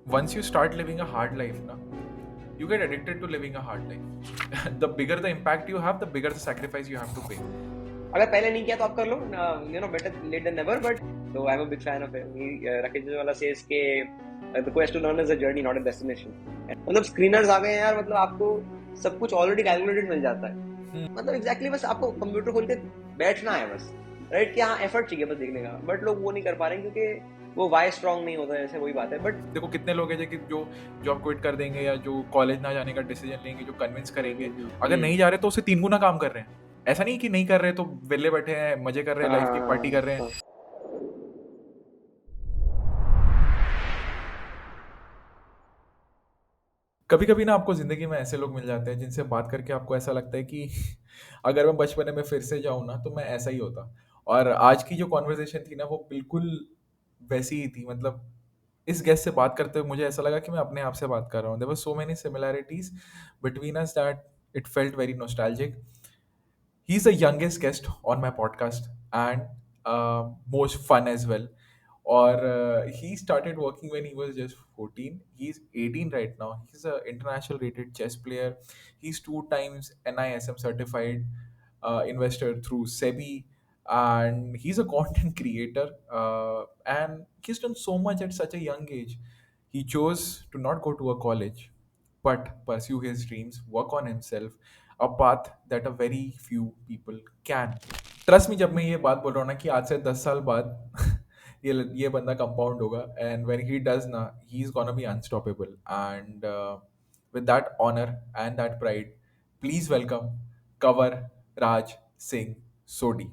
once you start living a hard life na, you get addicted to living a hard life. The bigger the impact you have, the bigger the sacrifice you have to pay. अगर पहले नहीं किया तो आप कर लो, better late than never. But तो I am a big fan of Rakesh वाला सेज के the quest to learn is a journey not a destination. मतलब स्क्रीनर्स आ गए हैं यार, मतलब आपको सब कुछ ऑलरेडी कैलकुलेटेड मिल जाता है. मतलब एग्जैक्टली बस आपको कंप्यूटर खोल के बैठना है बस, राइट. कि हाँ एफर्ट चाहिए बस देखने का, बट लोग वो नहीं कर पा रहे हैं क्योंकि वो वाई स्ट्रांग नहीं होता है. जैसे वही बात है. बट देखो कितने लोग हैं जो जो जॉब क्विट कर देंगे या जो कॉलेज ना जाने का डिसीजन लेंगे, जो कन्विंस करेंगे, अगर नहीं जा रहे तो उससे 3 गुना काम कर रहे हैं. ऐसा नहीं कि नहीं कर रहे तो वेले बैठे हैं, मजे कर रहे हैं, लाइफ की पार्टी कर रहे हैं. कभी कभी ना आपको जिंदगी में ऐसे लोग मिल जाते हैं जिनसे बात करके आपको ऐसा लगता है कि अगर मैं बचपने में फिर से जाऊं ना तो मैं ऐसा ही होता. और आज की जो कॉन्वर्जेशन थी ना वो बिल्कुल वैसी ही थी. मतलब इस गेस्ट से बात करते हुए मुझे ऐसा लगा कि मैं अपने आप से बात कर रहा हूँ. There were so many similarities between us that it felt very nostalgic. He's the youngest guest on my podcast and most fun as well. Or he started working when he was just 14. He's 18 right now. He's an international rated chess player. He's 2 times NISM certified investor through SEBI. And he's a content creator. And he's done so much at such a young age. He chose to not go to a college, but pursue his dreams, work on himself, a path that a very few people can. Trust me जब मैं ये बात बोल रहा हूँ ना कि आज से 10 साल बाद ये बंदा कंपाउंड होगा एंड व्हेन ही डज ना he is gonna be unstoppable. And with that honour and that pride, please welcome Kanwar Raj Singh Sodhi.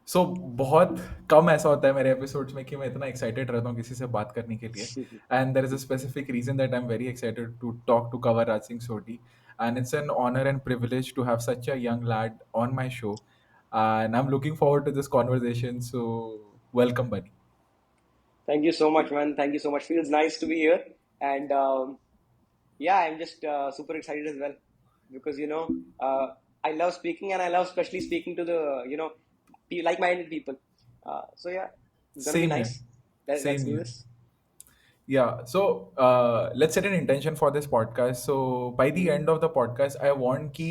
So बहुत कम ऐसा होता है मेरे एपिसोड्स में कि मैं इतना एक्साइटेड रहता हूँ किसी से बात करने के लिए. And there is a specific reason that I am very excited to talk to Kanwar Raj Singh Sodhi. And it's an honor and privilege to have such a young lad on my show. And I'm looking forward to this conversation. So, welcome, buddy. thank you so much, man. Thank you so much. Feels nice to be here. And yeah, I'm just super excited as well because I love speaking, and I love especially speaking to the like-minded people. So yeah, it's gonna be Same here. nice. Let's Same do here. this. Yeah. So, let's set an intention for this podcast. So, by the Mm-hmm. end of the podcast, I want कि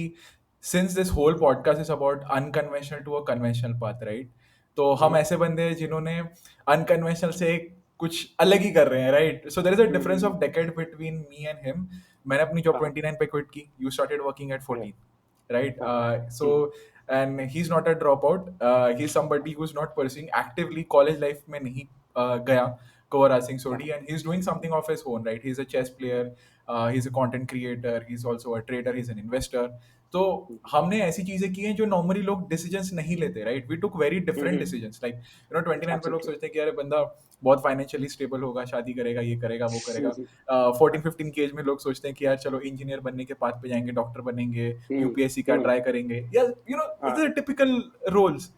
since this whole podcast is about unconventional to a conventional path, right? तो हम Mm-hmm. ऐसे बंदे हैं जिन्होंने unconventional से कुछ अलग ही कर रहे हैं, right? So there is a difference of Mm-hmm. Decade between me and him. मैंने अपनी जॉब Uh-huh. 29 पे क्विट की. You started working at Yeah. 14, right? Uh-huh. So and he's not a dropout. He's somebody who's not pursuing actively college life में नहीं गया, Kavaraj Singh Uh-huh. Sodhi, and he's doing something of his own, right? He's a chess player, he's a content creator, he's also a trader, he's an investor. तो हमने ऐसी चीजें की हैं जो नॉर्मली लोग डिसीजंस नहीं लेते, right? We took very different Mm-hmm. Decisions. Like 29 पे लोग Absolutely. सोचते हैं कि अरे बंदा बहुत फाइनेंशियली स्टेबल होगा, शादी करेगा, ये करेगा, वो करेगा. 14-15 की एज में लोग सोचते हैं कि यार चलो इंजीनियर बनने के पाथ पे जाएंगे, डॉक्टर बनेंगे, Mm-hmm. यूपीएससी का Mm-hmm. ट्राई करेंगे, या Uh, टिपिकल रोल्स.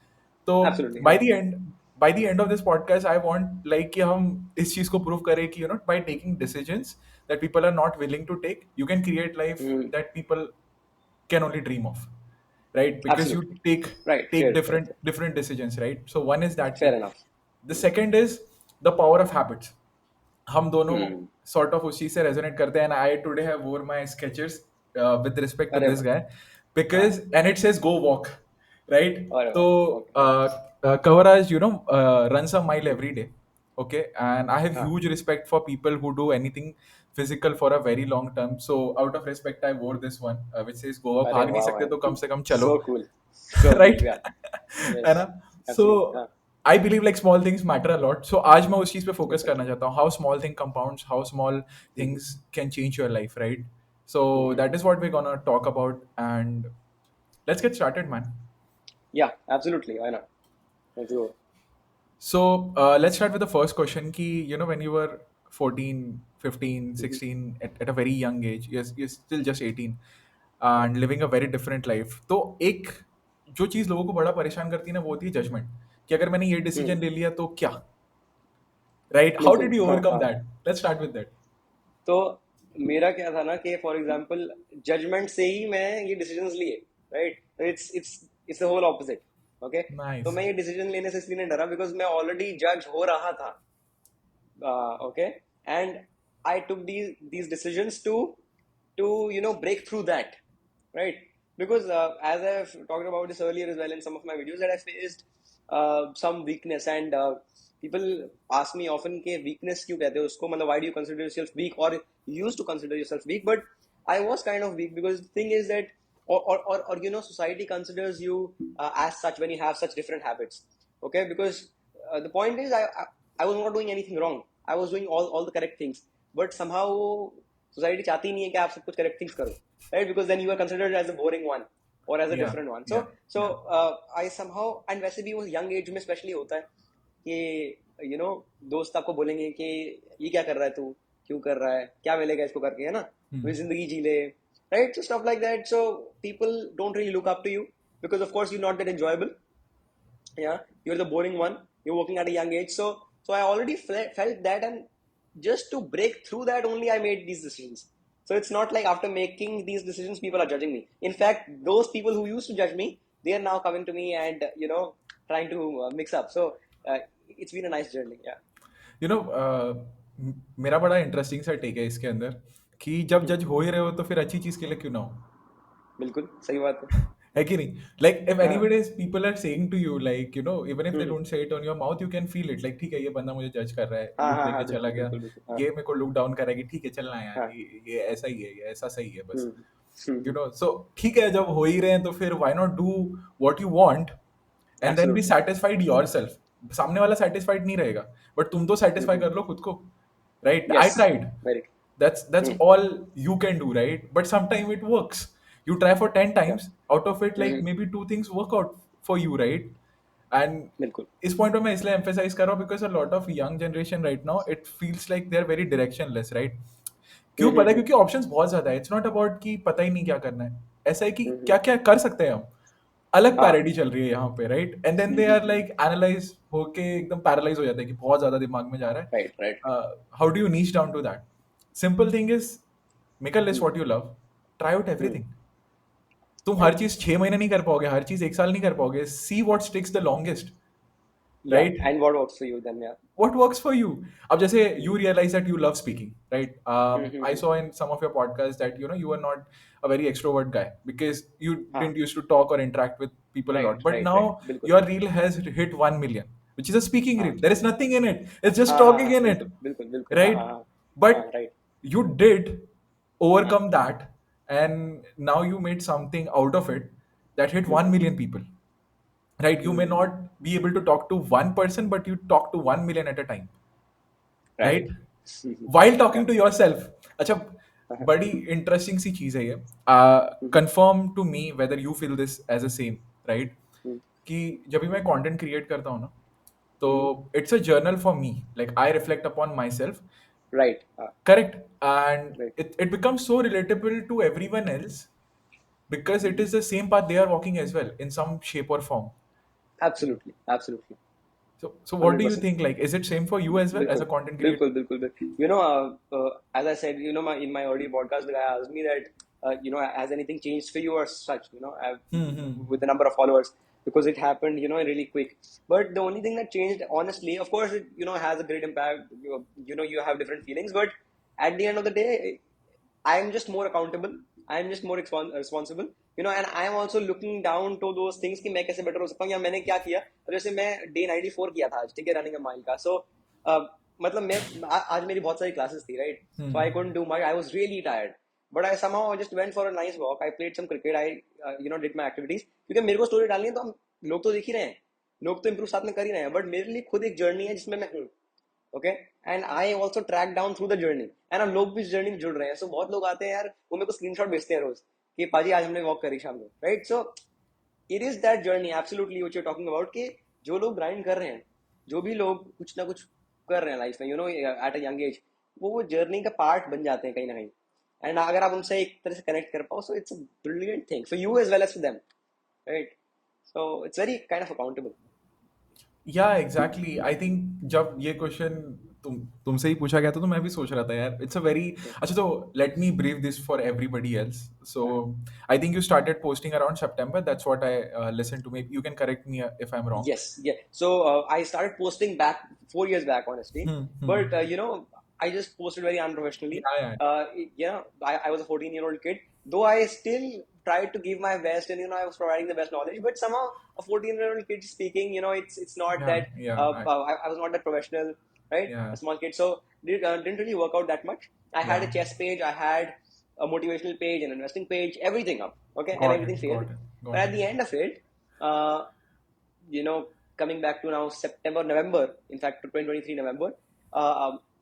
तो absolutely. By Yeah. The end by the end of this podcast, I want like कि हम इस चीज को prove करें कि by taking decisions that people are not willing to take, you can create life Mm-hmm. that people can only dream of, right? Because you Absolutely. take Right. take Fair. Fair. different decisions, right? So one is that Fair thing. enough. The second is the power of habits. हम दोनों Mm-hmm. sort of उस चीज से resonate करते हैं. And I today have wore my sketches with respect to अरे this वाह. guy हाँ. because and it says go walk, right? अरे So वाह. Okay. Kavaraj, runs a mile every day. Okay, and I have हाँ. huge respect for people who do anything physical for a very long term. So out of respect, I wore this one, which says "Goa अरे भाग नहीं वाह सकते तो कम man. से कम चलो." So cool. So cool. Right? Yeah. है Yes. ना? So Absolutely. हाँ. I believe like small things matter a lot. So आज मैं उस चीज पे फोकस करना Exactly. चाहता हूँ. How small thing compounds, how small Mm-hmm. things can change your life, right? So Mm-hmm. that is what we're gonna talk about, and let's get started, man. Yeah. Absolutely. Why not? Let's go. So let's start with the first question. Ki, when you were 14, 15, Mm-hmm. 16, at a very young age, you're still just 18 and living a very different life. तो एक जो चीज़ लोगों को बड़ा परेशान करती है ना वो होती है जजमेंट. कि अगर मैंने ये हम्म. डिसीजन ले लिया तो क्या, राइट? हाउ बिल्कुल. डिड यू हाँ. ओवरकम हाँ. That? Let's start with that. तो मेरा क्या था ना कि फॉर एग्जांपल जजमेंट से ही मैं ये डिसीजंस लिए, right. It's the whole opposite. Okay. तो नाइस. मैं ये डिसीजन लेने से इसलिए नहीं डरा बिकॉज मैं ऑलरेडी जज हो रहा था. Okay. And I took these decisions to break through that, right? Because as I've talked about this earlier as well in some of my videos, that I faced some weakness, and people ask me often कि weakness क्यों कहते हो उसको, मतलब why do you consider yourself weak, or you used to consider yourself weak, but I was kind of weak because the thing is that, or society considers you as such when you have such different habits, okay? Because the point is, I was not doing anything wrong. I was doing all the correct things, but somehow society चाहती नहीं है कि आप सब कुछ correct things करो, right? Because then you are considered as a boring one or as a Yeah, different one. So yeah, so yeah. I somehow, and वैसे भी वो young age में especially होता है कि दोस्त आपको बोलेंगे कि ये क्या कर रहा है तू, क्यों कर रहा है, क्या मिलेगा इसको करके, है ना, Hmm. वे जिंदगी जी ले, right? So stuff like that. So people don't really look up to you because of course you're not that enjoyable. Yeah, you're the boring one, you're working at a young age. So I already felt that, and just to break through that only I made these decisions. So it's not like after making these decisions people are judging me. In fact, those people who used to judge me, they are now coming to me and trying to mix up. So it's been a nice journey. Yeah. You know मेरा बड़ा interesting सा take है इसके अंदर कि जब जज हो ही रहे हो तो फिर अच्छी चीज के लिए क्यों ना हो, बिल्कुल सही बात है। है कि नहीं? लाइक इफ हाँ। Anybody people are saying to you, like even if they hmm. Don't say it on your mouth, you can feel it, like ठीक है ये बंदा मुझे जज कर रहा है, हाँ लुक हाँ दे के हाँ, चला बिल्कुल गया, बिल्कुल बिल्कुल, हाँ ये मेरे को लुक डाउन कर रहा है कि ठीक है चलना यार, हाँ। ये ऐसा ही है, ये ऐसा सही है बस, हम्म हम्म। सो ठीक है जब हो ही रहे हैं तो फिर why not do what you want and then be absolutely. Satisfied yourself. सामने वाला सेटिस्फाइड नहीं रहेगा, बट तुम तो सेटिस्फाई कर लो खुद को, right? I yes. Tried, very. that's all you can do, right? But sometimes it works. You try for 10 या। times, out of it like maybe two things work out for you, right? And बिल्कुल। इस point पे मैं इसलिए emphasize कर रहा हूँ because a lot of young generation right now it feels like they are very directionless, right? क्यों पता है? क्योंकि ऑप्शंस बहुत ज्यादा है, इट्स नॉट अबाउट कि पता ही नहीं क्या करना है, ऐसा है कि क्या क्या कर सकते हैं हम, अलग हाँ। पैरेडी चल रही है यहाँ पे, right? And then they are like analyse होके एकदम पैरालाइज हो जाता है कि बहुत ज्यादा दिमाग में जा रहा राइट राइट। है। How do you niche down to that? Simple thing is make a list what you love, try out everything. तुम हर राइट। चीज 6 महीने नहीं कर पाओगे, हर चीज एक साल नहीं कर पाओगे, see what sticks the longest, yeah, right? And what works for you then? Yeah. What works for you? अब जैसे you realize that you love speaking, right? I saw in some of your podcasts that you are not a very extrovert guy because you हाँ। didn't used to talk or interact with people a lot. Right But right now right, बिल्कुल। your reel has hit 1 million, which is a speaking हाँ reel. There is nothing in it. It's just हाँ हाँ talking हाँ, in it, बिल्कुल बिल्कुल बिल्कुल, हाँ हाँ right? हाँ। हाँ But राइट। you did हाँ overcome that, and now you made something out of it that hit 1 million people, right? You may not be able to talk to one person, but you talk to 1 million at a time, right. right? While या। talking to yourself. अच्छा, हाँ। बड़ी interesting सी चीज है ये। Confirm to me whether you feel this as a same, right? कि जब भी मैं कंटेंट क्रिएट करता हूँ ना, तो it's a journal for me, like I reflect upon my self, right. हाँ। Correct? And right. it becomes so relatable to everyone else because it is the same path they are walking as well in some shape or form. Absolutely absolutely. So what do you 100%। think? Like, is it same for you as well as बिल्कुल a content creator? बिल्कुल बिल्कुल बिल्कुल। As I said, in my earlier podcast, the guy asked me that, has anything changed for you or such, Hmm. with the number of followers, because it happened, really quick. But the only thing that changed, honestly, of course, it, has a great impact. You have different feelings, but at the end of the day, I am just more accountable. I am just more responsible. And I am also looking down to those things कि मैं कैसे better हो सकता हूँ, या मैंने क्या किया। तो जैसे मैं डे 94 किया था आज, ठीक है, रनिंग अ माइल का। सो मतलब मैं आज मेरी बहुत सारी क्लासेस थी, right? So I couldn't do much, I was really tired, but I somehow just went for a nice walk, I played some cricket, I did my activities, क्योंकि मेरे को स्टोरी डालनी है, तो हम लोग तो देख ही रहे हैं, लोग तो इम्प्रूव साथ में कर ही रहे हैं, बट मेरे लिए खुद एक जर्नी है जिसमें मैं हूँ, okay? And I also track down through the journey, and हम लोग भी इस जर्नी में जुड़ रहे हैं। सो बहुत लोग आते हैं यार, वो मेरे को स्क्रीनशॉट भेजते हैं रोज कि पाजी आज हमने वॉक करी शाम को, right? So it is that journey, absolutely what you are talking about, कि जो लोग ग्राइंड कर रहे हैं, जो भी लोग कुछ ना कुछ कर रहे हैं लाइफ में, एट अ यंग एज, वो जर्नी का पार्ट बन जाते हैं कहीं ना कहीं। एंड अगर आप उनसे एक तरह से कनेक्ट कर पाओ, so it's a brilliant thing for you as well as for them, right? So it's very kind of accountable. या एग्जैक्टली, आई थिंक जब ये क्वेश्चन तुमसे ही पूछा गया था तो मैं भी सोच रहा था यार, इट्स अ वेरी अच्छा, तो let me brief this for everybody else. So I think you started posting around September, that's what I listen to, may you can correct me if I am Yes, yeah. So I started posting back 4 years back, honestly. Wrong. But I just posted very unprofessionally. Yeah, yeah, I was a 14-year-old kid, though I still tried to give my best, and I was providing the best knowledge. But somehow, a 14-year-old kid speaking, it's not yeah, that. yeah, I was not that professional, right? yeah. A small kid, so didn't really work out that much. I had a Yeah. chess page, I had a motivational page, an investing page, everything up, okay, and Got it. everything failed. Got it. But Got at it. the end of it, uh, you know, coming back to now September, November, in fact, to 2023 November,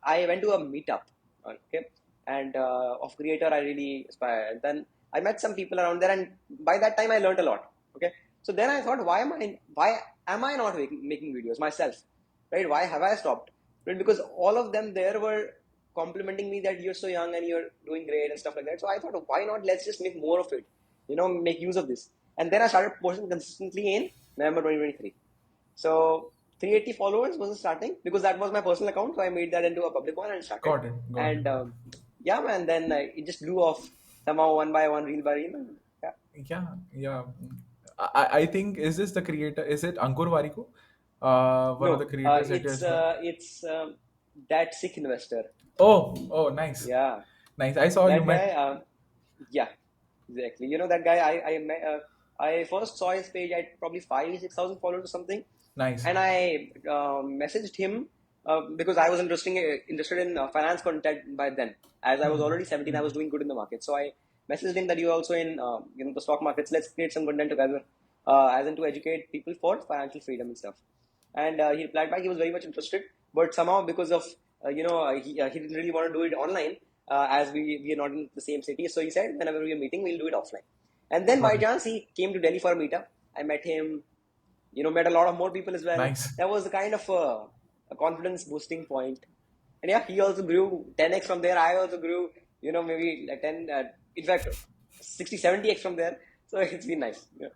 I went to a meetup, okay, and of creator I really aspire. Then I met some people around there, and by that time I learned a lot. Okay, so then I thought, why am I not making videos myself, right? Why have I stopped? Right? Because all of them there were complimenting me that you're so young and you're doing great and stuff like that. So I thought, why not? Let's just make more of it. Make use of this. And then I started posting consistently in November 2023. So 380 followers was the starting because that was my personal account. So I made that into a public one and started. Got it. Got it. And yeah, man, then it just blew off somehow one by one, reel by reel. And, yeah. Yeah. Yeah. I think, is this the creator? Is it Ankur Warikoo? One of the No, creators that you aspire. it's that sick investor. Oh, oh, nice. Yeah, Nice. I saw you that met. guy. Yeah, exactly. That guy. I first saw his page at probably 5,000 6,000 followers or something, Nice. and I messaged him because I was interested in finance content by then. As I was Hmm. already 17, I Hmm. was doing good in the market. So I messaged him that you're also in the stock markets. Let's create some content together, as in to educate people for financial freedom and stuff. And he replied back. He was very much interested, but somehow because of he didn't really want to do it online, as we are not in the same city. So he said whenever we are meeting, we'll do it offline. And then by Got it. chance he came to Delhi for a meetup. I met him, met a lot of more people as well. Nice. That was the kind of a confidence boosting point. And yeah, he also grew 10x from there. I also grew, maybe like 10, in fact, 60, 70x from there. So it's been nice. Yeah.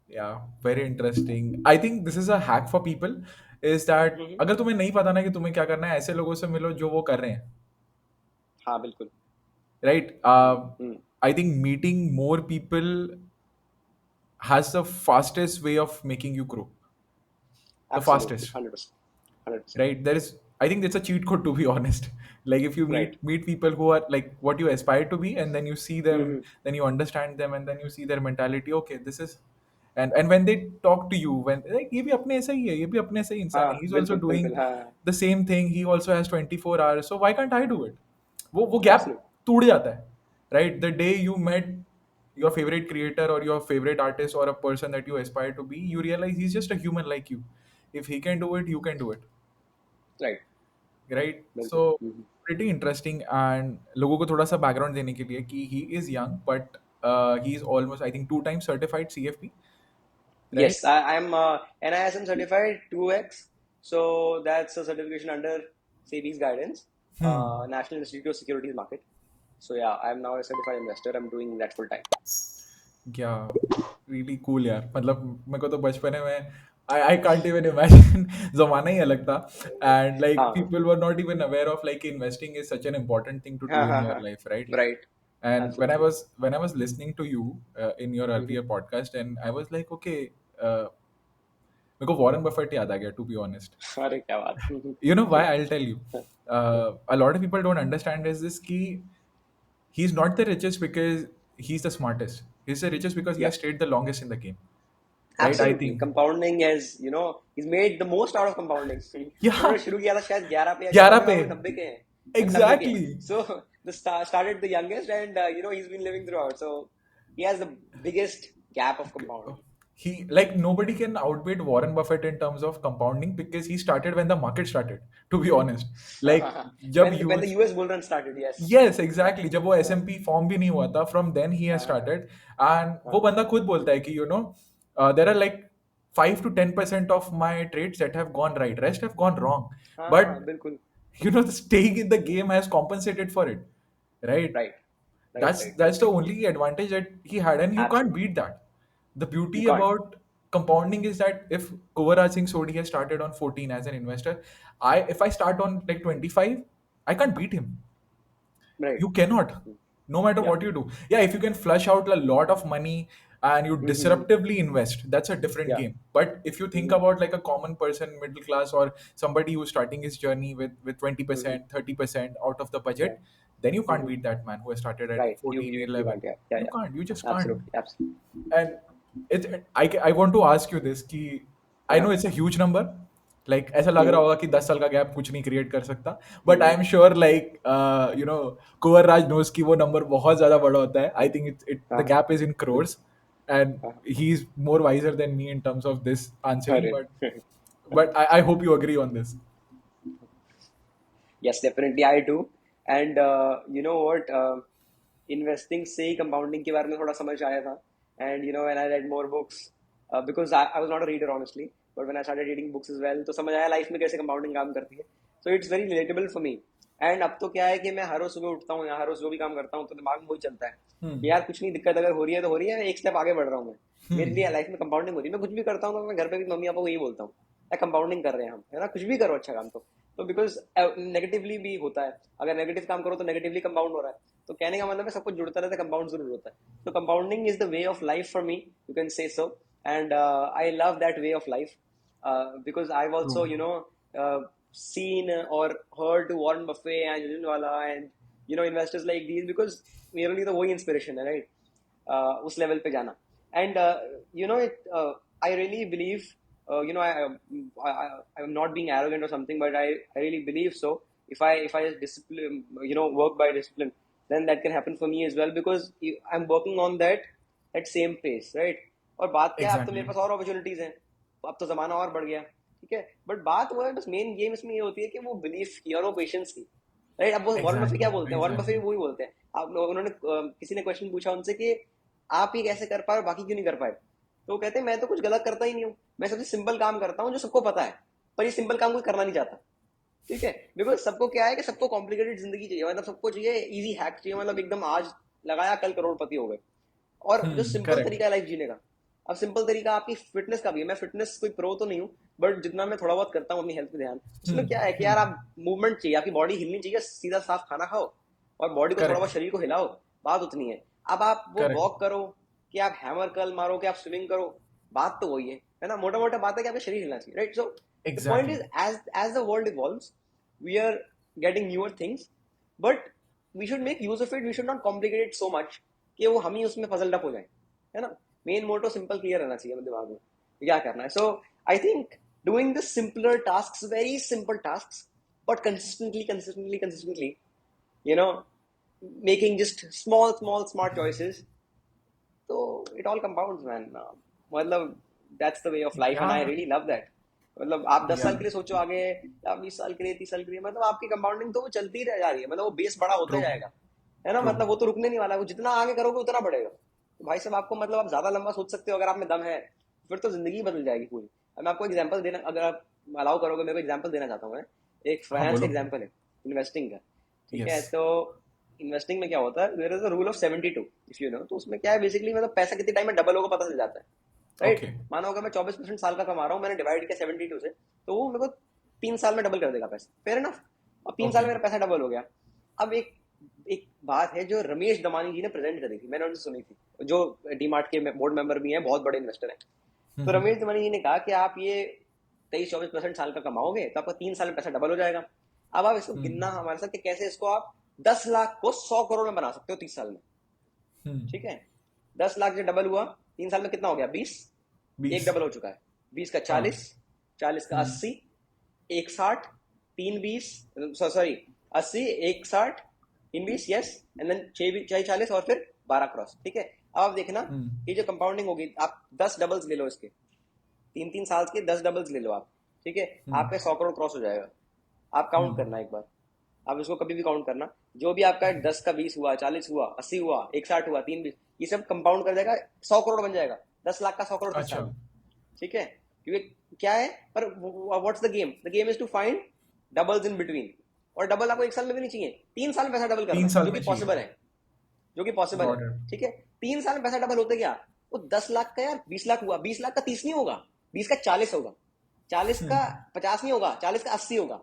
Yeah, very interesting. I think this is a hack for people. Is that Mm-hmm. अगर तुम्हें नहीं पता ना कि तुम्हें क्या करना है, ऐसे लोगों से मिलो जो वो कर रहे हैं, हाँ बिल्कुल. right? Mm. I think meeting more people has the fastest way of making you grow. The Absolutely. fastest, 100%. 100%. right? There is, I think it's a cheat code, to be honest. Like if you Right. meet people who are like what you aspire to be, and then you see them, Mm-hmm. then you understand them, and then you see their mentality. Okay, this is, and when they talk to you, when like ये भी अपने ऐसा ही है, ये भी अपने ऐसा ही इंसान है. हाँ He's also बिल्कुल doing बिल्कुल हाँ. the same thing. He also has 24 hours. So why can't I do it? वो gap Absolutely. टूट जाता है, right? The day you met your favorite creator or your favorite artist or a person that you aspire to be, you realize he's just a human like you. If he can do it, you can do it, Right. right? बिल्कुल. So Mm-hmm. pretty interesting. And लोगों को थोड़ा सा background देने के लिए कि he is young, but he is almost, I think, 2 times certified CFP, right? Yes, I'm NISM certified 2X. So that's a certification under SEBI's guidance, Hmm. National Institute of Securities Market. So yeah, I'm now a certified investor. I'm doing that full time. क्या really cool यार. मतलब मेरे को तो बचपने में I can't even imagine. ज़माना ही अलग था, and like हाँ people were not even aware of like investing is such an important thing to do हाँ in हाँ your हाँ. life, right? Like, Right. and Absolutely. when I was listening to you in your Mm-hmm. earlier podcast, and I was like, okay, मेरे को Warren Buffett याद आ गया, to be honest. अरे क्या बात. You know why? I'll tell you. A lot of people don't understand is this key. He's not the richest because he's the smartest. He's the richest because he Yeah. has stayed the longest in the game, right? I Absolutely. think. Compounding is, he's made the most out of compounding. Yeah, उन्होंने शुरू किया था शायद 11 पे या 11 14 पे, पे. अब 90 के हैं. अब 90 के हैं. Exactly. So started the youngest, and he's been living throughout. So he has the biggest gap of compounding. He, like, nobody can outbid Warren Buffett in terms of compounding because he started when the market started. To be honest, like जब when the US, US bull run started, yes. yes, exactly, जब वो हाँ S&P form भी नहीं हुआ था, from then he has हाँ started. And वो हाँ बंदा खुद बोलता है कि there are like 5 to 10% of my trades that have gone right, rest have gone wrong, but हाँ बिल्कुल. the staying in the game has compensated for it, right? Right. Right. that's Right. Right. that's the only advantage that he had, and you can't Absolutely. beat that. The You beauty can't. about compounding is that if Kuvaraj Singh Sodhi has started on 14 as an investor, if I start on like 25, I can't beat him. Right. You cannot, no matter Yeah. what you do. Yeah, if you can flush out a lot of money, and you Mm-hmm. disruptively invest, that's a different Yeah. game. But if you think Mm-hmm. about like a common person, middle class, or somebody who's starting his journey with Mm-hmm. 20%, 30% out of the Yeah. budget, then you can't Mm-hmm. beat that man who has started at Right. 14, You 11. can't. Yeah. Yeah. You Yeah. can't, you just can't. Absolutely. Absolutely. And I want to ask you this कि I Yeah. know it's a huge number, like ऐसा लग रहा Mm-hmm. होगा कि 10 साल का gap कुछ नहीं क्रिएट कर सकता, but I am sure like you know Kunwar Raj knows कि वो नंबर बहुत ज्यादा बड़ा होता है. I think it the Uh, gap is in crores, and uh, he is more wiser than me in terms of this answering, really. but I hope you agree on this. Yes, definitely I do. And you know what? Investing से ही compounding के बारे में थोड़ा समझ आया था. And you know when I read more books, because I was not a reader honestly, but when I started reading books as well, तो समझ आया लाइफ में कैसे compounding काम करती है. So it's very relatable for me. And अब तो क्या है कि मैं हर रोज सुबह उठता हूँ या हर रोज जो भी काम करता हूँ तो दिमाग में वही चलता है कि यार कुछ नहीं, दिक्कत अगर हो रही है तो हो रही है, एक स्टेप आगे बढ़ रहा हूँ मैं. मेरे लिए लाइफ में कंपाउंडिंग हो रही है. मैं कुछ भी करता हूँ तो मैं घर पे भी मम्मी पापा को यही बोलता हूँ, यार कंपाउंडिंग कर रहे हैं हम, है ना, कुछ भी करो अच्छा काम तो बिकॉज नेगेटिवली भी होता है. अगर नेगेटिव काम करो तो नेगेटिवली कंपाउंड हो रहा है. तो कहने का मतलब है सब कुछ जुड़ता रहता है, कंपाउंड जरूर होता है. तो compounding is the way of life for me, you can से सो. And I love that way of life because I've also, True. seen or heard Warren Buffett and Jujunwala and investors like these, because मेरे लिए तो वही inspiration है, right? उस level पे जाना. And I really believe, I'm not being arrogant or something, but I really believe so. If I discipline, work by discipline, then that can happen for me as well, because I'm working on that same pace, right? और बात क्या है, अब तो मेरे Exactly. पास और opportunities हैं, अब तो जमाना और बढ़ गया, ठीक है. बट बात वो है, बस मेन गेम इसमें ये होती है कि वो बिलीफ की और वो पेशेंस की, राइट? अब वो वॉरेन बफे क्या Exactly. बोलते हैं, वॉरेन बफे Exactly. वही बोलते हैं. आप उन्होंने किसी ने क्वेश्चन पूछा उनसे कि आप ये कैसे कर पाए और बाकी क्यों नहीं कर पाए, तो वो कहते हैं मैं तो कुछ गलत करता ही नहीं हूँ, मैं सबसे सिंपल काम करता हूँ जो सबको पता है, पर ये सिंपल काम कोई करना नहीं चाहता, ठीक है. बिकॉज सबको क्या है कि सबको कॉम्प्लिकेटेड जिंदगी चाहिए, मतलब सबको चाहिए इजी हैक चाहिए, मतलब एकदम आज लगाया कल करोड़पति हो गए. और जो सिंपल Correct. तरीका है लाइफ जीने का, अब सिंपल तरीका आपकी फिटनेस का भी है. मैं फिटनेस कोई प्रो तो नहीं हूँ, बट जितना मैं थोड़ा बहुत करता हूँ अपनी हेल्थ पे ध्यान, उसमें क्या है कि यार आप मूवमेंट चाहिए, आपकी बॉडी हिलनी चाहिए, सीधा साफ खाना खाओ और बॉडी को थोड़ा बहुत, Correct. शरीर को हिलाओ, बात उतनी है. अब आप वो Correct. वॉक करो कि आप हैमर कर्ल मारो कि आप स्विमिंग करो, बात तो वही है ना, मोटा मोटा बात है कि आपका शरीर हिलना चाहिए, right? So the point is, Exactly. as the world evolves, we are getting newer things, but we should make use of it. We should not complicate it so much कि वो हम ही उसमें पजल्ड अप हो जाए, है ना. Main motto simple clear रहना चाहिए अपने दिमाग में क्या करना है. So I think doing the simpler task, very simple task, but consistently you know making just small smart choices, so it all compounds, man. मतलब that's the way of life and I Yeah. really love that. मतलब आप 10 साल Yeah. के लिए सोचो आगे, या 20 साल के लिए, 30 साल के लिए, मतलब आपकी कंपाउंडिंग तो वो चलती रह जा रही है, मतलब वो बेस बड़ा होता True. जाएगा, है ना. True. मतलब वो तो रुकने नहीं वाला, वो जितना आगे करोगे उतना बढ़ेगा. तो भाई साहब आपको, मतलब आप ज्यादा लंबा सोच सकते हो अगर आप में दम है, फिर तो जिंदगी बदल जाएगी पूरी. अब मैं आपको एग्जांपल देना, अगर आप अलाउ करोगे मेरे को एग्जांपल देना चाहता हूँ मैं. एक हाँ फाइनेंस का बोलो. एग्जांपल है, इन्वेस्टिंग का, ठीक है. Yes. तो इन्वेस्टिंग में क्या होता है, there is a rule of 72, if you know. तो उसमें क्या है बेसिकली, मतलब पैसा कितने टाइम में डबल होगा पता चल जाता है, राइट? Okay. मानो अगर मैं 24% साल का कमा रहा हूँ, मैंने डिवाइड किया 72 से, तो वो मेरे को 3 साल में डबल कर देगा पैसा, फेयर इनफ. अब 3 साल में Okay. मेरा पैसा डबल हो गया. अब एक एक बात है जो रमेश दमानी जी ने प्रेजेंट करी थी, मैंने उनसे सुनी थी, जो डीमार्ट के बोर्ड मेंबर भी हैं, बहुत बड़े इन्वेस्टर हैं. तो Hmm. रमेश दमानी जी ने कहा कि आप ये 23-24% साल का कमाओगे तो आपका 3 साल में पैसा डबल हो जाएगा. अब आप इसको Hmm. गिनना हमारे साथ कि कैसे इसको आप 10 लाख को 100 करोड़ में बना सकते हो 30 साल में, Hmm. ठीक है. 10 लाख जो डबल हुआ 3 साल में कितना हो गया, 20. एक 20. डबल हो चुका है, 20 का हाँ. 40, 40 का Hmm. 80, एक 60, 3 20, सॉरी 80, एक 60, 3 20, यस. एंड देन 6 40 और फिर 12 क्रॉस, ठीक है. अब आप देखना Hmm. ये जो कंपाउंडिंग होगी, आप 10 डबल्स ले लो इसके, 3 3 साल के 10 डबल्स ले लो आप, ठीक है. Hmm. आपका 100 करोड़ क्रॉस हो जाएगा. आप काउंट Hmm. करना एक बार, आप इसको कभी भी काउंट करना, जो भी आपका 10 का 20 हुआ, 40 हुआ, 80 हुआ, एक 60 हुआ, 3 20, ये सब कंपाउंड कर जाएगा, 100 करोड़ बन जाएगा. 10 लाख का 100 करोड़ 30 साल अच्छा. में, ठीक है. क्योंकि क्या है, पर what's the game is to find doubles in between. और डबल आपको एक साल में भी नहीं चाहिए, 3 साल में पैसा डबल करना तीन है, साल जो में कि चाहिए. पॉसिबल है, जो कि पॉसिबल है, Got it. ठीक है. 3 साल में पैसा डबल होता क्या, वो 10 लाख का यार 20 लाख हुआ, 20 लाख का 30 नहीं होगा, 20 का 40 होगा, 40 का Hmm. 50 नहीं होगा, 40 का 80 होगा.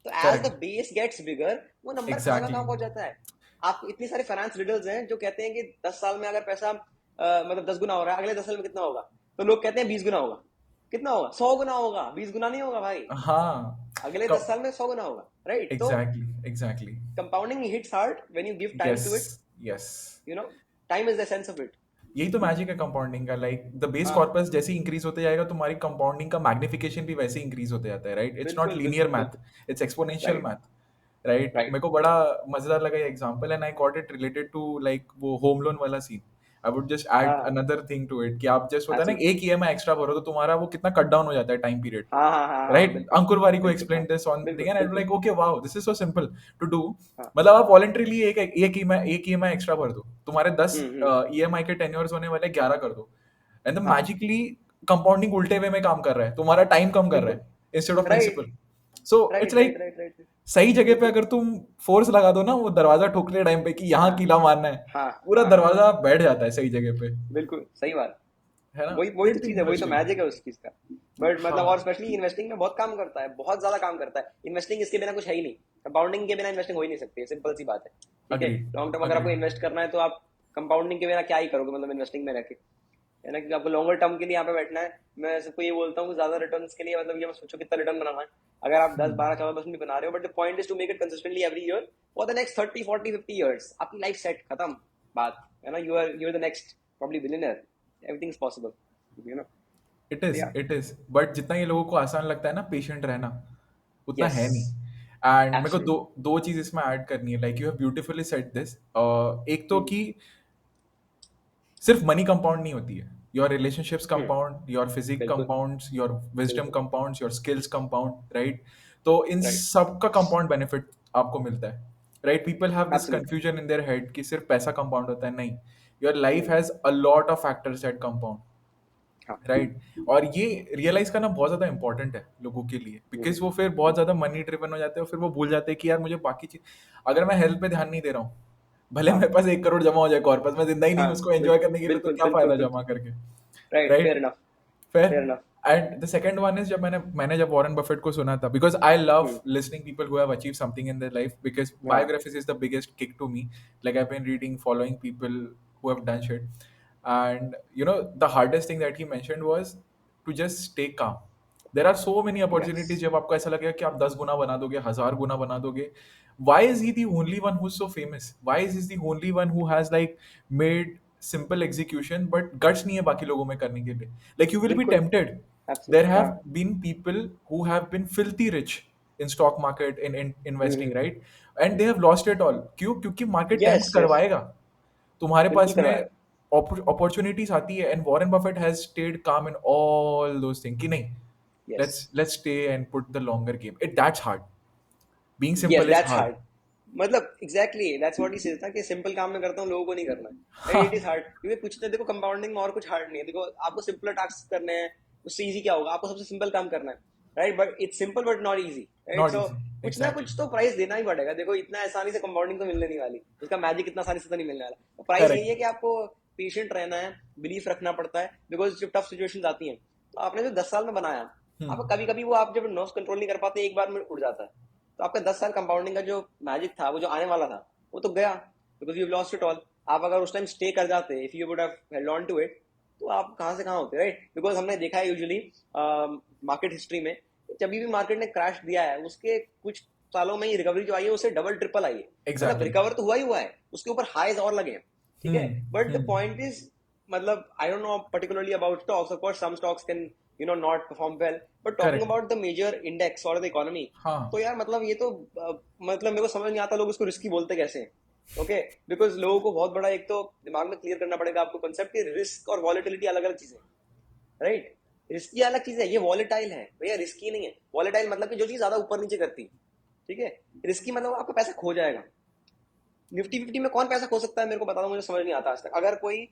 तो as the Correct. Base gets bigger, वो नंबर कहाँ का Exactly. कहाँ पहुंच जाता है. आप इतनी सारे फाइनेंस रिडल्स हैं जो कहते हैं कि 10 साल में अगर पैसा मतलब 10 गुना हो रहा है, अगले 10 साल में कितना होगा? तो लोग कहते हैं 20 गुना होगा। कितना होगा? 100 गुना होगा, 20 गुना नहीं होगा भाई। हाँ, अगले 10 साल में 100 गुना होगा, राइट? तो exactly exactly. Compounding hits hard when you give time yes to it, yes, you know. Time is the sense of it. यही तो मैजिक है कंपाउंडिंग का। लाइक द बेस हाँ, कॉर्पस जैसे इंक्रीज होते जाएगा, तुम्हारी कंपाउंडिंग का मैग्निफिकेशन भी वैसे इंक्रीज होते जाता है, राइट? इट्स नॉट बिल्कुल लीनियर बिल्कुल मैथ, बिल्कुल। It's exponential right math, right? Right. मेरे को बड़ा मजेदार लगा ये example, and I got it related to like वो होम लोन वाला scene. I would just add हाँ, अनदर थिंग टू इट, कि आप जस्ट होता है ना, एब्सोल्युटली। एक ईएमआई एक्स्ट्रा भरो तो तुम्हारा वो कितना कट डाउन हो जाता है टाइम पीरियड, हाँ हाँ हाँ हाँ, राइट? बिल्कुल अंकुर वारी को बिल्कुल। हाँ, एक्सप्लेन दिस ऑन थिंग, बिल्कुल एंड आई बिल्कुल। Like okay wow, this is so simple to do. हाँ। मतलब आप वॉलंटरीली एक ईएमआई एक्स्ट्रा भर दो, तुम्हारे 10 हम्म। ईएमआई के टेन्योर्स होने वाले 11 कर दो, एंड हाँ, मैजिकली कंपाउंडिंग उल्टे वे में काम कर रहा है, तुम्हारा टाइम कम कर रहा बिल्कुल। है instead of right principal. So it's right right like right right. सही जगह पे बिल्कुल। अगर तुम फोर्स लगा दो ना, वो दरवाजा ठोकने टाइम पे कि यहाँ हाँ कीला मारना है, हाँ पूरा हाँ हाँ, दरवाजा बैठ जाता है सही जगह पे, बिल्कुल सही बात। है ना? वही वही तो इट्स चीज है, वही तो इंटरेस्टिंग। मैजिक है उस चीज का। बट मतलब, और हाँ, स्पेशली इन्वेस्टिंग में बहुत काम करता है, बहुत ज्यादा काम करता है इन्वेस्टिंग। इसके बिना कुछ है ही नहीं। कंपाउंडिंग के बिना इन्वेस्टिंग हो ही नहीं सकती, सिंपल सी बात है। ठीक है, अग्रीड लॉन्ग टर्म अगर आपको अग्रीड। इन्वेस्ट करना है तो आप कंपाउंडिंग के बिना क्या ही करोगे, मतलब इन्वेस्टिंग में रह के, है ना? क्योंकि आपको लॉन्गर टर्म के लिए यहाँ पे बैठना है। मैं सबको ये बोलता हूँ कि ज्यादा रिटर्न के लिए, मतलब ये मत सोचो कितना रिटर्न बनाना है। अगर आप 10 12 14% भी बना रहे हो, but the point is to make it consistently every year for the next 30 40 50 years. आपकी लाइफ सेट, खत्म बात, है ना? You are the next probably billionaire. Everything is possible, you know. Yeah, it is, but जितना ये लोगों को आसान लगता है ना पेशेंट रहना, उतना यस, है नहीं। एंड मेरे को दो एब्सोल्युटली। दो चीज इसमें ऐड करनी है, like you have beautifully said this. एक तो हम्म कि सिर्फ मनी कंपाउंड नहीं होती है, your relationships hmm, compound, your physique बिल्कुल कंपाउंड्स, योर विजडम बिल्कुल। Compounds, your skills compound, right? तो इन राइट, सब का कंपाउंड बेनिफिट आपको मिलता है, right? People have this absolutely. Confusion in their head कि सिर्फ पैसा कंपाउंड होता है, नहीं। Your life hmm, has a lot of factors that compound, हाँ। राइट? और ये रियलाइज करना बहुत ज्यादा इंपॉर्टेंट है लोगों के लिए, बिकॉज वो फिर बहुत ज्यादा मनी ड्रिवन हो जाते हैं, और फिर वो भूल जाते हैं कि यार मुझे बाकी चीज, अगर मैं हेल्थ पे ध्यान नहीं दे रहा हूँ, भले हाँ मेरे पास 1 करोड़ जमा हो जाए कॉर्पस में, जिंदा ही नहीं हाँ, हूँ उसको एंजॉय बिल्कुल करने के लिए, तो बिल्कुल क्या बिल्कुल फायदा बिल्कुल। जमा करके, राइट, फेयर राइट? इनफ। फिर fair enough. And the second one is, जब मैंने जब वॉरेन बफेट को सुना था, because I love hmm, listening people who have achieve something in their life, because हाँ, biographies is the biggest kick to me. Like I been reading, following people who have done shit, and the hardest thing that he mentioned was to just stay calm. There are so many yes, opportunities जब आपको ऐसा लगेगा कि आप 10 गुना बना दोगे, 1000 गुना बना दोगे। Why is he the only one who's so famous? Why is he the only one who has like made simple execution but guts नहीं है बाकी लोगों में करने के लिए? Like you will be बिल्कुल, tempted. There absolutely. हाँ। have been people who have been filthy rich in stock market, in investing, hmm, right? And they have lost it all. क्यों? क्योंकि मार्केट टेम्प्ट यस यस, करवाएगा, तुम्हारे बिल्कुल पास में करवाएगा। Opportunities आती है, and Warren Buffett has stayed काम इन ऑल दोस थिंग कि नहीं, yes let's stay and put the longer game. That's hard. Being yes, simple is that's hard. Hard. मतलब exactly that's what he says था कि simple काम में करता हूँ, लोगों को नहीं करना है, राइट? इट इज हार्ड, क्योंकि कुछ तो देखो, कंपाउंडिंग में और कुछ हार्ड नहीं है। देखो, आपको सिंपल टास्क करने हैं, उससे इजी क्या होगा? आपको सबसे सिंपल काम करना है, right? But it's simple but not easy, right? Not so easy. कुछ ना Exactly. कुछ तो प्राइस देना ही पड़ेगा। देखो, इतना आसानी से कंपाउंडिंग तो मिलने नहीं वाली, उसका मैजिक इतना आसानी से तो नहीं मिलने वाला। तो प्राइस यही Correct. है कि आपको पेशेंट रहना है, बिलीफ रखना पड़ता है, बिकॉज जब टफ सिचुएशन आती हैं, तो आपने जो 10 साल में बनाया, Hmm. आपको कभी कभी वो, आप जब नॉस कंट्रोल नहीं कर पाते, एक बार में उड़ जाता है। तो आपका 10 साल कंपाउंडिंग का जो मैजिक था, वो जो आने वाला था, वो तो गया, because you lost it all. आप अगर उस टाइम स्टे कर जाते, if you would have held on to it, तो आप कहाँ से कहाँ होते, राइट? बिकॉज हमने देखा है यूजुअली मार्केट हिस्ट्री में, जब भी मार्केट ने क्रैश दिया है, उसके कुछ सालों में ही रिकवरी जो आई है, उससे डबल ट्रिपल आई है। मतलब Exactly. रिकवर तो हुआ है, उसके ऊपर हाईज और लगे हैं, ठीक है? Hmm. But the Hmm. Point is, मतलब I don't know particularly about stocks, of course some stocks can not perform well, but talking Correct. about the major index or the economy, हाँ. तो यार मतलब ये तो मतलब मेरे को समझ नहीं आता लोग इसको रिस्की बोलते कैसे हैं। ओके, बिकॉज लोगों को बहुत बड़ा एक तो दिमाग में क्लियर करना पड़ेगा आपको कंसेप्ट कि रिस्क और वॉलेटिलिटी अलग अलग चीजें, राइट? रिस्की अलग चीज है, ये वॉलेटाइल है भैया, रिस्की नहीं है। वॉलेटाइल मतलब कि जो चीज ज्यादा ऊपर नीचे करती है, ठीक है? रिस्की मतलब आपका पैसा खो जाएगा। निफ्टी फिफ्टी में कौन पैसा खो सकता है? मेरे को बता दो, मुझे समझ नहीं आता आज तक। अगर कोई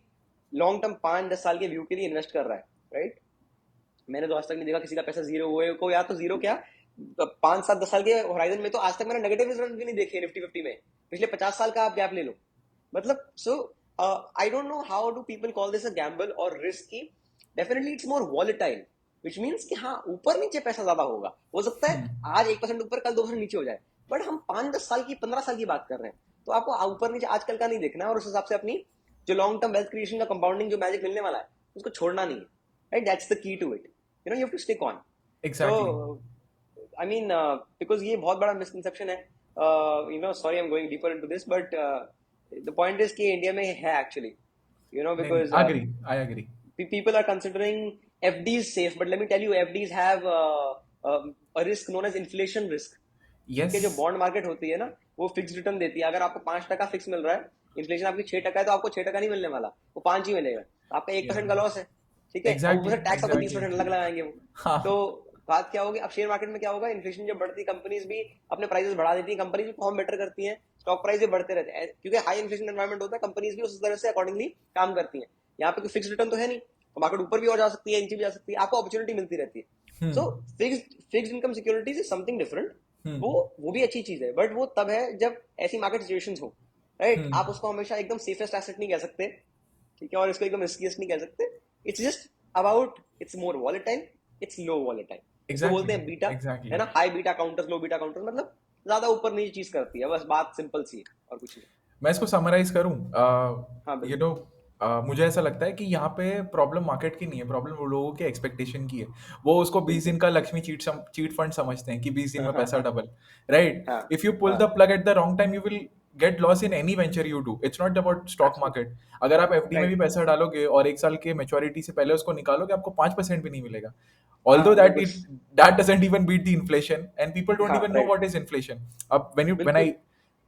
लॉन्ग टर्म 5 10 साल के व्यू के लिए इन्वेस्ट कर रहा है, राइट? मैंने तो आज तक नहीं देखा किसी का पैसा जीरो हुए को, या तो जीरो क्या, 5 7 10 साल के होराइजन में तो आज तक मैंने नेगेटिव रिटर्न भी नहीं देखे निफ्टी फिफ्टी में। पिछले 50 साल का आप गैप ले लो, मतलब so I don't know how do people call this a gamble और रिस्क की। Definitely it's more volatile, which means कि हाँ, ऊपर नीचे पैसा ज्यादा होगा, हो सकता है Hmm. आज 1% ऊपर, कल 2% नीचे हो जाए। बट हम 5 10 साल की, 15 साल की बात कर रहे हैं, तो आपको ऊपर नीचे आजकल का नहीं देखना है, और उस हिसाब से अपनी जो लॉन्ग टर्म वेल्थ क्रिएशन का कंपाउंडिंग जो मैजिक मिलने वाला है उसको छोड़ना नहीं है, right? That's the key to it, you have to stick on. So exactly. I mean because ये बहुत बड़ा मिसकंसेप्शन है, sorry I am going deeper into this, but the point is कि इंडिया में है एक्चुअली, नहीं नहीं, because agree, I agree. people are considering FDs safe, but let me tell you, FDs have a risk known as inflation risk. Yes. इनके जो bond market होती है ना, वो फिक्स रिटर्न देती है। अगर आपको 5% फिक्स मिल रहा है, इन्फ्लेशन आपकी 6% है, तो आपको 6% नहीं मिलने वाला, वो 5 ही मिलेगा। आपका एक या परसेंट का लॉस है, ठीक है, और ऊपर एग्जैक्टली से टैक्स आपको एग्जैक्टली। 20% अलग लगाएंगे वो। हाँ। तो बात क्या होगी, अब शेयर मार्केट में क्या होगा, इन्फ्लेशन जब बढ़ती है, कंपनीज भी अपने प्राइसेस बढ़ा देती है, कंपनीज भी परफॉर्म बेटर करती है, स्टॉक प्राइस भी बढ़ते रहते हैं, क्योंकि हाई इन्फ्लेशन एनवायरमेंट होता है, कंपनीज भी उस तरह से अकॉर्डिंगली काम करती है। यहाँ पे कोई फिक्स रिटर्न तो है नहीं, तो मार्केट ऊपर भी और जा सकती है, नीचे भी जा सकती है, आपको अपॉर्चुनिटी मिलती रहती है। So hmm fixed income securities is something different. वो हम्म वो भी अच्छी चीज है, बट वो तब है जब ऐसी मार्केट सिचुएशंस हो, राइट? आप हम्म। उसको हमेशा एकदम सेफेस्ट एसेट नहीं कह सकते, ठीक है, और इसको एकदम रिस्कीएस्ट नहीं कह सकते। It's just about, it's more volatile, it's low volatile. इसको बोलते एग्जैक्टली हैं बीटा, है एग्जैक्टली। ना, high beta counters, low beta counters, मतलब ज्यादा ऊपर नीचे चीज करती है, बस बात सिंपल सी है और कुछ नहीं। मैं इसको समराइज करूं, हाँ यू बिल्कुल। नो, मुझे ऐसा लगता है कि यहाँ पे प्रॉब्लम मार्केट की नहीं है, प्रॉब्लम वो लोगों के एक्सपेक्टेशन की है। वो उसको 20 दिन बिल्कुल। का लक्ष्मी चीट फंड समझते हैं कि 20 दिन हाँ में हाँ पैसा हाँ डबल। राइट। हाँ इफ यू पुल हाँ। The plug at the wrong time, you will get loss in any venture you do. It's not about stock absolutely. Market. अगर आप एफडी में भी राइट। पैसा डालोगे और 1 साल के मेच्योरिटी से पहले उसको निकालोगे, आपको 5% भी नहीं मिलेगा। हाँ Although that बिल्कुल। that doesn't even beat the inflation, and people don't हाँ even know right. what is inflation. अब when I बिल्कुल।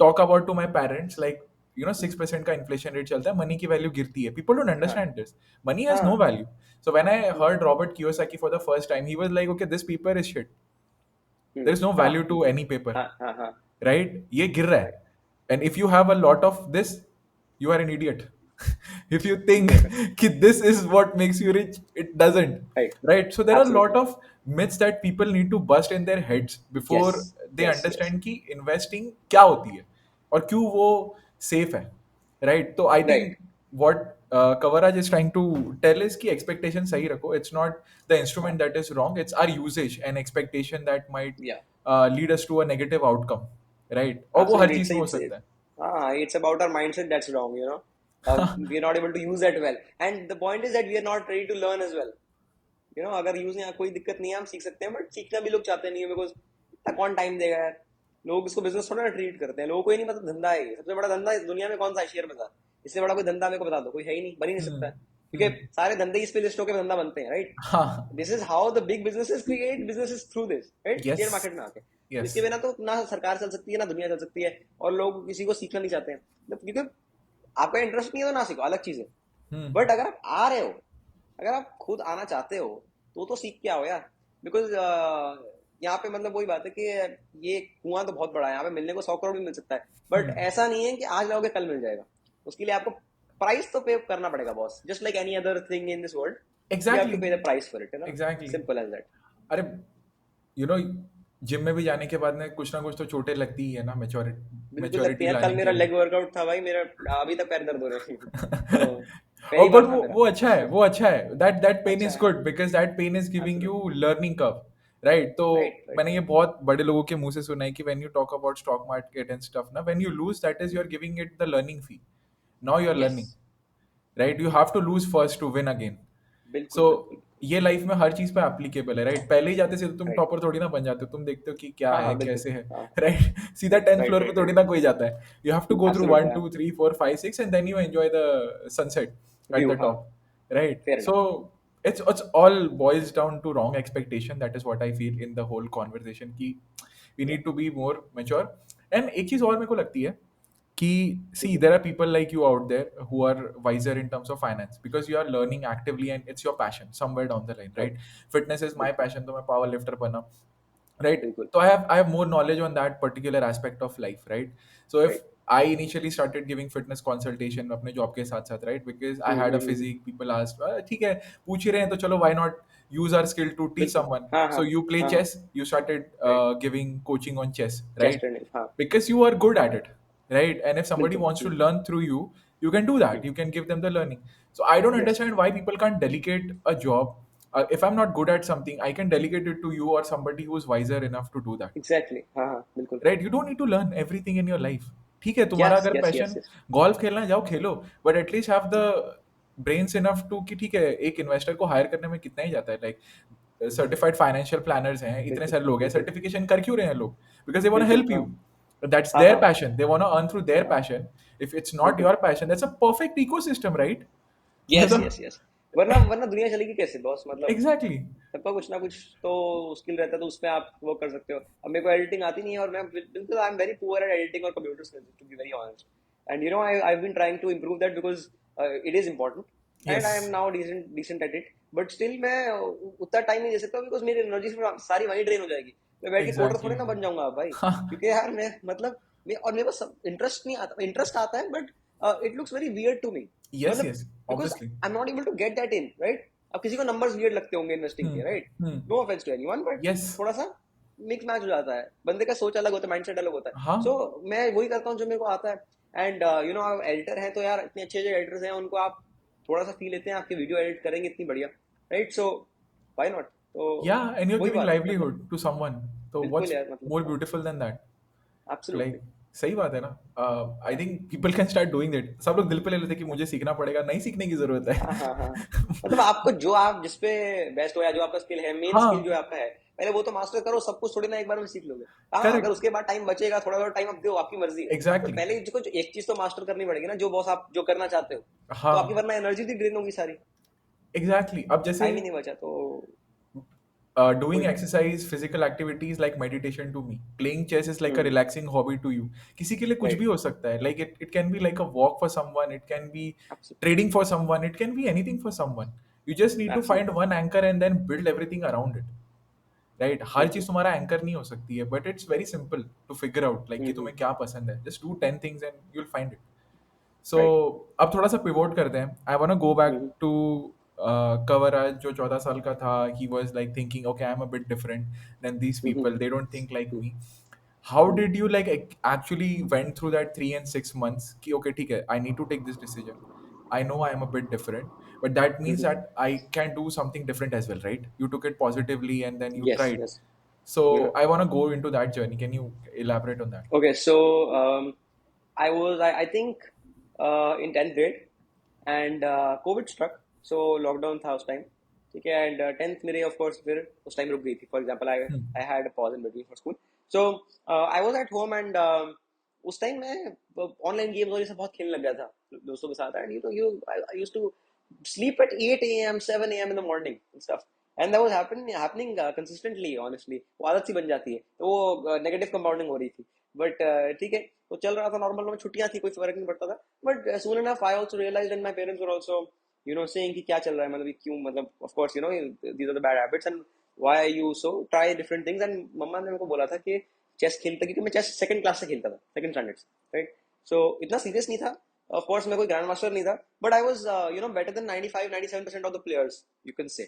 talk about to my parents, like 6% का इन्फ्लेशन रेट चलता है, मनी की वैल्यू गिरती है, पीपल डोंट हाँ understand this. Money has no हाँ। Value. So when I hmm, heard Robert Kiyosaki for the first time, he was like, okay, this paper is shit, there is no हाँ value to any paper. हाँ हाँ हाँ। Right, ये गिर रहा right. है, and if you have a lot of this, you are an idiot. If you think correct. कि this is what makes you rich, it doesn't. Right. Right, so there are a lot absolutely. of myths that people need to bust in their heads before yes they yes yes. understand कि investing क्या होती है और क्यों वो safe है। Right, तो I think right. what Kavaraj is trying to tell is कि expectation सही रखो। It's not the हाँ instrument that is wrong, it's our usage and expectation that might या lead us to a negative outcome. Right, और वो हर absolutely, चीज में हो it's सकता है। it's about our mindset that's wrong, we are not able to use that well, and the point is that we are not ready to learn as well, अगर use नहीं, कोई दिक्कत नहीं है, हम सीख सकते हैं, बट सीखना भी लोग चाहते नहीं है, बिकॉज इतना कौन टाइम देगा यार। लोग इसको बिजनेस थोड़ा ना ट्रीट करते हैं, लोगों को ही नहीं पता धंधा है ये। सबसे बड़ा धंधा इस दुनिया में कौन सा है? शेयर बाजार। इससे बड़ा कोई धंधा मेरे को बता दो, कोई है ही नहीं, बन ही नहीं सकता है, क्योंकि सारे धंधे इस पे लिस्ट होकर धंधा बनते हैं, राइट? हाँ। This is how the big businesses create businesses, through this, right, share Yes. Market में आके। तो इसके Yes. बिना तो ना सरकार चल सकती है, ना दुनिया चल सकती है, और लोग किसी को सीखना नहीं चाहते हैं, क्योंकि आपका इंटरेस्ट नहीं है तो ना सीखो, अलग चीज है। Hmm. बट अगर आप आ रहे हो, अगर आप खुद आना चाहते हो, तो सीख के आओ यार, बिकॉज यहाँ पे मतलब वही बात है कि ये कुआं तो बहुत बड़ा है, यहाँ पे मिलने को 100 करोड़ भी मिल सकता है, बट Hmm. ऐसा नहीं है कि आज लाओगे कल मिल जाएगा। उसके लिए आपको प्राइस तो पे करना पड़ेगा boss, just like any other thing in this world, you have to Exactly. Pay the price for it, है ना? Exactly. Simple as that. अरे, यू नो, जिम में भी जाने के बाद में कुछ ना कुछ तो चोटें लगती ही है ना, मेच्योरिटी बिल्कुल लगती मेच्योरिटी है यार, कल लाने के मेरा लिए। लेग वर्कआउट था भाई, मेरा अभी तक पैर दर्द हो रहे हैं। तो और पहली बट बार था मेरा। वो अच्छा है, वो अच्छा है, दैट पेन अच्छा इज है। Good because that pain is giving you absolutely. Learning curve. Right, तो राइट राइट। मैंने ये बहुत बड़े लोगों के मुंह से सुना है कि when you talk about stock market and stuff ना, when you lose, that is you are giving it the learning fee. Now you are yes. Learning. Right, you have to lose first to win again. बिल्कुल so बिल्कुल। ये life में हर चीज पे applicable है। Right, पहले ही जाते से तो तुम राइट। टॉपर थोड़ी ना बन जाते हो, तुम देखते हो कि क्या हाँ है हाँ बिल्कुल। कैसे है। हाँ। राइट, सीधा 10th राइट फ्लोर पे राइट थोड़ी राइट। ना कोई जाता है। You have to go through one absolutely. हाँ। Two three four five six and then you enjoy the sunset at view. The हाँ। Top. Right, fair so enough. it's all boils down to wrong expectation. That is what I feel in the whole conversation कि we या need to be more mature. And एक चीज और मेरे को लगती है कि see, बिल्कुल। there are people like you out there who are wiser in terms of finance because you are learning actively and it's your passion somewhere down the line. Right. Right, fitness is my बिल्कुल passion, तो मैं power lifter बना। Right, बिल्कुल। so I have more knowledge on that particular aspect of life. Right, so if right. I initially started giving fitness consultation अपने job के साथ साथ, right, because I had a physique, people asked, ठीक है, पूछ ही रहे हैं तो चलो, why not use our skill to teach बिल्कुल। someone. हाँ So हाँ you play हाँ हाँ। chess, you started right. giving coaching on chess, chest right, training. हाँ। because you are good at it, right, and if somebody बिल्कुल। wants to learn through you, you can do that, you can give them the learning. So I don't yes. understand why people can't delegate a job. If I'm not good at something, I can delegate it to you or somebody who's wiser enough to do that. Exactly. हाँ हाँ बिल्कुल। Right, you don't need to learn everything in your life. ठीक है, तुम्हारा yes अगर yes yes passion yes. Golf खेलना है, जाओ खेलो, but at least have the brains enough to कि ठीक है, एक इन्वेस्टर को हायर करने में कितना ही जाता है, लाइक सर्टिफाइड फाइनेंशियल प्लानर्स हैं, इतने बिल्कुल सारे लोग हैं, बिल्कुल सर्टिफिकेशन कर क्यों रहे हैं लोग? बिकॉज दे वांट टू बिल्कुल। हेल्प हाँ यू, दैट्स हाँ देयर हाँ passion, they want to earn through their passion. If it's not बिल्कुल। Your passion, that's a perfect ecosystem, right? Yes मतलब यस यस। वरना वरना दुनिया चलेगी कैसे बॉस, मतलब एग्जैक्टली। सबका कुछ ना कुछ तो स्किल रहता है, तो उसमें आप वो कर सकते हो। अब मेरे को एडिटिंग आती नहीं है, और मैं बिल्कुल I am very poor at editing और computer skills, to be very honest. And you know I have been trying to improve that, because it is important, and yes, I am now decent decent at it. But still मैं उतना time नहीं दे सकता, because मेरी energy सारी वहीं drain हो जाएगी। मैं बैठ के कोडर एग्जैक्टली। थोड़ी ना बन जाऊंगा अब भाई, क्योंकि यार मैं मतलब और मेरे को इंटरेस्ट नहीं आता, इंटरेस्ट आता है but it looks very weird to me. Yes मतलब yes, because obviously. I am not able to get that in, right? अब किसी को नंबर्स वियर्ड लगते होंगे इन्वेस्टिंग के, right? Hmm. No offence to anyone, but yes. थोड़ा सा mix match हो जाता है, बंदे का सोच अलग होता है, माइंडसेट अलग होता है। हाँ। सो मैं वही करता हूँ जो मेरे को आता है। एंड यू नो आप एडिटर हैं, तो यार इतने अच्छे अच्छे एडिटर्स हैं, उनको आप थोड़ा सा फील लेते हैं, आपकी वीडियो एडिट करेंगे इतनी बढ़िया, राइट? So why not? तो या, एंड यू आर वही गिविंग बात है मतलब। लाइवलीहुड टू समवन, तो बिल्कुल व्हाट्स यार मतलब more beautiful then that? Absolutely. Like सही बात है ना। I think people can start doing that. सब लोग दिल पे ले लेते हैं कि मुझे सीखना पड़ेगा, नहीं सीखने की जरूरत हाँ हाँ हाँ। मतलब है। आपको जो आप जिस पे बेस्ट हो, या जो आपका स्किल है, मेन स्किल जो हाँ, आपका है, पहले वो तो मास्टर करो। सब कुछ थोड़ी ना एक बार में सीख लोगे। हाँ, अगर करेक्ट, उसके बाद टाइम बचेगा, थोड़ा थोड़ा टाइम आप दो, आपकी मर्जी है। But exactly. पहले कुछ एक चीज तो मास्टर करनी पड़ेगी ना, जो बॉस आप जो करना चाहते हो। तो आपकी हाँ, वरना एनर्जी भी ड्रेन होगी सारी, एग्जैक्टली। अब जैसे टाइम ही नहीं बचा तो। doing वही। exercise, physical activities like meditation to me. Playing chess is like a hmm. relaxing hobby to you. किसी के लिए कुछ भी राइट। हो सकता है. Like it can be like a walk for someone. It can be trading for someone. It can be anything for someone. You just need to find absolutely. one anchor and then build everything around it. Right, हर बिल्कुल। चीज तुम्हारा anchor नहीं हो सकती है, but it's very simple to figure out, like कि hmm. तुम्हें क्या पसंद है, just do 10 things and you will find it. So right. अब थोड़ा सा पिवोट करते हैं। I want go back hmm. To Kavraj, जो 14 साल का था। He was like thinking, okay I am a bit different than these hmm. People, they don't think like me. How did you like actually went through that 3 and 6 months कि okay ठीक है, I need to take this decision, I know I am a bit different, but that means hmm. that I can do something different as well, right? You took it positively and then you yes tried. Yes. So I want to go into that journey. Can you elaborate on that? Okay so I think in 10th grade, and Covid struck, so lockdown था उस time. ठीक है, and 10th मेरे of course फिर उस time रुक गई थी। For example I Hmm. I had pause in between for school. So I was at home, and उस टाइम मैं ऑनलाइन गेम्स और ये सब बहुत खेलने लग गया था दोस्तों के साथ। And you I used to sleep at 8 a.m. 7 a.m. in the morning and stuff, and that was happening consistently, honestly। वो आदत सी बन जाती है, तो वो नेगेटिव कंपाउंडिंग हो रही थी। बट ठीक है, तो चल रहा था नॉर्मल में, छुट्टियां थी, कोई फर्क नहीं पड़ता था। But soon enough I also realized, and my parents were also saying कि क्या चल रहा है, मतलब ये क्यों, मतलब of course these are the bad habits, and why are you so try different things। and मम्मा ने मेरे को बोला था कि चेस खेलता, क्योंकि मैं चेस सेकंड क्लास से खेलता था, सेकंड स्टैंडर्ड से, राइट? सो इतना सीरियस नहीं था। ऑफ कोर्स मैं कोई ग्रैंड मास्टर नहीं था, but I was better than 95-97% of the players, you can say.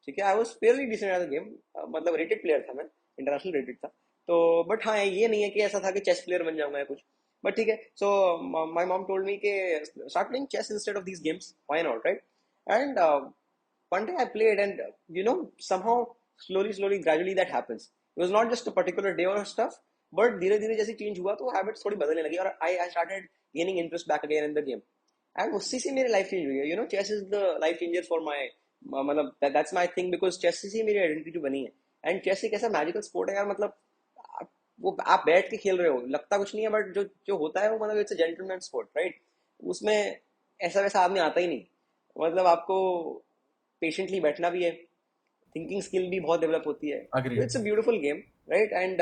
ठीक है, I was fairly decent at the game, मतलब रेटेड प्लेयर था मैं, इंटरनेशनल रेटेड था। तो बट हाँ, ये नहीं है कि ऐसा था कि चेस प्लेयर बन जाऊंगा या कुछ। बट ठीक है, so my mom told me कि start playing chess instead of these games, why not, right? And one day I played, and somehow slowly gradually that happens। It was not just a particular day or stuff, but धीरे धीरे जैसे change हुआ तो habits थोड़ी बदलने लगी, और I started gaining interest back again in the game। And उससे से मेरी लाइफ चेंज हुई है। Chess is the life changer for my, मतलब that's my thing, because chess से ही मेरी आइडेंटिटी बनी है। एंड चेस एक ऐसा मैजिकल स्पोर्ट है यार, मतलब वो आप बैठ के खेल रहे हो, लगता कुछ नहीं है, बट जो जो होता है वो, मतलब it's a gentleman sport, right? उसमें ऐसा वैसा आदमी आता ही नहीं। मतलब आपको पेशेंटली बैठना भी है, थिंकिंग स्किल भी बहुत डेवलप होती है। तो Agreed. It's a beautiful game, right? And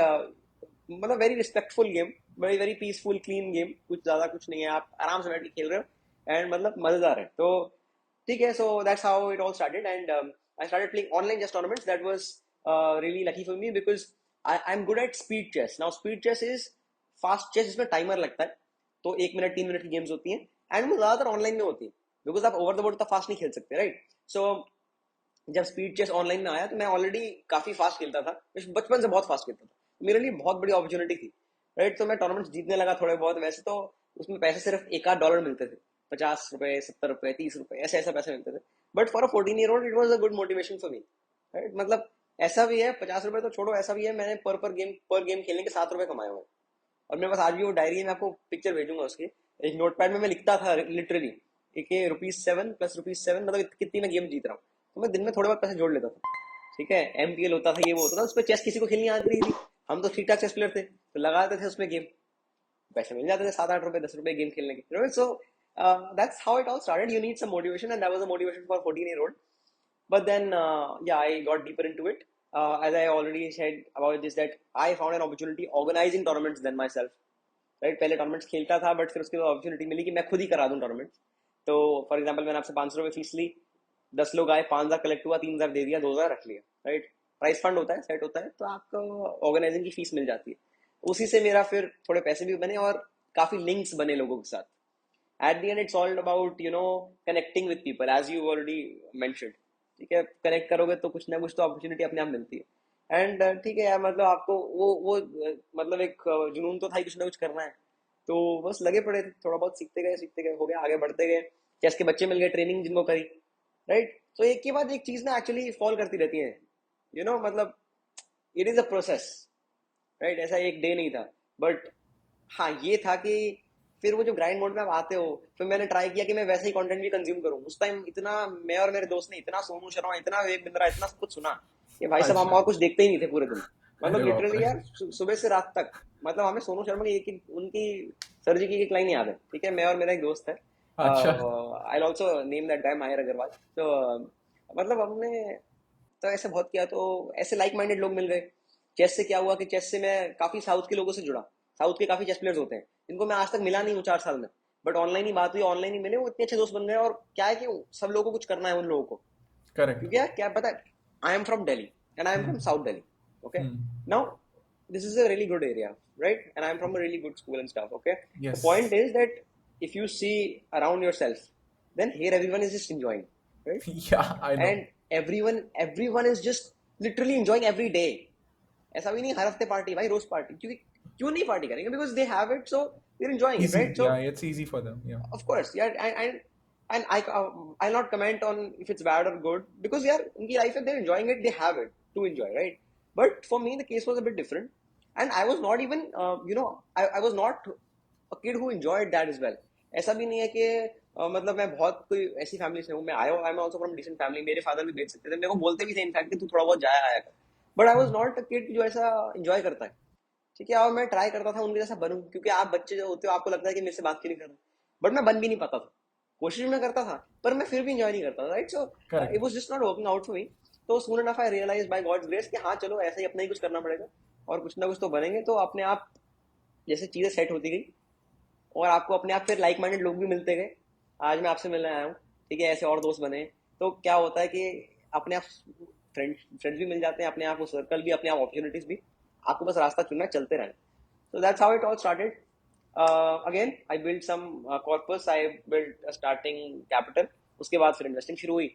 मतलब very respectful game, very very peaceful clean game, कुछ ज्यादा कुछ नहीं है, आप आराम से बैठ के खेल रहे हो, एंड मतलब मजेदार है। तो ठीक है, so that's how it all started, and I started playing online chess tournaments. That was really lucky for me, because I am good at speed chess. Now speed chess is fast chess, जिसमें timer लगता है, तो 1 minute 3 minute की games होती हैं, and वो ज्यादातर online में होती है, बिकॉज आप ओवर द बोर्ड फास्ट नहीं खेल सकते, राइट? सो जब स्पीड चेस ऑनलाइन में आया, तो मैं ऑलरेडी काफी फास्ट खेलता था, मैं बचपन से बहुत फास्ट खेलता था, मेरे लिए बहुत बड़ी अपॉर्चुनिटी थी, राइट? तो मैं टूर्नामेंट जीतने लगा थोड़े बहुत। वैसे तो उसमें पैसे सिर्फ $1 मिलते थे, $50, $70, $30, ऐसे ऐसा पैसे मिलते थे। But for a 14 year old it was a good motivation for me, right? मतलब ऐसा भी है, $50 तो छोड़ो, ऐसा भी है मैंने पर गेम खेलने के $7 कमाए हुए हैं। और मेरे पास आज भी वो डायरी है, मैं आपको पिक्चर भेजूंगा उसकी। एक नोटपैड में मैं लिखता था लिटरली, एक ₹7 प्लस ₹7, मतलब कितनी मैं गेम जीत रहा हूँ। तो मैं दिन में थोड़े बहुत पैसे जोड़ लेता था। ठीक है, MPL होता था, ये वो होता था, उस पर चेस किसी को खेलनी आती रही थी। हम तो ठीक ठाक चेस प्लेयर थे, तो लगाते थे उसमें गेम, पैसे मिल जाते थे ₹7-8, ₹10 गेम खेलने के। So that's how it all started. You need some motivation, and that was the motivation for 14-year-old. But then, yeah, I got deeper into it. As I already said about this, that I found an opportunity organizing tournaments than myself. Right, पहले tournaments खेलता था, but फिर उसके बाद opportunity मिली कि मैं खुद ही करा दूं टूर्नामेंट। तो फॉर एग्जांपल, मैंने आपसे ₹500 फीस ली, 10 लोग आए, 5,000 कलेक्ट हुआ, 3,000 दे दिया, 2,000 रख लिया। राइट, प्राइस फंड होता है, सेट होता है, तो आपको ऑर्गेनाइजिंग की फीस मिल जाती है। उसी से मेरा फिर थोड़े पैसे भी बने और काफी लिंक्स बने लोगों के साथ। At the end it's all about connecting with people, as you already mentioned. ठीक है, कनेक्ट करोगे तो कुछ ना कुछ तो अपॉर्चुनिटी अपने आप मिलती है। एंड ठीक है यार, मतलब आपको वो मतलब एक जुनून तो था ही, कुछ ना कुछ करना है। तो बस लगे पड़े थे, थोड़ा बहुत सीखते गए, हो गया, आगे बढ़ते गए। चेस के बच्चे मिल गए, ट्रेनिंग जिनको करी। राइट, तो एक के बाद एक चीज ना एक्चुअली फॉल करती रहती है, मतलब it is a process. Right, ऐसा एक डे नहीं था। बट हाँ, ये था कि फिर वो जो ग्राइंड मोड में आप आते हो, फिर मैंने ट्राई किया कि मैं वैसे ही कंटेंट भी कंज्यूम करूँ। उस टाइम इतना मैं और मेरे दोस्त ने इतना सोनू शर्मा, इतना विवेक बिंद्रा, इतना सब कुछ सुना कि भाई साहब हम अच्छा। और कुछ देखते ही नहीं थे पूरे दिन। मतलब अरे बाप लिटरली रे। यार, सुबह से रात तक। मतलब हमें सोनू शर्मा की उनकी सर जी की एक लाइन याद है। ठीक है, मैं और मेरा एक दोस्त है, अच्छा। I also name that guy माहिर अग्रवाल। तो मतलब हमने तो ऐसे बहुत किया, तो ऐसे लाइक माइंडेड लोग मिल गए। चेस से क्या हुआ कि चेस से मैं काफी साउथ के लोगों से जुड़ा। साउथ के काफी चेस प्लेयर्स होते हैं जिनको मैं आज तक मिला नहीं हूँ 4 साल में, बट ऑनलाइन ही बात हुई, ऑनलाइन ही मिले, वो इतने अच्छे दोस्त बन गए। और क्या है कि सब लोगों को कुछ करना है उन लोगों को। करेक्ट। क्योंकि यार क्या पता है, I am from Delhi and I am from hmm. South Delhi. Okay, hmm. Now this is a really good area, right? And I'm from a really good school and stuff. Okay, the yes. point is that if you see around yourself, then here everyone is just enjoying, right? या I know. And everyone is just literally enjoying every day. ऐसा भी नहीं हर हफ्ते party, भाई रोज party, क्योंकि क्यों नहीं party करेंगे? Because they have it, so they are enjoying it, easy, right? So yeah it's easy for them, yeah. of course, yeah. And I'll not comment on if it's bad or good, because yeah, उनकी life है, they're enjoying it, they have it to enjoy, right? But for me the case was a bit different, and I was not even I was not a kid who enjoyed that as well. ऐसा भी नहीं है कि मतलब मैं बहुत कोई ऐसी फैमिली से हूँ, मैं आया हूँ, I am also from decent family, मेरे फादर भी बेच सकते थे, मेरे को बोलते भी थे इनफैक्ट कि तू थोड़ा बहुत जाया आया कर। But I was not a kid जो ऐसा इंजॉय करता है। ठीक है, और मैं ट्राई करता था उनके जैसा बनूं, क्योंकि आप बच्चे जो होते हो आपको लगता है कि मेरे से बात क्यों नहीं कर रहा, बट मैं बन भी नहीं पाता था। कोशिश मैं करता था, पर मैं फिर भी इंजॉय नहीं करता था, right? So it correct. Was just not working out for me. तो soon enough I realize by God's grace कि हाँ चलो, ऐसा ही अपना ही कुछ करना पड़ेगा, और कुछ ना कुछ तो बनेंगे। तो अपने आप जैसे चीजें सेट होती गई, और आपको अपने आप फिर लाइक माइंडेड लोग भी मिलते गए। आज मैं आपसे मिलने आया हूँ, ठीक है, ऐसे और दोस्त बने। तो क्या होता है कि अपने आप फ्रेंड्स भी मिल जाते हैं, अपने आप वो सर्कल भी, अपने आप अपॉर्चुनिटीज भी। आपको बस रास्ता चुनना है, चलते रहना। So that's how it all started. Again, I built some corpus. I built a starting capital. उसके बाद फिर इन्वेस्टिंग शुरू हुई।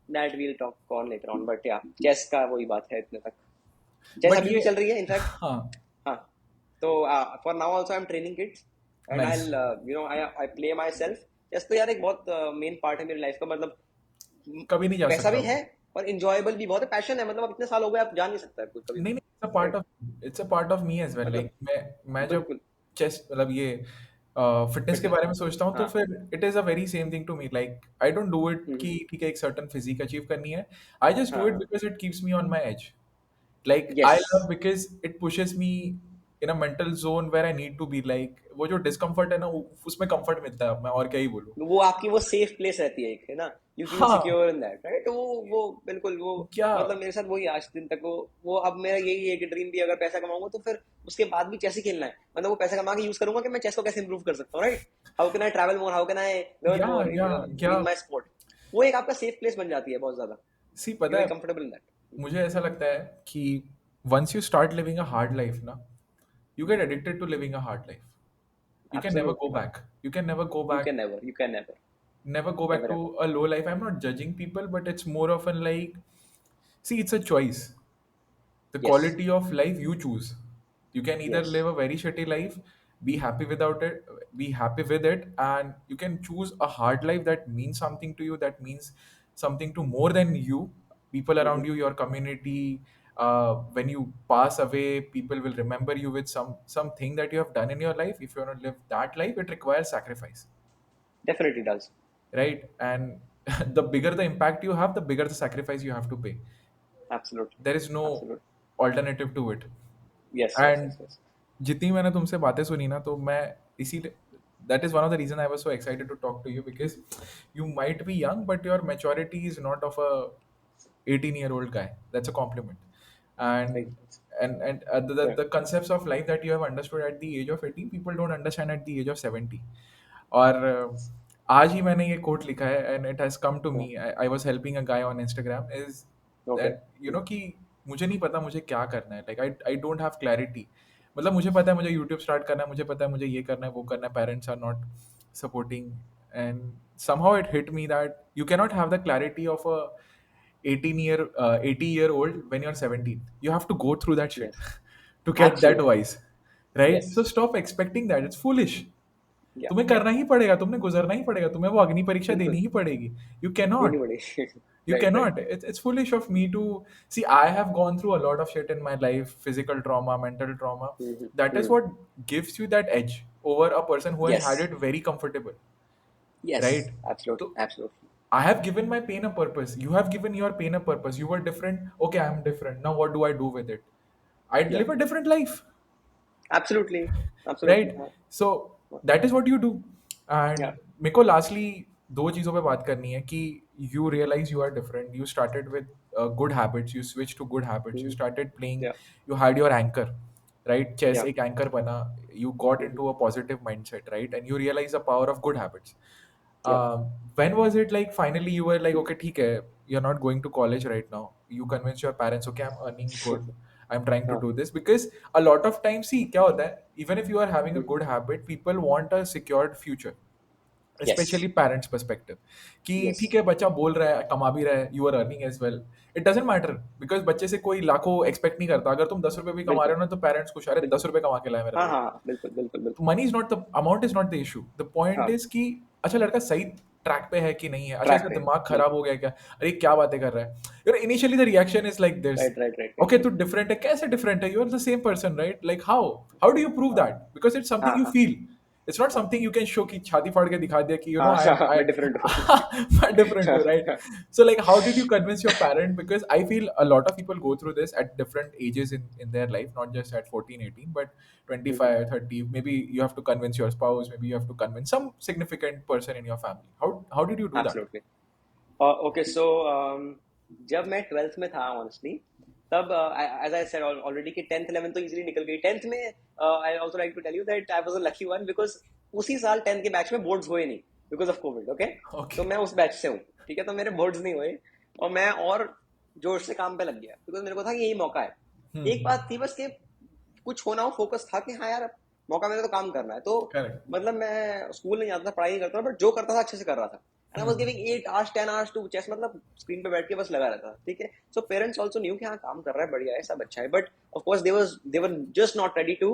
That we'll talk on later on. But yeah, chess का वही बात है इतने तक। चेस बट अभी भी ये, चल रही है, इनफैक्ट। हाँ, हाँ, तो for now also I'm training kids, and nice. I'll I play myself. Chess तो यार एक बहुत मेन पार्ट है मेरी लाइफ का। मतलब कभी नहीं जा पैसा सकता भी वो। है और इंजॉयबल भी बहुत है, पैशन है। मतलब अब इतने साल हो गए, आप जान नहीं सकता है कोई कभी भी, नहीं नहीं, it's a part right? Of, it's a part of me as well. Like मतलब मैं जब बिल्कुल चेस, मतलब ये फिटनेस के फिटनेस। बारे में सोचता हूँ, तो हाँ। फिर it is a very same thing to me. Like I don't do it कि हम्म। ठीक है एक सर्टेन फिजिक अचीव करनी है। आई जस्ट हाँ डू इट हाँ। Because it keeps me on my age. Like I yes, love because it pushes me in a mental zone where I need to be, like वो जो discomfort है ना, उसमें comfort मिलता है। मैं और क्या ही बोलूँ। वो आपकी वो सेफ प्लेस रहती है एक, है ना? यू फील हाँ। Secure in that, right? वो बिल्कुल वो, क्या। मतलब मेरे साथ वही आज दिन तक वो अब मेरा यही है कि ड्रीम भी, अगर पैसा कमाऊंगा तो फिर उसके बाद भी चेस ही खेलना है। मतलब वो पैसा कमा के यूज करूंगा कि मैं चेस को कैसे इंप्रूव कर सकता हूँ, right? How can I travel more, how can I learn या मोर या क्या। इन माई स्पोर्ट। वो एक आपका सेफ प्लेस बन जाती है बहुत ज्यादा। सी यू पता आर है, कंफर्टेबल इन दैट। मुझे ऐसा लगता है कि once you start living a hard life ना, you get addicted to living a hard life. You can never go absolutely. back. You can never go back. You can never Never go back ever ever. to a low life. I'm not judging people, but it's more often like, see, it's a choice. The yes quality of life you choose. You can either yes. live a very shitty life, be happy without it, be happy with it, and you can choose a hard life that means something to you, that means something to more than you, people around you, your community, when you pass away, people will remember you with something that you have done in your life. If you want to live that life, it requires sacrifice, Definitely does. right? And the bigger the impact you have, the bigger the sacrifice you have to pay. Absolutely. There is no Absolutely. alternative to it. Yes, yes, And yes, yes. जितनी मैंने तुमसे बातें सुनी ना, तो मैं इसीलिए, that is one of the reason I was so excited to talk to you, because you might be young but your maturity is not of a 18-year-old guy. That's a compliment. Thank and you. the Yeah. the concepts of life that you have understood at the age of 18, people don't understand at the age of 70. और आज ही मैंने ये quote लिखा है, and it has come to Yeah. Me. I was helping a guy on Instagram, is Okay. That you know कि मुझे नहीं पता मुझे क्या करना है. Like I don't have clarity. मतलब मुझे पता है मुझे यूट्यूब स्टार्ट करना है, मुझे पता है मुझे ये करना है, वो करना है, parents are not supporting. And somehow it hit me that you cannot have the clarity of a 80-year old when you're 17. You have to go through that shit Yes. to get that Absolutely. wise, right? So Yes. stop expecting that. It's foolish. Yeah. तुम्हें Yeah. करना ही पड़ेगा, तुमने गुजरना ही पड़ेगा, तुम्हें वो अग्नि परीक्षा बिल्कुल. देनी ही पड़ेगी. You देनी cannot. पड़ेगी. You Right. Right. cannot. It's foolish of me to see. I have gone through a lot of shit in my life, physical trauma, mental trauma. Mm-hmm. That is Mm. what gives you that edge over a person who has had Yes. it very comfortable, Yes. right? Absolutely. So Absolutely. I have given my pain a purpose. You have given your pain a purpose. You were different. Okay, I'm different. Now what do I do with it? I Yeah. live a different life, Absolutely. Absolutely. right? हाँ. So that is what you do. Yeah. And मेरे को lastly दो चीज़ों पे बात करनी है कि you realize you are different. You started with good habits. You switched to good habits. You Mm. started playing. Yeah. You had your anchor, right? Chess Yeah. एक anchor बना. You got Mm-hmm. into a positive mindset, right? And you realize the power of good habits. Yeah. When was it like finally you were like, okay, ठीक है, you're not going to college right now. You convince your parents, okay, I'm earning good. I'm trying to हाँ. do this because a lot of times, see, क्या होता है, even if you are having a Mm. good habit, people want a secured future. Yes. Especially parents perspective कि ठीक Yes. है बच्चा बोल रहा है, कमा भी रहा है, you are earning as well. It doesn't matter because बच्चे से कोई लाखों expect नहीं करता. अगर तुम 10 रुपए भी कमा बिल्कुल. रहे हो ना, तो पेरेंट्स खुश, अरे बिल्कुल. 10 रुपए कमा के लाए मेरे हाँ, लिए. हाँ, हाँ. बिल्कुल, बिल्कुल, बिल्कुल. Money is not the amount, is not the issue. The point हाँ. इज कि अच्छा लड़का सही ट्रैक पे है कि नहीं है, अच्छा ट्रैक इसका पे. दिमाग बिल्कुल. खराब हो गया क्या, अरे क्या बातें कर रहा है. यार initially the reaction is like this, right, right, right, right. Okay तू डिफरेंट है, कैसे डिफरेंट है, you are the same person, right? Like how do you prove हाँ. दैट? बिकॉज इट्स हाँ, समथिंग यू हाँ. फील. इट्स नॉट हाँ. Something you can show कि छाती फाड़ के दिखा दिया कि हाँ, हाँ, हाँ, आई मैं डिफरेंट हूँ. मैं डिफरेंट हूँ, right? So like how did you convince your parent? Because I feel a lot of people go through this at different ages in their life, not just at 14, 18, but Mhm. 25, 30. Maybe you have to convince your spouse, maybe you have to convince some significant person in your family. How did you do that? Absolutely. Okay so जब मैं 12th में था honestly, तब as I said already कि 10th 11th तो easily निकल गई. 10th में I also like to tell you that I was a lucky one because उसी साल 10th के बैच में बोर्ड्स हुए नहीं बिकॉज ऑफ कोविड. ओके, तो Okay. मैं उस बैच से हूँ. ठीक है, तो मेरे बोर्ड्स नहीं हुए और मैं और जोश से काम पे लग गया बिकॉज मेरे को था कि यही मौका है. एक Hmm. बात थी बस कि कुछ होना हो, फोकस था कि हाँ यार मौका मिला तो काम करना है. तो Correct. मतलब मैं स्कूल नहीं जाता था, पढ़ाई नहीं करता था, बट जो करता था अच्छे से कर रहा था. And I was Hmm. Giving 8 hours 10 hours to chess, मतलब स्क्रीन पे बैठ के बस लगा रहता था. ठीक है, सो पेरेंट्स आल्सो न्यू कि हाँ काम कर रहा है, बढ़िया है, सब अच्छा है. But of course they were just not ready to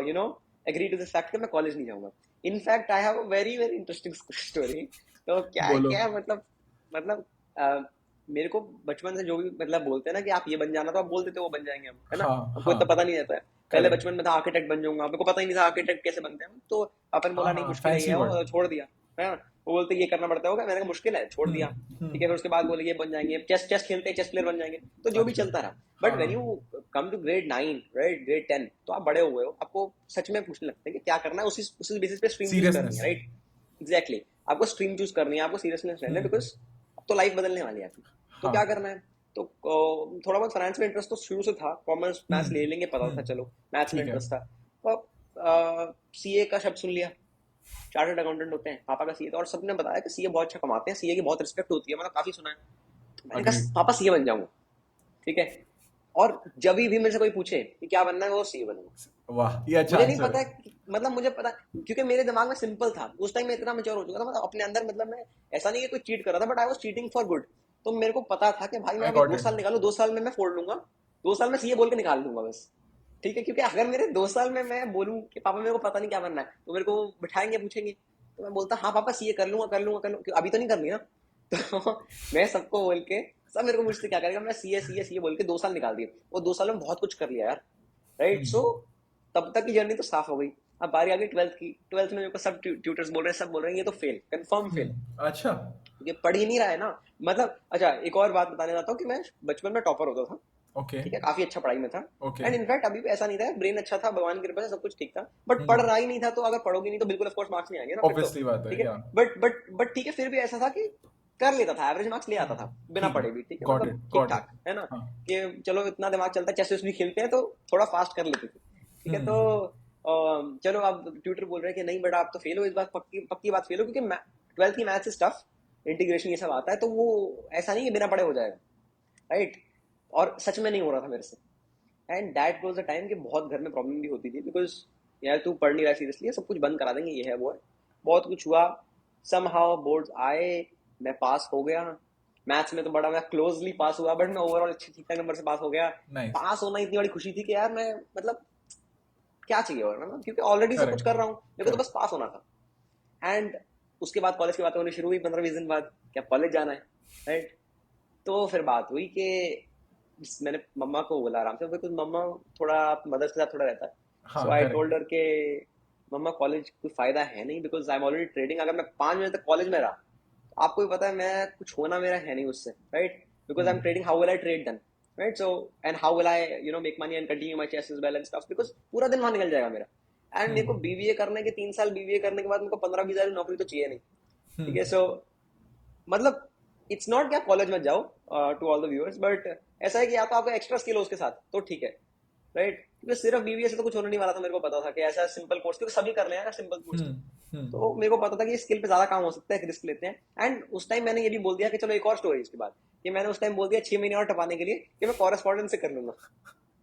you know agree to this fact कि मैं कॉलेज नहीं जाऊंगा. In fact I have a very very interesting story. तो क्या है, बोलो. क्या है, मतलब मेरे को बचपन से जो भी मतलब बोलते हैं ना कि आप ये बन जाना, तो आप बोल देते हो वो बन जाएंगे हम, है ना. हाँ, हमको इतना हाँ. पता नहीं रहता है. पहले Correct. बचपन में था आर्किटेक्ट बन जाऊंगा, मेरे को पता ही नहीं था आर्किटेक्ट कैसे बनते हैं. तो पापा ने हाँ, बोला नहीं हाँ. मुश्किल है, Fancy ये word. वो, छोड़ दिया. है ना, वो बोलते ये करना पड़ता होगा, मैंने कहा मुश्किल है, छोड़ Hmm. दिया. Hmm. ठीक है, फिर उसके बाद बोले ये बन जाएंगे, चेस चेस खेलते हैं, चेस प्लेयर बन जाएंगे. तो जो भी अच्छा. चलता रहा. बट वेन हाँ. You come to grade 9, right, grade 10, तो आप बड़े हुए हो, आपको सच में पूछने लगते हैं कि क्या करना है, उसी उसी बेसिस पे स्ट्रीम चूज करनी है, Seriousness. राइट. एग्जैक्टली, आपको स्ट्रीम चूज करनी है, आपको सीरियसनेस रहना है, Hmm. बिकॉज अब तो लाइफ बदलने वाली है आपकी. तो क्या हाँ. करना है. तो थोड़ा बहुत फाइनेंस में इंटरेस्ट तो शुरू से था, कॉमर्स मैथ्स Hmm. ले लेंगे पता Hmm. था, चलो मैथ्स में ठीक है. इंटरेस्ट था. तो सीए का शब्द सुन लिया, चार्टर्ड अकाउंटेंट होते हैं, पापा का सीए था, और सबने बताया कि सीए बहुत अच्छा कमाते हैं, सीए की बहुत रिस्पेक्ट होती है, मतलब काफी सुना है. तो मैंने कहा Agreed. पापा सीए बन जाऊंगा. ठीक है, और जब भी मेरे से कोई पूछे कि क्या बनना है, वो सीए बनूंगा. वाह, ये अच्छा मुझे नहीं आंसर पता है. मतलब मुझे पता, क्योंकि मेरे दिमाग में सिंपल था उस टाइम, मैं इतना मेच्योर हो चुका था, मतलब अपने अंदर, मतलब मैं ऐसा नहीं कि कोई चीट कर रहा था, but I was cheating for good. तो मेरे को पता था कि भाई मैं I अभी got 2 साल it. निकालू, 2 साल में मैं फोड़ लूंगा, 2 साल में सीए बोल के निकाल दूंगा बस. ठीक है, क्योंकि अगर मेरे 2 साल में मैं बोलूं कि पापा मेरे को पता नहीं क्या बनना है, तो मेरे को बिठाएंगे, पूछेंगे, तो मैं बोलता हाँ पापा सीए कर लूंगा, कर लूंगा, कर लूंगा, अभी तो नहीं करनी ना. तो मैं सबको बोल के सब मेरे को पूछते क्या करेगा, मैं सीए बोल के 2 साल निकाल दिए, वो 2 साल में बहुत कुछ कर लिया यार, राइट। सो हम्म। तब तक की जर्नी तो साफ हो गई। अब बारी आ गई ट्वेल्थ की। ट्वेल्थ में मेरे को सब ट्यूटर्स बोल रहे हैं, सब बोल रहे हैं ये तो फेल, कंफर्म फेल, अच्छा। क्योंकि पढ़ ही नहीं रहा है ना। मतलब अच्छा, एक और बात बताने जाता हूँ कि मैं बचपन में टॉपर होता था, ओके। ठीक है, काफी अच्छा पढ़ाई में था। ओके। एंड इनफैक्ट अभी भी ऐसा नहीं था, ब्रेन अच्छा था, भगवान की कृपा से सब कुछ ठीक था, बट पढ़ हम्म। रहा ही नहीं था। तो अगर पढ़ोगे नहीं तो बिल्कुल ऑफ कोर्स मार्क्स नहीं आएंगे ना फिर तो, ऑब्वियसली बात है, ठीक है। या। बट ठीक है, फिर भी ऐसा था कि कर लेता था, एवरेज मार्क्स ले आता था बिना ठीक है। पढ़े भी, ठीक है, गॉट मतलब इट, ठीक गॉट इट। ठाक है ना, हाँ। कि चलो इतना दिमाग चलता है, चेस भी खेलते हैं तो थोड़ा फास्ट कर लेते थे, ठीक है। तो हम्म। चलो अब ट्यूटर बोल रहे हैं कि नहीं बेटा आप तो फेल हो इस बार, पक्की पक्की बात फेल हो, क्योंकि ट्वेल्थ की मैथ्स इज टफ, इंटीग्रेशन ये सब आता है, तो वो ऐसा नहीं है बिना पढ़े हो जाएगा, राइट। और सच में नहीं हो रहा था मेरे से। And that was the time कि बहुत घर में प्रॉब्लम भी होती थी, बिकॉज यार तू पढ़ नहीं रहा सीरियसली, सब कुछ बंद करा देंगे, ये है वो है, बहुत कुछ हुआ। समहाउ बोर्ड्स आए, मैं पास हो गया। मैथ्स में तो बड़ा मैं क्लोजली पास हुआ, बट मैं ओवरऑल अच्छे ठीक ठाक नंबर से पास हो गया। नाइस। पास होना इतनी बड़ी खुशी थी कि यार मैं मतलब क्या चाहिए और, है ना, क्योंकि ऑलरेडी सब कुछ करेक्ट। कर रहा हूँ, मेरे को तो बस करेक्ट। पास होना था। एंड उसके बाद कॉलेज की बातें होनी शुरू हुई 15-20 दिन बाद, क्या कॉलेज जाना है, राइट। तो फिर बात हुई कि मैंने मम्मा को बोला आराम से, बिकॉज मम्मा थोड़ा मदर्स के साथ थोड़ा रहता है। सो हाँ, आई करेक्ट। टोल्ड हर के मम्मा कॉलेज कोई फायदा है नहीं, because I am already trading, अगर मैं 5 बजे तक कॉलेज में रहा तो आपको भी पता है मैं कुछ होना मेरा है नहीं उससे, right. Because I am hmm. Trading, how will I trade then, right. So and how will I make money and continue my chess balance stuff, because पूरा दिन वहां निकल जाएगा मेरा। एंड मेरे को हम्म। बीबीए करने के 3 साल बीबीए करने के बाद मेरे को 15-20 हज़ार की नौकरी तो चाहिए नहीं, ठीक है। हम्म। सो मतलब इट्स नॉट क्या कॉलेज मत जाओ, to all the viewers, but ऐसा है कि या तो आपको एक्स्ट्रा स्किल हो उसके साथ तो ठीक है, राइट। क्योंकि सिर्फ बीबीए से तो कुछ होने नहीं वाला था, मेरे को पता था कि ऐसा सिंपल कोर्स, क्योंकि सभी कर रहे हैं ना सिंपल कोर्स, हम्म। हम्म। तो मेरे को पता था कि स्किल पे ज्यादा काम हो सकता है, एक रिस्क लेते हैं। एंड उस टाइम मैंने ये भी बोल दिया कि चलो एक और स्टोरी इसके बाद, कि मैंने उस टाइम बोल दिया 6 महीने और टपाने के लिए कि मैं कॉरेस्पॉन्डेंस से कर लूंगा,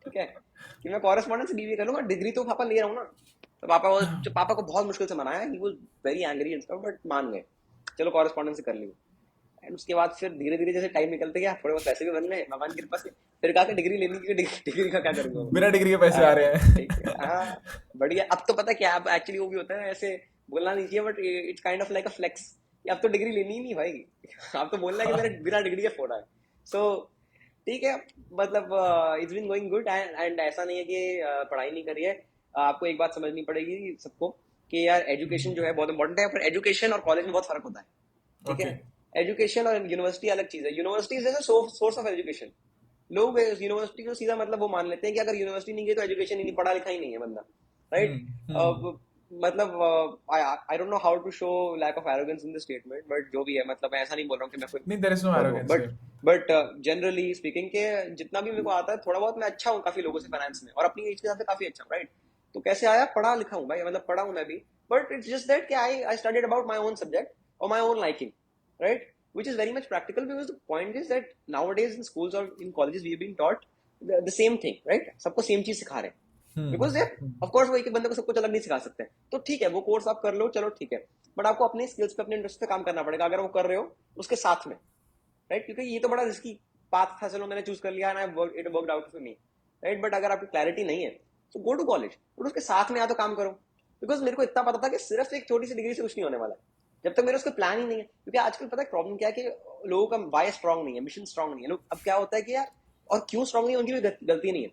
ठीक है, कि मैं कॉरेस्पॉन्डेंस से बीबीए कर लूंगा, डिग्री तो पापा ले रहा हूँ ना। तो पापा को बहुत मुश्किल से मनाया, he was very angry and stuff, but मान गए, चलो कॉरेस्पॉन्डेंस से कर ली। एंड उसके बाद फिर धीरे धीरे जैसे टाइम निकलते गया, थोड़े बहुत पैसे भी बन गए भगवान की कृपा से, फिर कहा कि डिग्री लेनी की, डिग्री का क्या करूंगा बिना डिग्री के पैसे आ रहे ठीक है, हैं। हाँ बढ़िया। अब तो पता क्या, अब एक्चुअली वो भी होता है ऐसे, बोलना नहीं चाहिए, but it's kind of like a flex, कि अब तो डिग्री लेनी ही नहीं भाई, अब तो बोलना है कि मैंने बिना डिग्री के फोड़ा है। सो ठीक है, मतलब it's been going good. And ऐसा नहीं है कि पढ़ाई नहीं करी है। आपको एक बात समझनी पड़ेगी सबको, कि यार एजुकेशन जो है बहुत इंपॉर्टेंट है, पर एजुकेशन और कॉलेज में बहुत फर्क होता है, ठीक है। ओके। एजुकेशन और यूनिवर्सिटी अलग चीज है। University is source of education. लोग यूनिवर्सिटी को सीधा मतलब वो मान लेते हैं कि अगर यूनिवर्सिटी नहीं गई तो एजुकेशन ही नहीं, पढ़ा लिखा ही नहीं है बंदा, राइट। हम्म। मतलब I don't know how to show lack of arrogance in the statement, but जो भी है, मतलब मैं ऐसा नहीं बोल रहा हूँ कि मैं कोई नहीं, देयर इज नो वो हूँ, arrogance here. But generally speaking के जितना भी मेरे को आता है थोड़ा बहुत, मैं अच्छा हूँ काफी लोगों से फाइनेंस में, और अपनी एज के हिसाब से काफी अच्छा हूँ, राइट। तो कैसे आया, पढ़ा लिखा हूँ भाई, मतलब पढ़ा हूँ मैं भी, बट इट्स जस्ट दैट कि I studied about my own subject और my own liking, right? Which is very much practical, because the point is that nowadays in schools or in colleges we are being taught the same thing, right? सबको same चीज सिखा रहे हैं, because यार of course वो एक एक बंदे को सब कुछ अलग नहीं सिखा सकते, तो ठीक है वो कोर्स आप कर लो, चलो ठीक है, बट आपको अपने स्किल्स पे अपने इंटरेस्ट पे काम करना पड़ेगा, अगर वो कर रहे हो उसके साथ में, राइट। क्योंकि ये तो बड़ा रिस्की पाथ था, चलो मैंने चूज कर लिया ना, it worked out for me, right. But अगर आपकी क्लैरिटी नहीं है तो गो टू कॉलेज, बट उसके साथ में या तो काम करो, बिकॉज मेरे को इतना पता था कि सिर्फ एक छोटी सी डिग्री से कुछ नहीं होने वाला है, जब तक मेरे उसका प्लान ही नहीं है। क्योंकि आजकल पता है प्रॉब्लम क्या है, कि लोगों का वाई स्ट्रांग नहीं है, मिशन स्ट्रांग नहीं है, लोग अब क्या होता है कि यार, और क्यों स्ट्रांग नहीं है, उनकी भी गलती नहीं है,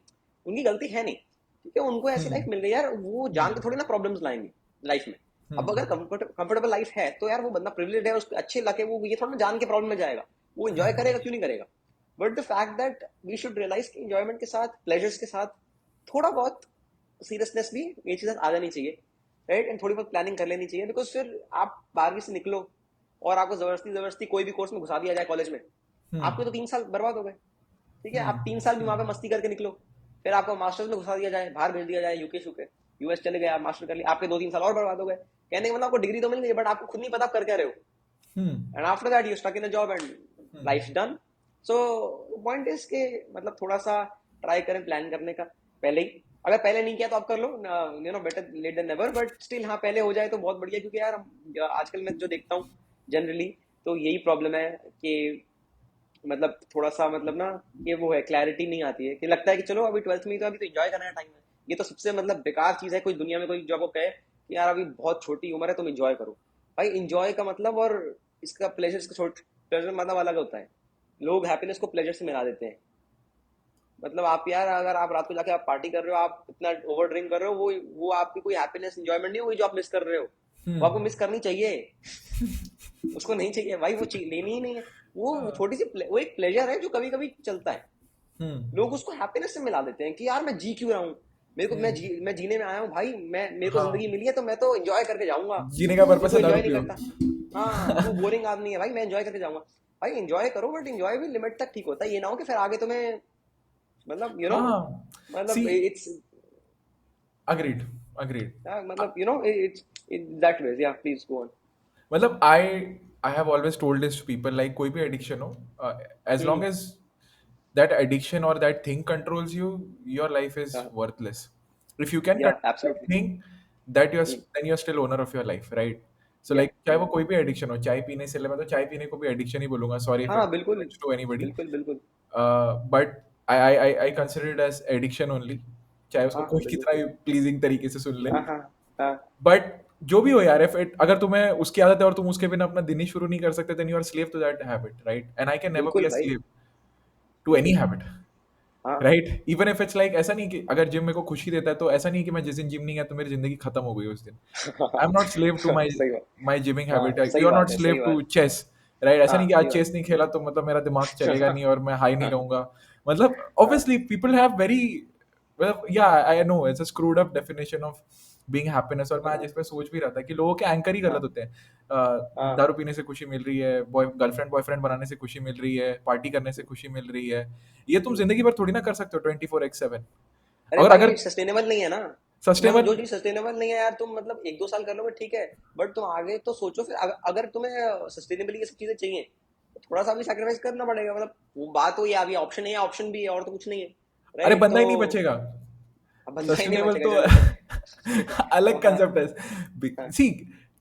उनकी गलती है नहीं, क्योंकि उनको ऐसी लाइफ मिल रही है यार, वो जान के थोड़ी ना प्रॉब्लम्स लाएंगे लाइफ में। अब अगर कंफर्टेबल लाइफ है तो यार वो बंदा प्रिविलेज है, उसके अच्छे लगे, वो ये थोड़ा ना जान के प्रॉब्लम में जाएगा, वो एंजॉय करेगा, क्यों नहीं करेगा। But the fact that we should realise कि एंजॉयमेंट के साथ, प्लेजर्स के साथ थोड़ा बहुत सीरियसनेस भी ये चीज आ जानी चाहिए, राइट। एंड थोड़ी बहुत प्लानिंग कर लेनी चाहिए, बिकॉज फिर आप 12वीं से निकलो और आपको जबरदस्ती जबरदस्ती कोई भी कोर्स में घुसा दिया जाए कॉलेज में, आपके तो 3 साल बर्बाद हो गए, ठीक है। आप 3 साल भी वहां पे मस्ती करके निकलो, फिर आपको मास्टर्स में घुसा दिया जाए, बाहर भेज दिया जाए, यूके शूके, यूएस चले गए, आप मास्टर कर लिया, आपके 2-3 साल और बर्बाद हो गए। कहने का मतलब आपको डिग्री तो मिल गई, बट आपको खुद नहीं पता आप कर क्या रहे हो, and after that you stuck in a job and life done. So point is के मतलब थोड़ा सा ट्राई करें प्लान करने का पहले ही, अगर पहले नहीं किया तो आप कर लो, better late than never, but still हाँ पहले हो जाए तो बहुत बढ़िया, क्योंकि यार आजकल मैं जो देखता हूँ जनरली, तो यही प्रॉब्लम है कि मतलब थोड़ा सा मतलब ना, ये वो है, क्लैरिटी नहीं आती है, कि लगता है कि चलो अभी ट्वेल्थ में तो अभी तो एंजॉय करने का टाइम है। ये तो सबसे मतलब बेकार चीज है, कोई दुनिया में कोई जो आपको कहे कि यार अभी बहुत छोटी उम्र है तुम एंजॉय करो, भाई एंजॉय का मतलब और इसका प्लेजर, इसका प्लेजर मतलब अलग होता है, लोग हैप्पीनेस को प्लेजर से मिला देते हैं। मतलब आप यार, अगर आप रात को जाके आप पार्टी कर रहे हो, आप इतना ओवर ड्रिंक कर रहे हो, वो आपकी कोई हैप्पीनेस एंजॉयमेंट नहीं है, वही जो आप मिस कर रहे हो। वो आपको हम्म। मिस करनी चाहिए, उसको नहीं चाहिए भाई, वो चीज लेनी ही नहीं है। वो हाँ। छोटी सी वो एक प्लेजर है जो कभी कभी चलता है। हम्म। लोग उसको हैप्पीनेस से मिला देते हैं कि यार मैं जी क्यों रहा हूँ, मेरे को हम्म। मैं जीने में आया हूँ भाई, मैं मेरे को हाँ, जिंदगी मिली है तो मैं तो एंजॉय करके जाऊंगा। जीने का तू पर्पस तो है दारू एंजॉय नहीं पियो। करता। हाँ, तू बोरिंग आदमी है भाई, मैं एंजॉय करके जाऊंगा। भाई एंजॉय करो, बट एंजॉय भी लिमिट तक ठीक होता है, ये ना हो कि फिर आगे तुम्हें, मतलब हाँ, सी, मतलब इट्स, अग्रीड, अग्रीड। मतलब it's that way. Yeah please go on. मतलब I have always told this to people, like कोई भी एडिक्शन हो, as long as that addiction or that thing controls you, your life is worthless. If you can या control that absolutely. thing, that then you're still owner of your life, right? So या like चाहे वो कोई भी addiction हो, चाय पीने से ले, मैं तो चाय पीने को भी एडिक्शन ही बोलूंगा, सॉरी इफ हाँ इट बिल्कुल, offends to anybody, बिल्कुल बिल्कुल। But I consider it as addiction only, चाहे उसको हाँ हाँ कोई बिल्कुल। कितना भी प्लीजिंग तरीके से सुन ले। हाँ हाँ हाँ। बट जो भी हो यार, इफ इट अगर तुम्हें उसकी आदत है और तुम उसके बिना अपना दिन ही शुरू नहीं कर सकते, then you are slave to that habit, right? And I can never be बिल्कुल a भाई। slave to any habit, हाँ right? Even if it's like, ऐसा नहीं कि अगर जिम मेरे को खुशी देता है, तो ऐसा नहीं कि मैं जिस दिन जिम नहीं गया तो मेरी जिंदगी खत्म हो गई उस दिन। I am not slave to my सही बात। माई जिमिंग हाँ हैबिट, सही यू आर नॉट बात है, स्लेव सही टू बात। Chess, right? ऐसा हाँ नहीं कि सही आज बात। चेस नहीं खेला तो मतलब मेरा दिमाग चलेगा नहीं और मैं हाई नहीं हाँ रहूंगा। मतलब हाँ ऑब्वियसली पीपल हैव वेरी, मतलब या I know it's a screwed up definition of being happiness, और मैं आज इस पे सोच भी रहा था कि लोगों के एंकर ही हाँ गलत होते हैं। हाँ। दारू पीने से खुशी मिल रही है, गर्लफ्रेंड बॉयफ्रेंड बनाने से खुशी मिल रही है, पार्टी करने से खुशी मिल रही है, ये तुम जिंदगी भर थोड़ी ना कर सकते हो 24/7। अरे और अगर भाई सस्टेनेबल नहीं है ना। मतलब सस्टेनेबल, जो चीज सस्टेनेबल नहीं है यार, तुम मतलब एक दो साल कर लोगे ठीक है, बट तुम आगे तो सोचो फिर। अगर तुम्हें सस्टेनेबली ये सब चीजें चाहिए तो थोड़ा सा भी सैक्रिफाइस करना पड़ेगा। मतलब वो बात तो ये अभी ऑप्शन है, ऑप्शन भी है और तो कुछ नहीं है। अरे राइट तो बंदा ही नहीं बचेगा। अब बंदा ही नहीं सस्टेनेबल बचेगा, तो चलो फिर। तो अलग हाँ कंसेप्ट है, हाँ सी।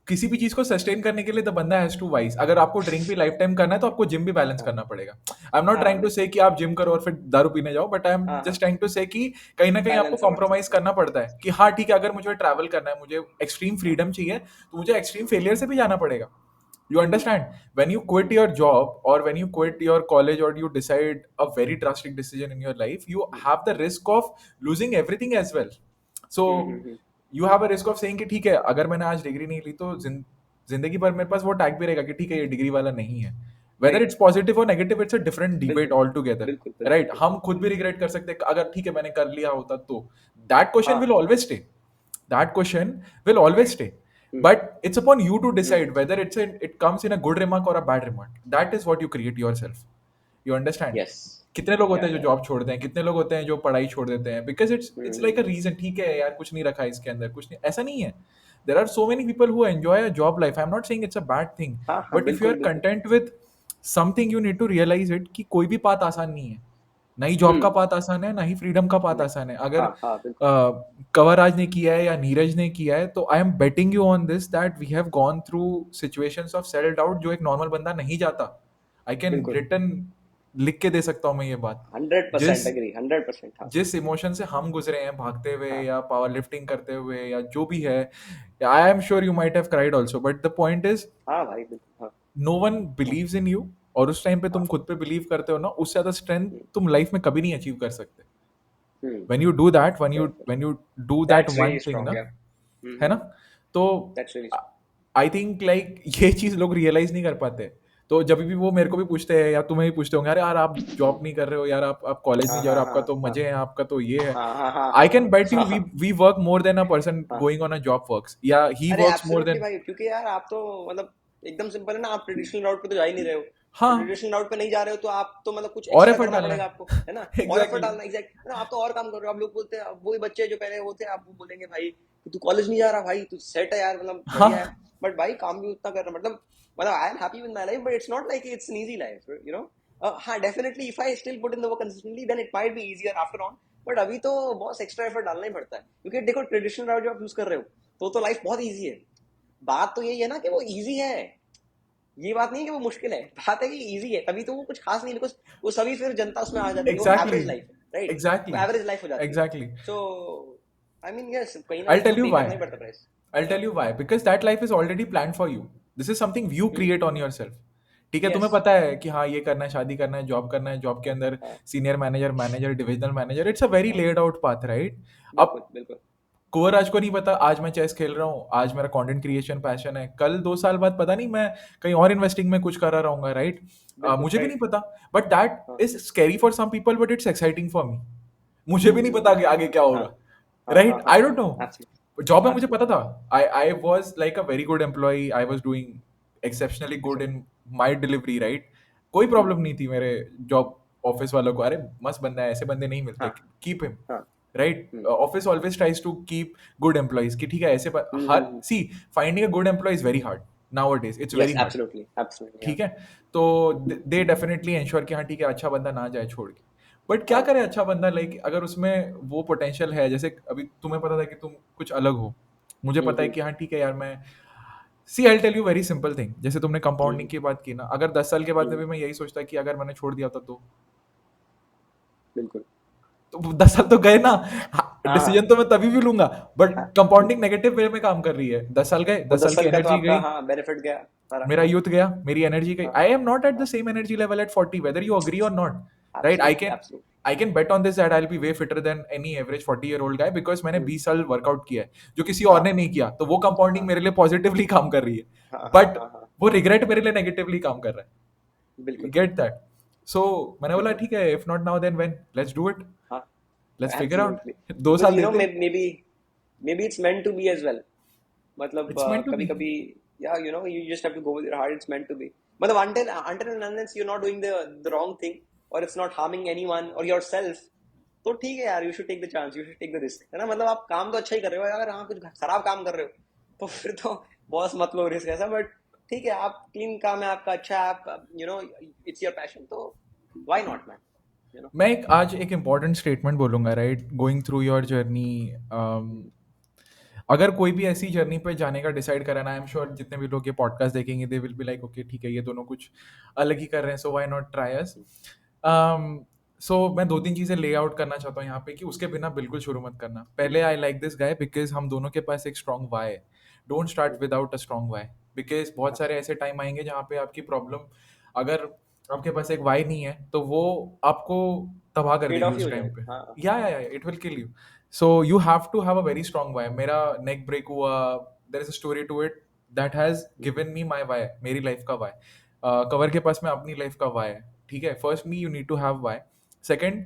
किसी भी चीज को सस्टेन करने के लिए द बंदा हैज टू वाइज। अगर आपको ड्रिंक भी लाइफ टाइम करना है तो आपको जिम भी बैलेंस हाँ करना पड़ेगा। आई एम नॉट हाँ ट्राइंग टू से कि आप जिम करो और फिर दारू पीने जाओ, बट आई एम हाँ हाँ। जस्ट ट्राइंग टू से कि कहीं ना कहीं आपको बैलेंस होना कॉम्प्रोमाइज चाहिए। करना पड़ता है कि हाँ ठीक है, अगर मुझे ट्रैवल करना है, मुझे एक्सट्रीम हाँ। फ्रीडम चाहिए, तो मुझे एक्सट्रीम फेलियर से भी जाना पड़ेगा। You बिल्कुल। understand? When you quit your job or when you quit your college or you decide a very drastic decision in your life, you have the risk of losing everything as well. So hmm. you have a risk of saying कि ठीक है, अगर मैंने आज degree नहीं ली तो जिंदगी भर मेरे पास वो टैग भी रहेगा कि ठीक है, ये डिग्री वाला नहीं है। Whether right. इट्स पॉजिटिव और negative, it's a different debate बिल्कुल ऑल टुगेदर, बिल्कुल बिल्कुल राइट? बिल्कुल। हम खुद भी रिग्रेट कर सकते हैं अगर ठीक है मैंने कर लिया होता तो। दैट क्वेश्चन विल हाँ। Always stay, that question will always stay, hmm but it's upon you to hmm. decide whether it comes in a good remark or a bad remark. That is what you create yourself. You understand? Yes. कितने लोग होते हैं जो या। Job छोड़ते हैं, कितने लोग होते हैं जो पढ़ाई छोड़ देते हैं, because it's like a hmm. Reason, ठीक है यार कुछ नहीं रखा है इसके अंदर, कुछ नहीं, ऐसा नहीं है। There are so many people who enjoy a job life, I am not saying it's a bad thing, हाँ हाँ बट इफ यू आर बिल्कुल बिल्कुल। Content with something, you need to realise it कि कोई भी पाथ आसान नहीं है। ना ही जॉब का हम्म। पाथ आसान है, ना ही फ्रीडम का पाथ नहीं। आसान है। अगर हाँ हाँ बिल्कुल। कंवरराज ने किया है या नीरज ने किया है, तो I am betting you on this that we have gone through situations of self doubt जो एक नॉर्मल बंदा नहीं जाता। आई कैन बिल्कुल। रिटन लिख के दे सकता हूँ मैं ये बात। 100% जिस एग्री, 100%। हाँ जिस इमोशन से हम गुजरे हैं भागते हुए हाँ या पावर लिफ्टिंग करते हुए या जो भी है, I am sure you might have cried also, but the point is हाँ भाई बिल्कुल। हाँ no one believes in you, और उस टाइम पे तुम हाँ। खुद पे बिलीव करते हो ना, उससे ज्यादा स्ट्रेंथ तुम लाइफ में कभी नहीं अचीव कर सकते। हम्म। when you do that, Sure, sure. when you do that That's one really thing strong, ना, yeah. है ना, Mm-hmm. तो That's really strong. I think like ये चीज लोग रियलाइज नहीं कर पाते। तो जब भी वो मेरे को भी पूछते हैं या तुम्हें भी पूछते होंगे, अरे यार आप जॉब नहीं कर रहे हो यार, आप कॉलेज नहीं हाँ जा रहे हाँ हो, आपका हाँ तो हाँ मजे हैं, आपका तो ये है। हाँ हाँ हाँ आई हाँ कैन बेट यू हाँ वी हाँ we work more than a person हाँ। Going on a job works, yeah he अरे वर्क्स मोर एब्सोल्युटली देन। भाई, क्योंकि यार आप तो मतलब एकदम सिंपल है ना, आप ट्रेडिशनल राउट पे तो जा ही नहीं रहे हो। और हाँ, ट्रेडिशनल राउट पे नहीं जा रहे हो तो आप तो मतलब कुछ और एक्स्ट्रा एफर्ट करना डालना पड़ेगा है। आपको, है ना। और एफर्ट एग्जैक्टली। डालना, एग्जैक्ट है ना। आप तो और काम कर रहे हो। आप लोग बोलते हैं, अब वही बच्चे जो पहले वो थे, आप वो बोलेंगे भाई कि तू कॉलेज नहीं जा रहा भाई, तू सेट है यार, मतलब बढ़िया है। हाँ, बट भाई काम भी उतना कर रहा, मतलब I am happy with my life, but it's not like it's an easy life, हाँ definitely if I still put in the work consistently then it might be easier after on. But अभी तो बहुत extra effort डालना ही पड़ता है, क्योंकि देखो traditional राउट जो आप यूज कर रहे हो तो लाइफ बहुत ईजी है। बात तो यही है ना कि वो इजी है, ये बात नहीं है कि वो मुश्किल है, बात है कि इजी है, तभी तो वो कुछ खास नहीं, बिकॉज वो सभी फिर जनता उसमें आ जाती है, वो एग्जैक्टली, एवरेज लाइफ है, राइट। वो एग्जैक्टली, एवरेज लाइफ हो जाती है। Exactly. So I mean yes, कहीं ना I'll कहीं tell उसको you पे why. करना ही पड़ता है price. I'll tell you why. Because that life is already planned for you. This is something you hmm create on yourself. ठीक है, तुम्हें यस। पता है कि हाँ ये करना है, शादी करना है, जॉब करना है, जॉब के अंदर हाँ senior manager, manager, divisional manager, it's a very हाँ, लेड आउट पाथ, राइट? अब बिल्कुल बिल्कुल। कुंवर को नहीं पता आज मैं चेस खेल रहा हूँ, आज मेरा कंटेंट क्रिएशन पैशन है, कल 2 साल बाद पता नहीं मैं कहीं और इन्वेस्टिंग में कुछ कर रहा रहूंगा, राइट? बिल्कुल मुझे भी नहीं राइट। पता, बट दैट हाँ is scary for some people, but it's exciting for me. मुझे भी नहीं पता हम्म। कि आगे क्या हाँ होगा, हाँ हाँ राइट? हाँ आई हाँ, डोंट नो। जॉब में एब्सोल्युटली मुझे पता एब्सोल्युटली। था, I was like a very good employee, I was doing exceptionally good अच्छा। In my delivery, right? कोई प्रॉब्लम नहीं थी मेरे जॉब ऑफिस वालों को, अरे मस्त बंदा है, ऐसे बंदे नहीं मिलते, हाँ कीप हिम, हाँ। Right? Hmm office always tries to keep good employees की, ठीक है, ऐसे हर हम्म। See finding a good employee is very hard nowadays, it's yes very hard, absolutely absolutely. हाँ ठीक है? तो दे डेफिनेटली इंश्योर कि हाँ ठीक है, अच्छा बंदा ना जाए छोड़ के। बट क्या हाँ। करे अच्छा बंदा, लाइक अगर उसमें वो पोटेंशियल है, जैसे अभी तुम्हें पता था कि तुम कुछ अलग हो, मुझे पता है हम्म। कि हाँ ठीक है यार, मैं see I tell you very simple thing, जैसे तुमने कंपाउंडिंग हम्म की बात की ना, अगर 10 साल के बाद में हम्म, भी मैं यही सोचता कि अगर मैंने छोड़ दिया था बिल्कुल। तो 10 साल तो गए ना। हाँ डिसीजन तो मैं तभी भी लूंगा, बट हाँ। कंपाउंडिंग नेगेटिव वे में काम कर रही है, 10 साल गए, वो 10 साल दस की साल का तो एनर्जी आपका गई, हाँ बेनिफिट गया सारा। मेरा यूथ गया, मेरी एनर्जी गई, हाँ I am not at the हाँ, same energy level at 40, whether you agree और not, right? I absolutely can absolutely. I can bet on this that I will be way fitter than any average 40 year old guy, because मैंने हम्म। 20 साल workout किया है जो किसी और हाँ ने नहीं किया, तो वो कंपाउंडिंग हाँ मेरे लिए पॉजिटिवली काम कर रही है, हाँ हाँ बट हाँ हाँ, वो रिग्रेट मेरे लिए नेगेटिवली काम कर रहा है, बिल्कुल। Get that? सो मैंने बोला बिल्कुल ठीक है, if not now then when, let's do it, हाँ लेट्स फिगर आउट। एब्सोल्युटली। दो बिकॉज साल यू नो देते, maybe it's meant to be as well. मतलब इट्स मेंट टू कभी बी। कभी या you know you just have to go with your heart, it's meant to be. मतलब until and unless you're not doing the wrong thing or it's not harming anyone or yourself, तो ठीक है यार, you should take the chance, you should take the risk, है ना? मतलब आप काम तो अच्छा ही कर रहे हो, अगर हाँ कुछ खराब काम कर रहे हो तो फिर तो बॉस मत लो रिस्क ऐसा। बट ठीक है, आप क्लीन काम है आपका, अच्छा है, आप you know it's your passion, तो why not man, you know. मैं आज एक इम्पॉर्टेंट स्टेटमेंट बोलूंगा, right? Going through your journey, अगर कोई भी ऐसी जर्नी पे जाने का डिसाइड करा ना, आई एम श्योर जितने भी लोग ये पॉडकास्ट देखेंगे they will be like okay ठीक है, ये दोनों कुछ अलग ही कर रहे हैं, सो व्हाई नॉट ट्राई अस। सो मैं 2-3 चीज़ें ले आउट करना चाहता हूँ यहाँ पे कि उसके बिना बिल्कुल शुरू मत करना। पहले I like this guy because हम दोनों के पास एक स्ट्रॉन्ग वाई है। Don't start without a strong why, because बहुत सारे ऐसे टाइम आएंगे जहाँ पे आपकी प्रॉब्लम, अगर आपके पास एक वाई नहीं है तो वो आपको तबाह कर पेड देगी ऑफ ही उस हो टाइम पे। जाएगा। हाँ yeah it will kill you. So you have to have a very strong why. मेरा नेक ब्रेक हुआ, there is a story to it that has given me my why, मेरी life का why. Cover के पास में अपनी life का Y है, ठीक है? First me you need to have why. Second,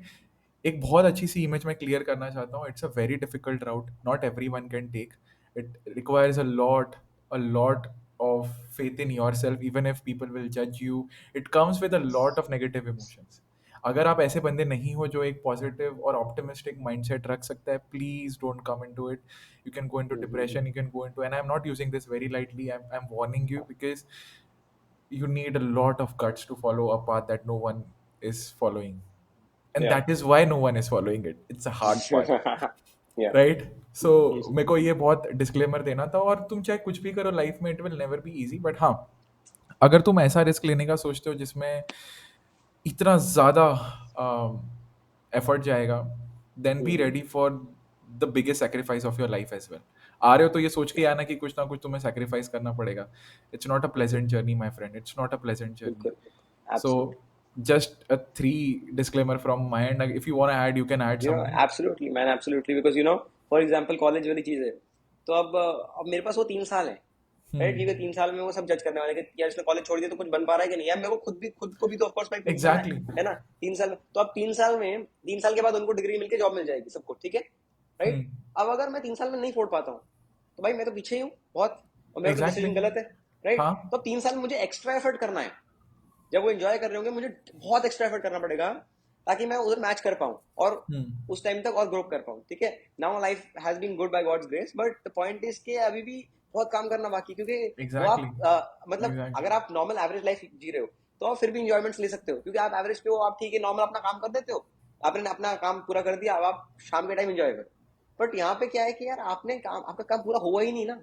एक बहुत अच्छी सी इमेज मैं क्लियर करना चाहता हूँ, it's a very difficult route, not everyone can take, it requires a lot of faith in yourself even if people will judge you, it comes with a lot of negative emotions. अगर आप ऐसे बंदे नहीं हो जो एक positive और optimistic mindset रख सकता है, please don't come into it. You can go into depression, you can go into, and I am not using this very lightly, I am warning you because you need a lot of guts to follow a path that no one is following, and या that is why no one is following it. It's a hard path, या। Right? सो मेरे को ये बहुत disclaimer देना था, और तुम चाहे कुछ भी करो लाइफ में, it will never be easy, but हाँ, अगर तुम ऐसा रिस्क लेने का सोचते हो जिसमें इतना ज़्यादा एफर्ट जाएगा, then be ready for the biggest sacrifice of your life as well. आ रहे हो तो ये सोच के आना कि कुछ ना कुछ तुम्हें सेक्रीफाइस करना पड़ेगा। इट्स नॉट अ बिल्कुल pleasant journey my friend, it's not a pleasant journey. बिल्कुल बिल्कुल So absolutely. just a three disclaimer from my end. Like, if you want to add, you can add you know something. Absolutely man, absolutely. Because you know for example college वाली चीज है, तो अब मेरे पास वो 3 साल है, राइट? ठीक है, Hmm. 3 साल में वो सब जज करने वाले कि यार इसने कॉलेज छोड़ दिया तो कुछ बन पा रहा है कि नहीं। यार मेरे को खुद को भी तो ऑफकोर्स भाई बनना Exactly. है ना? 3 साल में तो अब 3 साल में 3 साल के बाद उनको डिग्री मिलके जॉब मिल जाएगी सबको, ठीक है, राइट? Hmm. अब अगर मैं 3 साल में नहीं फोड़ पाता हूँ तो भाई मैं तो पीछे ही हूँ बहुत, और मेरा तो डिसीजन Exactly. गलत है, राइट? हाँ. तो 3 साल में मुझे एक्स्ट्रा एफर्ट करना है। जब वो एंजॉय कर रहे होंगे मुझे बहुत एक्स्ट्रा एफर्ट करना पड़ेगा ताकि मैं उधर मैच कर पाऊँ और Hmm. उस टाइम तक और ग्रो कर पाऊँ, ठीक है? Now life has been good by God's grace, but the point is के अभी भी बहुत काम करना बाकी, क्योंकि वो Exactly. आप मतलब Exactly. अगर आप नॉर्मल एवरेज लाइफ जी रहे हो तो आप फिर भी इंजॉयमेंट्स ले सकते हो, क्योंकि आप एवरेज पे हो, आप ठीक है नॉर्मल अपना काम कर देते हो, आपने अपना काम पूरा कर दिया, अब आप शाम के टाइम एंजॉय करो। बट यहाँ पे क्या है कि यार आपने काम, आपका काम पूरा हुआ ही नहीं ना,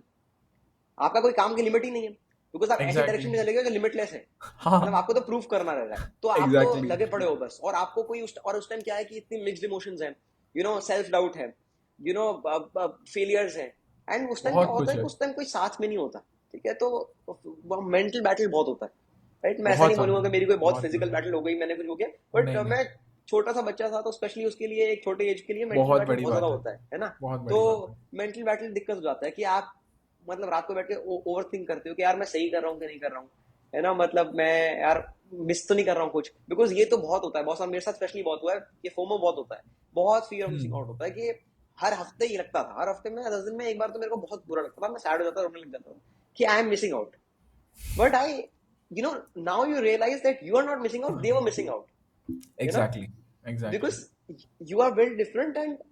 आपका कोई काम की लिमिट ही नहीं है, बिकॉज आप ऐसी Exactly. डायरेक्शन में चले गए जो लिमिटलेस है। मतलब हाँ. आपको तो प्रूफ करना रहता है, तो आप तो Exactly. लगे पड़े हो बस, और आपको कोई और उस टाइम क्या है कि इतनी मिक्स्ड इमोशंस हैं, यू नो सेल्फ डाउट है, यू नो फेलियर्स है, एंड उस टाइम क्या बहुत होता कुछ है कि है. उस टाइम कोई साथ में नहीं होता, ठीक है? तो मेंटल बैटल बहुत होता है, राइट। मैं ऐसा बहुत नहीं बोलूंगा कि ज्यादा, मेरी कोई बहुत बहुत फिजिकल ज्यादा। बैटल हो गई, मैंने कुछ हो गया, बट नहीं नहीं, मैं छोटा सा बच्चा था, तो स्पेशली उसके लिए, एक छोटे एज के लिए मेंटल बहुत बैटल बड़ी बहुत ज्यादा बात होता है ना। बहुत तो बड़ी बात है। मेंटल बैटल दिक्कत हो जाता है कि आप मतलब रात को बैठ के ओवर थिंक करते हो कि यार मैं सही कर रहा हूँ कि नहीं कर रहा हूँ, है ना, मतलब मैं यार मिस तो नहीं कर रहा हूँ कुछ, बिकॉज ये तो बहुत होता है, बहुत सारा मेरे साथ स्पेशली बहुत हुआ है, ये फोमो बहुत होता है, बहुत फियर ऑफ मिसिंग आउट होता है कि हर हफ्ते ही लगता था, हर हफ्ते में 10 दिन में एक बार तो मेरे को बहुत बुरा लगता था, मैं सैड हो जाता, रोने लग जाता था कि I am missing out. But I, now you realize that you are not missing out, they were missing out, you know, exactly, exactly, because you are very different and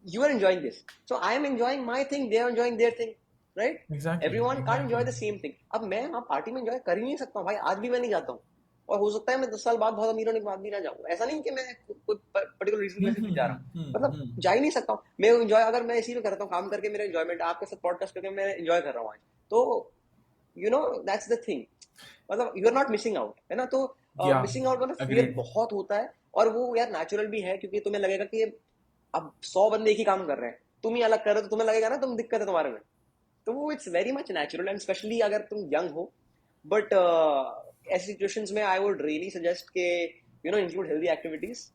you are enjoying this. So I am enjoying my thing, they are enjoying their thing, right? Exactly, Everyone can't enjoy exactly. the same thing. अब मैं वहाँ party में enjoy कर ही नहीं सकता हूँ भाई, आज भी मैं नहीं जाता हूँ, और हो सकता है मैं 10 साल बाद बहुत अमीर होने के बाद भी ना जाऊँ, ऐसा नहीं कि मैं कोई पर्टिकुलर रीजन वजह से नहीं जा रहा हूँ, मतलब जा ही नहीं सकता हूँ मैं एंजॉय, अगर मैं इसी में करता हूँ काम करके, मेरा एंजॉयमेंट आपके साथ पॉडकास्ट करके मैं एंजॉय कर रहा हूँ आज, तो दैट्स द थिंग, मतलब you are not missing out, है ना। तो या, मिसिंग आउट मतलब फियर अग्रीड। बहुत होता है, और वो यार नेचुरल भी है, क्योंकि तुम्हें लगेगा कि अब 100 बंदे एक ही काम कर रहे हैं, तुम ही अलग कर रहे हो, तो तुम्हें लगेगा ना तुम दिक्कत है तुम्हारे में, तो वो it's very much natural, and specially अगर तुम यंग हो। बट ऐसी सिचुएशंस में आई वुड रियली सजेस्ट के include healthy activities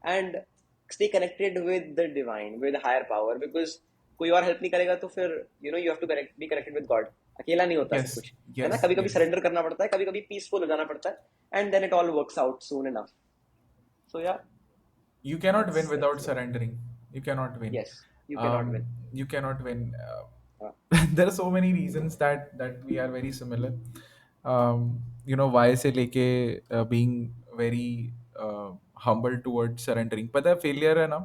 and stay connected with the divine, with higher power, because कोई और हेल्प नहीं करेगा, तो फिर you have to be connected with God, अकेला नहीं होता सब यस, कुछ, है ना, यस, कभी कभी यस। सरेंडर करना पड़ता है, कभी कभी पीसफुल हो जाना पड़ता है, and then it all works out soon enough. So yeah, You cannot win that's without what, surrendering. You cannot win. yes, you cannot win. You cannot win. Uh, There are so many reasons that we are very similar. Why से लेके being very humble towards surrendering. पता है failure है ना,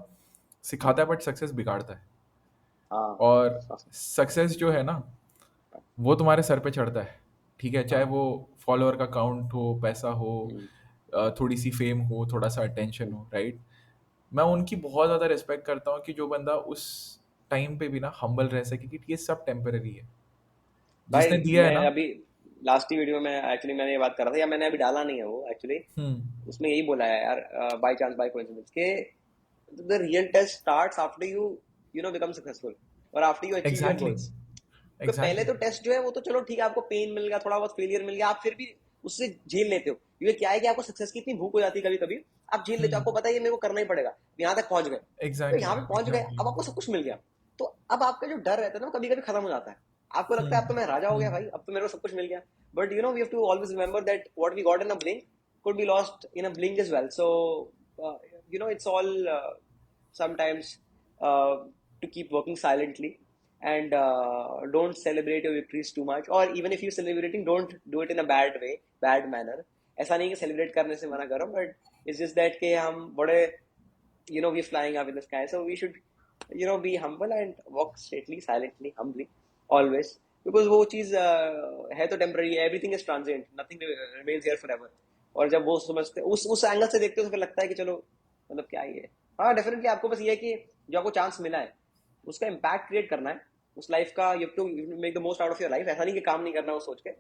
सिखाता है but success बिगाड़ता है। हाँ, और सक्सेस जो है ना, वो तुम्हारे सर पे चढ़ता है, ठीक है, चाहे हाँ, वो फॉलोअर का काउंट हो, पैसा हो, हम्म, थोड़ी सी फेम हो, थोड़ा सा अटेंशन हम्म। हो, राइट। मैं उनकी बहुत ज़्यादा रिस्पेक्ट करता हूँ कि जो बंदा उस टाइम पे भी ना हम्बल रह सके कि ये सब टेम्पररी है, भाई जिसने दिया है मैं ना। अभी लास्ट ही वीडियो में एक्चुअली मैंने ये बात कर रहा था, या मैंने अभी डाला नहीं है वो एक्चुअली, हम्म। उसमें यही बोला है यार, बाय चांस बाय कोइंसिडेंस के the real test starts after you become successful, और after you achieve your exactly, goals. तो पहले एग्जैक्टली। तो टेस्ट जो है वो तो चलो ठीक है, आपको पेन मिल गया, थोड़ा बहुत फेलियर मिल गया, आप फिर भी उससे झेल लेते हो, क्योंकि क्या है कि आपको सक्सेस की इतनी भूख हो जाती है कभी कभी, आप झेल लेते हो, आपको हम्म। पता है ये मेरे को करना ही पड़ेगा, यहाँ तक पहुंच गए, तो एग्जैक्टली, यहाँ पे पहुंच गए, एग्जैक्टली। अब आपको सब कुछ मिल गया, तो अब आपका जो डर रहता है ना वो कभी कभी खत्म हो जाता है, आपको लगता है अब तो मैं राजा हो गया भाई, अब तो मेरे को सब कुछ मिल गया, but we have to always remember that what we got in a blink could be lost in a blink as well. So, it's all sometimes uh, to keep working silently, and don't celebrate your victories too much. Or even if you're celebrating, don't do it in a bad way, bad manner. ऐसा नहीं कि celebrate करने से मना करो, but it's just that कि हम बड़े we're flying up in the sky, so we should be humble and walk straightly, silently, humbly, always, because वो चीज है तो temporary, everything is transient, nothing remains here for ever, और जब वो समझते उस एंगल से देखते हो तो फिर लगता है कि चलो मतलब क्या ही है। हाँ डेफिनेटली आपको बस ये है कि जो आपको चांस मिला है उसका इम्पैक्ट क्रिएट करना है उस लाइफ का, you have to make the most out of your life, ऐसा नहीं कि काम नहीं करना वो सोच के,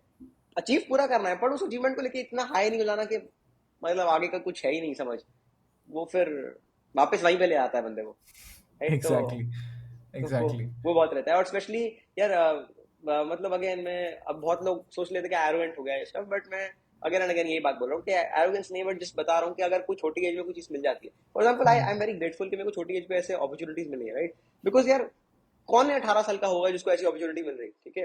अचीव पूरा करना है, पर उस अचीवमेंट को लेके इतना हाई नहीं हो जाना कि मतलब आगे का कुछ है ही नहीं समझ, वो फिर वापस वहीं पे ले आता है बंदे को, राइट। एग्जैक्टली, तो वो एग्जैक्टली। वो बहुत रहता है, और स्पेशली यार मतलब अगेन मैं, अब बहुत लोग सोच लेते हैं कि एरोगेंट हो गया है स्टफ, बट मैं अगेन एंड अगेन यही बात बोल रहा हूँ कि एरोगेंस नहीं, बट जस्ट बता रहा हूँ कि अगर कोई छोटी एज में कोई चीज मिल जाती है, for example I am very grateful कि मेरे को छोटी एज पे ऐसे अपॉर्चुनिटीज मिली है, राइट, बिकॉज यार कौन है 18 साल का होगा जिसको ऐसी अपॉर्चुनिटी मिल रही है, ठीक है,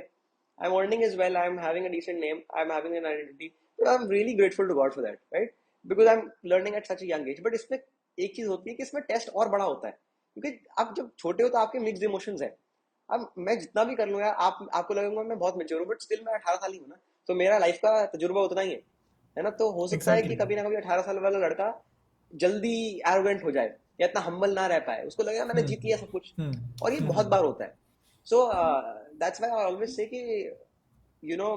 I am earning as well, I am having a decent name, I am having an identity, I am really grateful to God for that, right, because I am learning at such a young age. But इसमें एक चीज होती है कि इसमें test और बड़ा होता है, क्योंकि आप जब छोटे हो तो आपके मिक्स्ड इमोशंस है, अब मैं जितना भी कर लूँ यार, आपको लगेगा मैं बहुत मेच्योर हूँ, बट स्टिल मैं 18 साल ही हूँ ना, तो मेरा लाइफ का तजुर्बा उतना ही है ना, तो हो सकता है कि एग्जैक्टली। कभी ना कभी 18 साल वाला लड़का जल्दी एरोगेंट हो जाए, या इतना हम्बल ना रह पाए, उसको लगेगा मैंने जीत लिया सब कुछ, हम्म। और ये बहुत बार होता है। So that's why I always say कि you know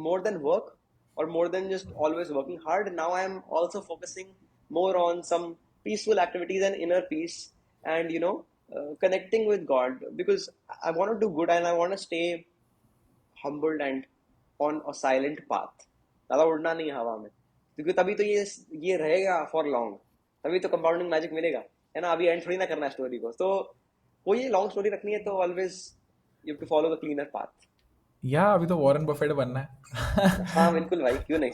more than work, or more than just always working hard, now I am also focusing more on some peaceful activities and inner peace, and connecting with God, because I want to do good and I want to stay humbled and on a silent path, ज्यादा उड़ना नहीं है हवा में, क्योंकि तभी तो ये रहेगा फॉर लॉन्ग, तभी तो कंपाउंडिंग मैजिक मिलेगा, है ना, अभी एंड थोड़ी ना करना है स्टोरी को, तो वो ये लॉन्ग स्टोरी रखनी है तो always you have to follow the cleaner path. Yeah अभी तो वॉरेन बफेट बनना है. हाँ बिल्कुल भाई, क्यों नहीं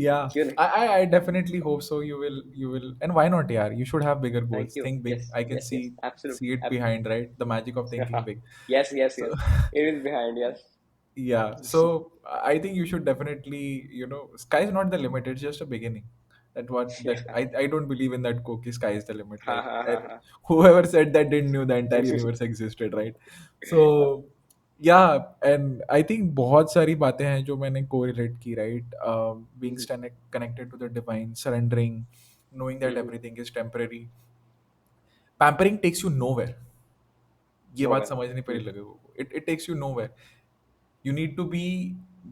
Yeah, क्यों नहीं. I definitely hope so. You will, and why not, yaar? You should have bigger thank goals. You. Think big. Yes I can yes see yes, see absolutely it behind, absolutely. right? The magic of thinking big. Yes yes So yes, it is behind, yes. yeah, so I think you should definitely, sky is not the limit. It's just a beginning. I don't believe in that quote, ki sky is the limit. हाँ Like हाँ हाँ हाँ. whoever said that didn't knew the entire universe existed, right? So yeah, and I think बहुत सारी बातें हैं जो मैंने correlate की, right? Being connected to the divine, surrendering, knowing that everything is temporary. Pampering takes you nowhere. ये no बात where. समझनी पड़ी लोगों को. It takes you nowhere. You need to be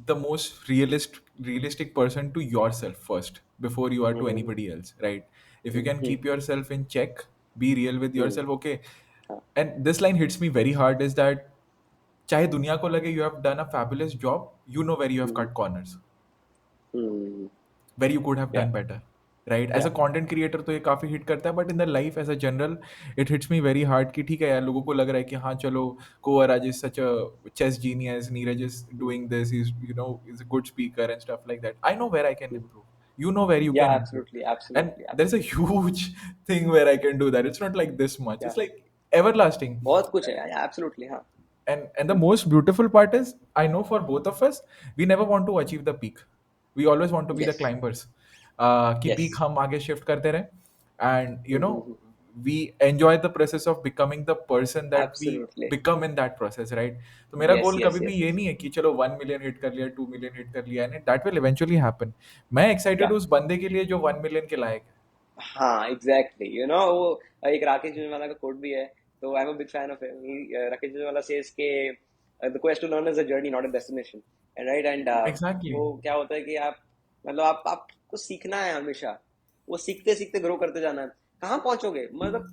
the most realistic person to yourself first before you are to anybody else, right? If you can keep yourself in check, be real with yourself, okay. हाँ. And this line hits me very hard is that चाहे दुनिया को लगे you have done a fabulous job, you know where you have cut corners, where you could have या done better, right? As या a content creator तो ये काफ़ी hit करता है, but in the life as a general it hits me very hard कि ठीक है यार, लोगों को लग रहा है कि हाँ चलो, Kovaraj is such a chess genius, Neeraj is doing this, he's a good speaker and stuff like that. I know where I can improve. You know where you या, can improve. Absolutely And absolutely there's a absolutely. huge thing where I can do that. It's not like this much. या, It's like everlasting. बहुत कुछ है या, absolutely हाँ. And the most beautiful part is, I know for both of us, we never want to achieve the peak. We always want to be the yes climbers. कि yes. peak हम आगे shift करते रहें, and we enjoy the process of becoming the person that we absolutely. become in that process, right? तो मेरा yes गोल yes कभी भी yes ये यस. नहीं है कि चलो 1 million hit कर लिया, 2 million hit कर लिया, and that will eventually happen. मैं excited या हूँ उस बंदे के लिए जो 1 million के लायक है. हाँ, एग्जैक्टली, वो एक राकेश झुनझुनवाला का कोट भी है. तो I am a big fan of him. Rakesh Jhunjhunwala says के the quest to learn is a journey not a destination. And right, and Exactly. वो क्या होता है कि आपको सीखना है हमेशा. वो सीखते सीखते ग्रो करते जाना है. कहाँ पहुंचोगे, मतलब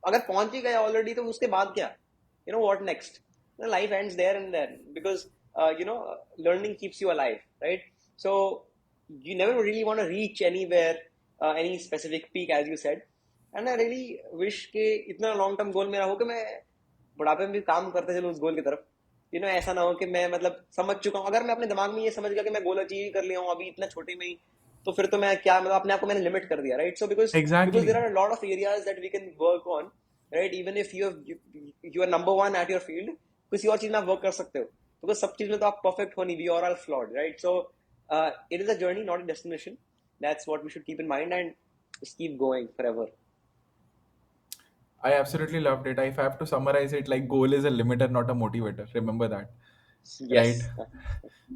अगर पहुंच ही गए ऑलरेडी तो उसके बाद क्या, what next. Life ends there and there, because you know learning keeps you alive, right. So you never really want to reach anywhere, any specific peak as you said. And I really wish कि इतना long term goal मेरा हो कि मैं बुढ़ापे में भी काम करते चलूँ उस गोल की तरफ. ऐसा ना हो कि मैं मतलब समझ चुका हूँ. अगर मैं अपने दिमाग में ये समझ गया कि मैं गोल अचीव कर लिया हूँ अभी इतना छोटे में ही, तो फिर तो मैं क्या, मतलब अपने आप को मैंने लिमिट कर दिया, right. So because there Exactly. Are lot of areas that we can work on, right. Even if you are number one at your field, किसी और चीज में आप वर्क कर सकते हो, बिकॉज सब चीज में तो आप परफेक्ट हो नहीं, we are all flawed, right. So it is a journey, not a destination. That's what we should keep in mind and just keep going forever. I absolutely loved it. If I have to summarize it, like goal is a limiter, not a motivator. Remember that, right? Yes.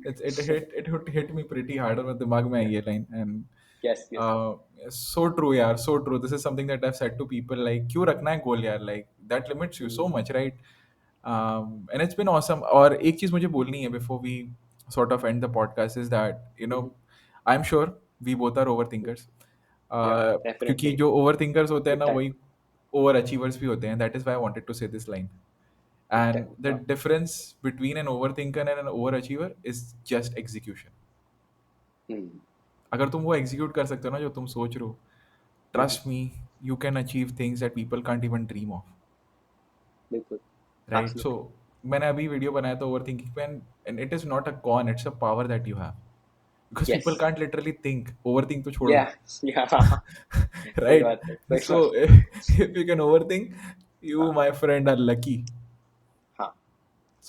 It hit me pretty hard on the दिमाग में आई ये line, and Yes, yes. uh, so true यार, so true. This is something that I've said to people, like क्यों रखना है goal यार, like that limits you so much, right? And it's been awesome. और एक चीज मुझे बोलनी है before we sort of end the podcast is that I'm sure we both are overthinkers. Yeah, क्योंकि definitely. जो overthinkers होते हैं Big ना time. वही overachievers भी होते हैं. That is why I wanted to say this line. Big And time. the difference between an overthinker and an overachiever is just execution. Hmm. अगर तुम वो execute कर सकते हो ना जो तुम सोच रहे हो, Mhm. trust me, you can achieve things that people can't even dream of, बिल्कुल. right? So Absolutely. मैंने अभी वीडियो बनाया था overthinking पे, and it is not a con, it's a power that you have, because people Yes. can't literally think. Overthink तो छोड़ो. Yeah. Yeah. सही Right? बात है, सही So बात. if you can overthink, you, हाँ. my friend, are lucky. हाँ.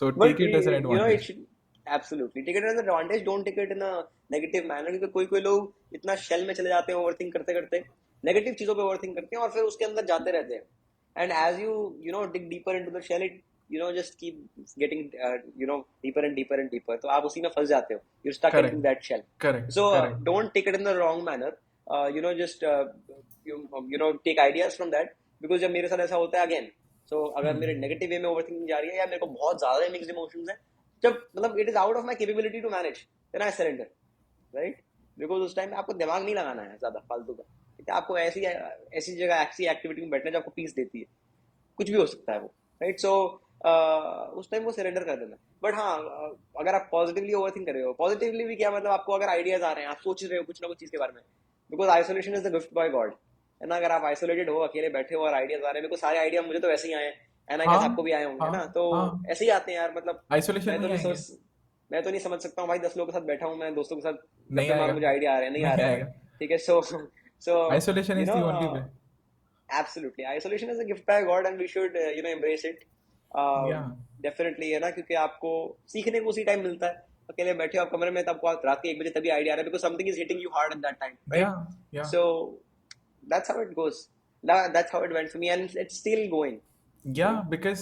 So But take it as an it advantage. should absolutely take it as an advantage. Don't take it in a negative manner, क्योंकि कोई कोई लोग इतना shell में चले जाते हैं ओवरथिंक करते करते, नेगेटिव चीजों पे ओवरथिंक करते हैं और फिर उसके अंदर जाते रहते हैं. And as you dig deeper into the shell, it just keep getting deeper and deeper and deeper. तो आप उसी में फंस जाते हो. You're stuck Correct. into that shell. Correct. So Correct. don't take it in the wrong manner. Just take ideas from that, because जब मेरे साथ ऐसा होता है अगेन, सो अगर मेरे नेगेटिव वे में ओवरथिंकिंग जा रही है या मेरे को बहुत ज्यादा मिक्स्ड इमोशंस है, जब मतलब it is out of my capability to manage, then I surrender, right. Because उस टाइम में आपको दिमाग नहीं लगाना है ज्यादा फालतू का, ठीक है. आपको ऐसी ऐसी जगह ऐसी एक्टिविटी में बैठना जो आपको पीस देती है. कुछ भी हो सकता है वो, राइट. सो उस टाइम वो सरेंडर कर देना. बट हाँ, अगर आप पॉजिटिवली ओवरथिंक कर रहे हो, पॉजिटिवली भी क्या मतलब, आपको अगर आइडियाज आ रहे हैं, आप सोच रहे हो कुछ ना कुछ चीज के बारे में, because isolation is the gift by God, है ना. अगर आप आइसोलेटेड हो, अकेले बैठे हो और आइडियाज आ रहे हैं, बिकॉज सारे आइडिया मुझे तो वैसे ही आए हैं, एंड आई गेस हाँ. आपको भी आए होंगे हाँ. ना, तो हाँ. ऐसे ही आते हैं यार. मतलब आइसोलेशन मैं में तो ही रिसोर्स, आएंगे. मैं तो नहीं समझ सकता हूँ भाई, 10 लोगों के साथ बैठा हूँ मैं, दोस्तों के साथ, नहीं गप्पे मार, आएगा, मुझे आइडिया आ रहे हैं, नहीं आ नहीं रहे हैं भाई। आएगा। ठीक है, so so isolation you is no the only way. Absolutely, isolation is a gift by God and we should embrace it yeah definitely, है ना, क्योंकि आपको सीखने को उसी टाइम मिलता है। अकेले बैठे हो आप कमरे में, तब आपको रात के 1 बजे तभी आइडिया आ रहा है, because something is hitting you hard at that time, yeah right? Yeah so that's how it goes. That's how it went for me, and it's still going, Yeah, right? because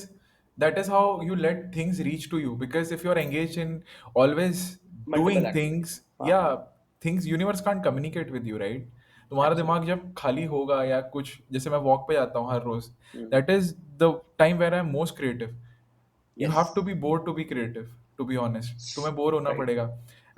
that is how you let things reach to you. Because if you're engaged in always Multiple doing activities. things, हाँ, yeah, things universe can't communicate with you, right? तुम्हारा दिमाग absolutely. जब खाली होगा या कुछ, जैसे मैं वॉक पे जाता हूँ हर रोज, Mm. That is the time where I am most creative. You have to Yes. Be bore to be creative, to be honest. तुम्हें बोर होना Right. पड़ेगा.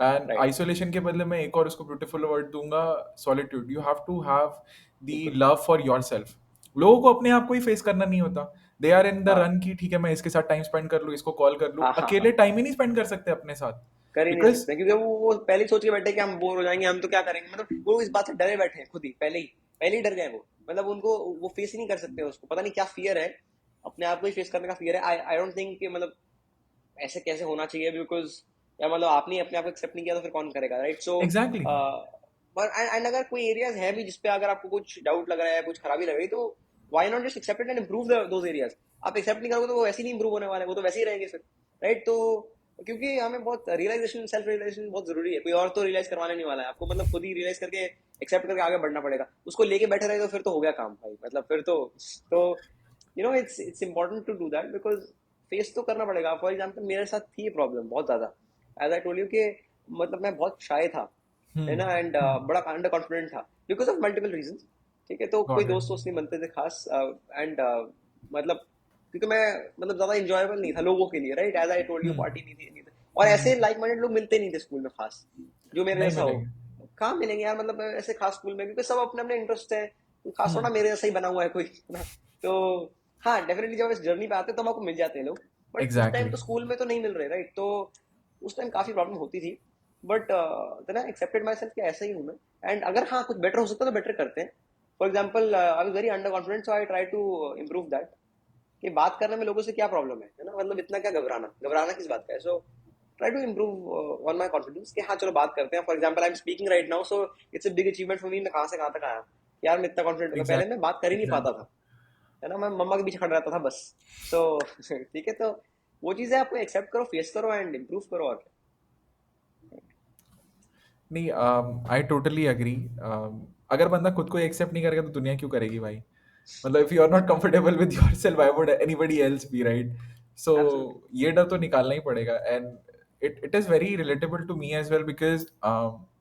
And Right. आइसोलेशन के बदले मैं एक और उसको ब्यूटीफुल वर्ड दूंगा, solitude. You have to have the बिल्कुल। Love for yourself. लोगों को अपने आप को ही फेस करना नहीं होता. दे आर इन द हाँ, रन की ठीक है मैं इसके साथ टाइम स्पेंड कर लूँ, इसको कॉल कर लूँ, हाँ, हाँ, अकेले हाँ। टाइम ही नहीं स्पेंड कर सकते अपने साथ. कर ही नहीं बिकॉज सकते, क्योंकि वो पहले ही सोच के बैठे कि हम बोर हो जाएंगे, हम तो क्या करेंगे, मतलब वो इस बात से डरे बैठे हैं खुद ही, पहले ही डर गए वो। मतलब उनको वो फेस ही नहीं कर सकते उसको, पता नहीं क्या फियर है, अपने आप को ही फेस करने का फियर है। आई डोंट थिंक कि मतलब ऐसे कैसे होना चाहिए, बिकॉज या मतलब आपने अपने आप को एक्सेप्ट नहीं किया तो फिर कौन करेगा, राइट? So exactly. एंड अगर कोई एरियाज है भी जिसपे अगर आपको कुछ डाउट लग रहा है, कुछ खराबी लग रही है, तो why not just accept it and improve those areas. आप एक्सेप्ट नहीं करोगे तो वो वैसे ही नहीं इम्प्रूव होने वाले, वो तो वैसे ही रहेंगे फिर, राइट? तो क्योंकि हमें बहुत रियलाइजेशन, सेल्फ रियलाइजेशन बहुत जरूरी है, कोई और तो रियलाइज करवाने नहीं वाला है आपको, मतलब खुद ही रियलाइज करके एक्सेप्ट करके आगे बढ़ना पड़ेगा। उसको लेके बैठे रहे तो फिर तो हो गया काम भाई, मतलब फिर तो it's important to do that, because face तो करना पड़ेगा। फॉर एग्जाम्पल मेरे साथ थी ये प्रॉब्लम बहुत ज्यादा, एज आई टोल्ड यू कि मतलब मैं बहुत शाय था, है ना, एंड बड़ा अंडर कॉन्फिडेंट था बिकॉज ऑफ मल्टीपल रीजन। ठीक है, तो कोई गॉट इट. दोस्त दोस्त नहीं बनते थे खास, एंड मतलब क्योंकि मैं मतलब ज्यादा इंजॉयबल नहीं था लोगों के लिए, right? As I told you, party नहीं थी, और ऐसे लाइक माइंडेड लोग मिलते नहीं थे स्कूल में खास, जो मेरे नहीं जैसा हो। मिलेंगे. कहाँ मिलेंगे यार, मतलब ऐसे खास स्कूल में, क्योंकि सब अपने अपने इंटरेस्ट है, तो खास थोड़ा मेरे जैसा ही बना हुआ है कोई, है ना? तो हाँ, डेफिनेटली जब इस जर्नी पे आते हैं तो हमको मिल जाते हैं लोग, बट उस टाइम एग्जैक्टली. तो स्कूल में तो नहीं मिल रहे, राइट? तो उस टाइम काफी प्रॉब्लम होती थी, but then I accepted myself कि ऐसा ही हूँ मैं। एंड अगर हाँ कुछ बेटर हो सकता है तो बेटर करते हैं। For example I was very under confident, so I try to improve that, कि बात करने में लोगों से क्या प्रॉब्लम है ना, मतलब इतना क्या घबराना, घबराना किस बात का है? So try to improve on my confidence, कि हाँ चलो बात करते हैं। For example I am speaking right now, so it's a big achievement for me, मैं कहाँ से कहाँ तक आया यार, मैं इतना कॉन्फिडेंट हो गया, पहले मैं बात कर ही नहीं पाता एग्जैक्टली. था, है ना, मैं मम्मा के पीछे खड़ा रहता था बस। सो ठीक है, तो वो चीजें आपको एक्सेप्ट करो, फेस करो एंड इम्प्रूव करो, और नहीं, आई टोटली अग्री. अगर बंदा खुद को एक्सेप्ट नहीं करेगा तो दुनिया क्यों करेगी भाई. मतलब if you are not comfortable with yourself, why would anybody else be, right? So absolutely. ये डर तो निकालना ही पड़ेगा. And it is very relatable to me as well, because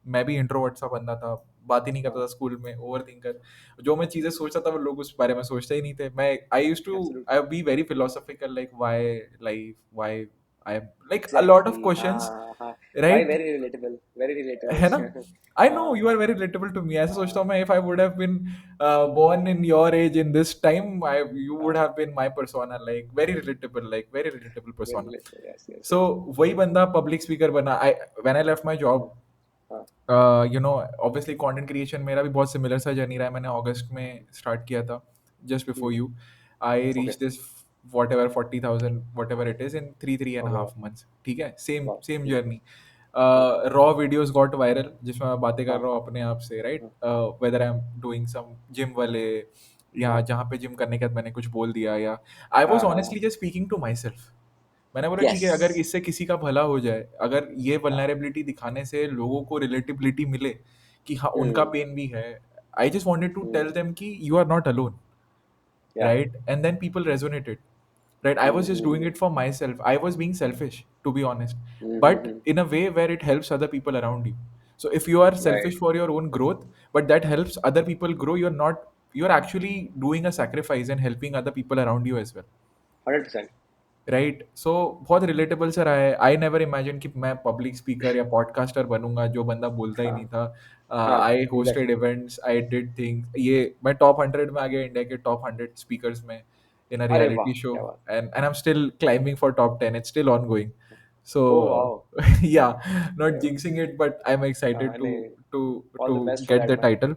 मैं भी इंट्रोवर्ट सा बंदा था, बात ही नहीं करता हाँ, था स्कूल में, ओवर थिंकर. जो मैं चीज़ें सोचता था वो लोग उस बारे में सोचते ही नहीं थे. मैं I use to absolutely. I be very philosophical, like why life, why I am, like a lot of exactly, questions, हाँ, हाँ। भाई राइट? वेरी रिलेटेबल, वेरी है ना? रिलेटेबल। आई नो हाँ, you are very relatable to me. ऐसा सोचता हाँ, हूँ मैं, if I would have been born in your age in this time, I you would हाँ, have been my persona, like very relatable very persona. Relatable, yes, yes, So yes. वही बंदा public speaker बना. I when I left my job, हाँ, हाँ, you know, obviously content creation मेरा भी बहुत similar सा जर्नी रहा है. मैंने अगस्त में स्टार्ट किया था, just before you. I okay, reached this whatever 40,000 whatever it is in three and a okay, half months. ठीक है, सेम वाह, same journey. Raw videos got viral जिसमें मैं बातें कर हाँ, रहा हूँ अपने आप से, राइट? हाँ, whether I am doing some gym वाले, या हाँ, जहाँ पे जिम करने के बाद मैंने कुछ बोल दिया, या आई वॉज हाँ, हाँ, honestly just speaking to myself. मैंने बोला ठीक यस, है, अगर इससे किसी का भला हो जाए, अगर ये वल्नरेबिलिटी दिखाने से लोगों को रिलेटिबिलिटी मिले कि हाँ उनका हम्म, पेन भी है, I just wanted to tell hmm, them कि you are not alone, yeah, right? And then people resonated, right? I was just doing it for myself. I was being selfish, to be honest, but in a way where it helps other people around you. So if you are right, selfish for your own growth, but that helps other people grow, you're actually doing a sacrifice and helping other people around you as well. 100%। Right. सो बहुत relatable sir है. I never imagine कि मैं public speaker या podcaster बनूंगा, जो बंदा बोलता ही हाँ, नहीं था. हाँ, आई exactly. Hosted events, I did things, ये मैं टॉप 100 में आ गया, इंडिया के टॉप 100 स्पीकर्स में, इन अ अरे वाह, रियलिटी शो. क्या बात। And I am still climbing for top 10. It's still ongoing. So oh wow. Yeah, not jinxing it, but I am excited हाँ, टू नहीं, to all to the best for get that the man. Title.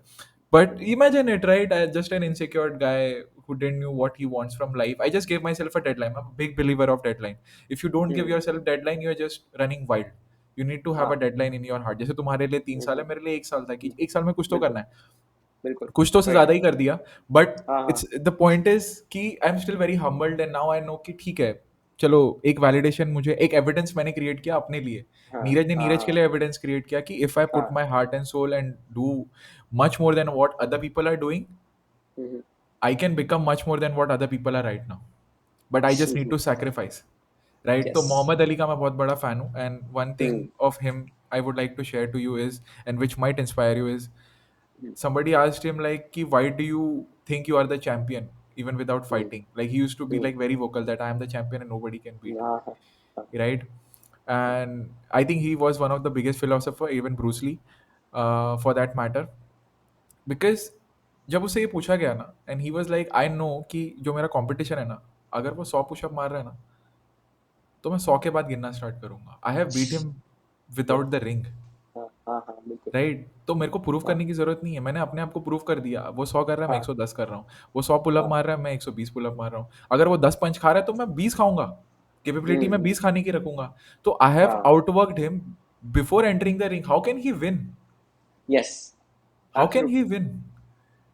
But imagine it, right? Just an insecure guy who didn't know what he wants from life. I just gave myself a deadline. I'm a big believer of deadline. If you don't give hmm, yourself deadline, you're just running wild. You need to have a हाँ, deadline in your heart. जैसे तुम्हारे लिए 3 साल है, मेरे लिए 1 साल था कि 1 साल में कुछ तो बिल्कुल, करना है। बिल्कुल, कुछ तो उससे राइट, ज़्यादा ही कर दिया, बट हाँ, हाँ, इट्स द पॉइंट इज़ कि आई am still very humbled and now I know कि ठीक है, चलो एक वैलिडेशन, मुझे एक एविडेंस मैंने क्रिएट किया अपने लिए। हाँ, नीरज ने नीरज के हाँ, लिए एविडेंस क्रिएट किया कि इफ आई पुट हाँ, my heart and soul and do much more than what other people are doing, hmm, I can become much more than what other people are right now, but I just need to sacrifice, right? तो yes, Muhammad Ali का मैं बहुत बड़ा fan हूँ, and one thing hmm, of him I would like to share to you is, and which might inspire you is, hmm, somebody asked him like ki, why do you think you are the champion even without hmm, fighting? Like he used to be hmm, like very vocal that I am the champion and nobody can beat हाँ, हाँ, हाँ, me, right? And I think he was one of the biggest philosopher, even Bruce Lee, for that matter, because जब उससे ये पूछा गया ना, and he was like, I know कि जो मेरा competition है ना, अगर वो 100 पुशअप मार रहा है ना, तो मैं 100 के बाद गिनना स्टार्ट करूंगा। I have beat him yes, without the ring, हाँ, हाँ, हाँ, बिल्कुल, राइट? तो मेरे को प्रूव हाँ, करने की जरूरत नहीं है, मैंने अपने आप को प्रूव कर दिया। वो 100 कर रहा है, मैं हाँ, 110 कर रहा हूँ। वो 100 पुलअप हाँ, मार रहा है, मैं 120 पुलअप मार रहा हूँ। अगर वो 10 पंच खा रहा है तो मैं 20 खाऊंगा। कैपेबिलिटी में हम्म, 20 खाने की रखूंगा। तो आई हैव हाँ, outworked him before entering the ring. How can he win? Yes, How can he absolutely, win?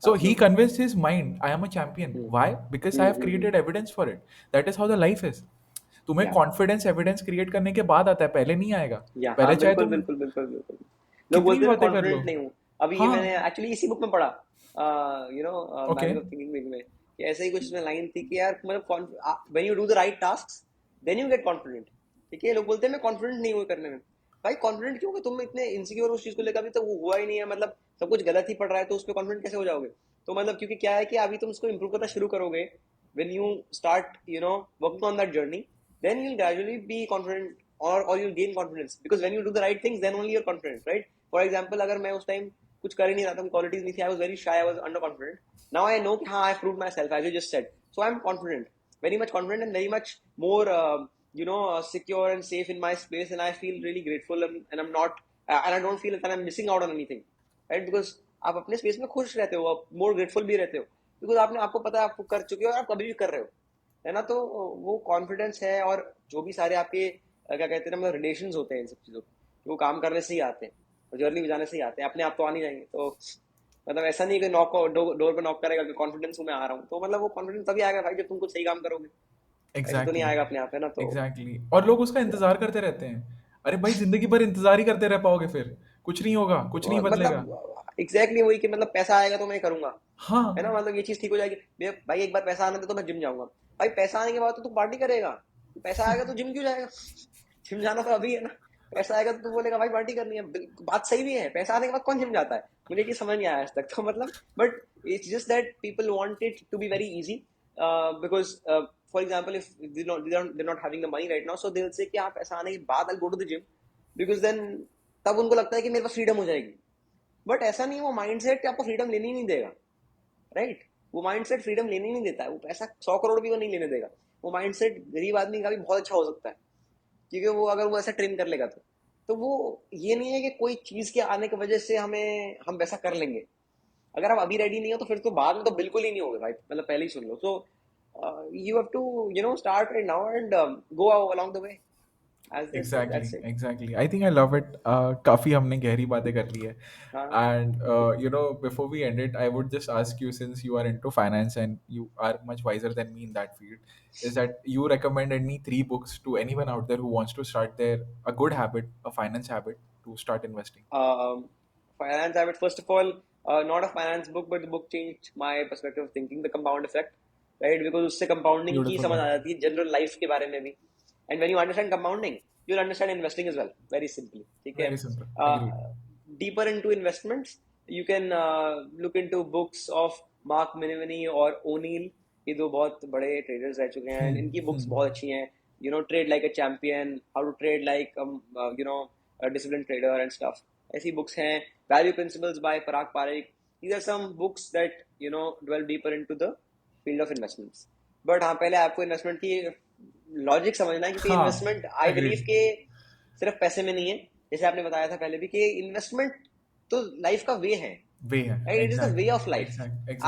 So he absolutely, convinced his mind, I am a champion. Why? Because I have created evidence for it. That is how the life is. तुम्हें या, confidence evidence create करने के बाद आता है, पहले नहीं आएगा। या, पहले हाँ, चाहे बिल्कुल, तुम बिल्कुल, बिल्कुल, बिल्कुल। लोग कितनी बोलते भी हैं मैं बातें कर लो। कॉन्फिडेंट नहीं हूँ। अभी ये हाँ, मैंने एक्चुअली इसी बुक में पढ़ा, okay, magic of thinking big में, कि ऐसे ही कुछ इसमें लाइन थी कि यार मतलब when you do the right task then you get confident. ठीक है, लोग बोलते हैं मैं कॉन्फिडेंट नहीं हूँ करने में। भाई कॉन्फिडेंट क्यों हो? तुम इतने इनसिक्योर उस चीज को लेकर, अभी तक वो हुआ ही नहीं है, मतलब सब कुछ गलत ही पड़ रहा है, तो उस पर कॉन्फिडेंट कैसे हो जाओगे? तो मतलब क्योंकि क्या है कि अभी तुम उसको इंप्रूव करना शुरू करोगे, when you start working on that journey, then you'll gradually be confident, or you'll gain confidence, because when you do the right things then only you're confident, right? For example, अगर मैं उस time कुछ कर ही नहीं रहा था, qualities नहीं थी, I was very shy, I was under confident. Now I know कि हाँ, I prove myself as you just said, so I am confident, very much confident, and very much more secure and safe in my space, and I feel really grateful, and I'm not and I don't feel that I'm missing out on anything, right? Because आप अपने space में खुश रहते हो, आप मोर grateful भी रहते हो, बिकॉज आपने, आपको पता है, आपको कर चुके हो और आप कभी भी कर रहे हो, है ना? तो वो कॉन्फिडेंस है, और जो भी सारे आपके क्या कहते हैं, मतलब रिलेशन होते हैं इन सब चीज़ों के, वो काम करने से ही आते हैं, और जर्नी में जाने से ही आते हैं, अपने आप तो आ नहीं जाएंगे। तो मतलब ऐसा नहीं कि नॉक डोर पे नॉक करेगा कि कॉन्फिडेंस हूँ मैं आ रहा हूँ, तो मतलब वो कॉन्फिडेंस तभी आएगा भाई जब तुम कुछ सही काम करोगे। ऐसे तो नहीं एग्जैक्टली, आएगा अपने आप, है ना? तो एग्जैक्टली। और लोग उसका इंतजार करते रहते हैं। अरे भाई, जिंदगी भर इंतजार ही करते रह पाओगे, फिर कुछ नहीं होगा, कुछ नहीं बदलेगा। मतलब एग्जैक्टली वही कि मतलब पैसा आएगा तो मैं करूंगा, है ना? हाँ, मतलब ये चीज ठीक हो जाएगी, भाई एक बार पैसा आने दे तो मैं जिम जाऊंगा। भाई पैसा आने के बाद तो तू पार्टी करेगा, पैसा आएगा तो जिम क्यों जाएगा? जिम जाना तो अभी है ना, पैसा आएगा तो तू बोलेगा भाई पार्टी करनी है। बात सही भी है, पैसा आने के बाद कौन जिम जाता है? मुझे ये समझ नहीं आया आज तक, तो मतलब but it's just that people want it to be very easy, because for example if they're not having the money right now, so they'll say कि हाँ, पैसा आने के बाद I'll go to the gym, because then तब उनको लगता है कि मेरे पास फ्रीडम हो जाएगी। बट ऐसा नहीं है, वो माइंडसेट आपको फ्रीडम लेने ही नहीं देगा, राइट? वो माइंडसेट फ्रीडम लेने ही नहीं देता है, वो पैसा 100 करोड़ भी वो नहीं लेने देगा। वो माइंडसेट गरीब आदमी का भी बहुत अच्छा हो सकता है, क्योंकि वो अगर वो ऐसा ट्रेन कर लेगा तो वो ये नहीं है कि कोई चीज के आने की वजह से हम वैसा कर लेंगे। अगर आप अभी रेडी नहीं हो तो फिर तो बाद में तो बिल्कुल ही नहीं होगे भाई, मतलब पहले ही सुन लो। So you have to start right now and go along the way, as they say, exactly, that's it. Exactly. I think I love it. काफ़ी हमने गहरी बातें कर ली है। हाँ, and before we end it, I would just ask you, since you are into finance and you are much wiser than me in that field, is that you recommend any 3 books to anyone out there who wants to start their a good habit, a finance habit, to start investing? finance habit, first of all, not a finance book, but the book changed my perspective of thinking, the compound effect, right? Because उससे compounding की Beautiful समझ आ one. जाती है, general life के बारे में भी। And when you understand compounding, you'll understand investing as well, very simply, ठीक है? Very simple. uh, Agreed. Deeper into investments, you can look into books of Mark Minervini और O'Neill, ये दो बहुत बड़े ट्रेडर्स रह चुके हैं, इनकी बुक्स बहुत अच्छी हैं। Trade like a champion, how to trade like discipline trader and stuff, ऐसी बुक्स हैं। Value principles by Parag Parekh, these are some books that dwell deeper into the field of investments. But हाँ, पहले आपको इन्वेस्टमेंट की logic समझना है, क्योंकि हाँ, इन्वेस्टमेंट आई बिलीव agreed. के सिर्फ पैसे में नहीं है, जैसे आपने बताया था पहले भी कि इन्वेस्टमेंट तो लाइफ का वे है। वे है। Right? It is the way exactly. Of life. Exactly.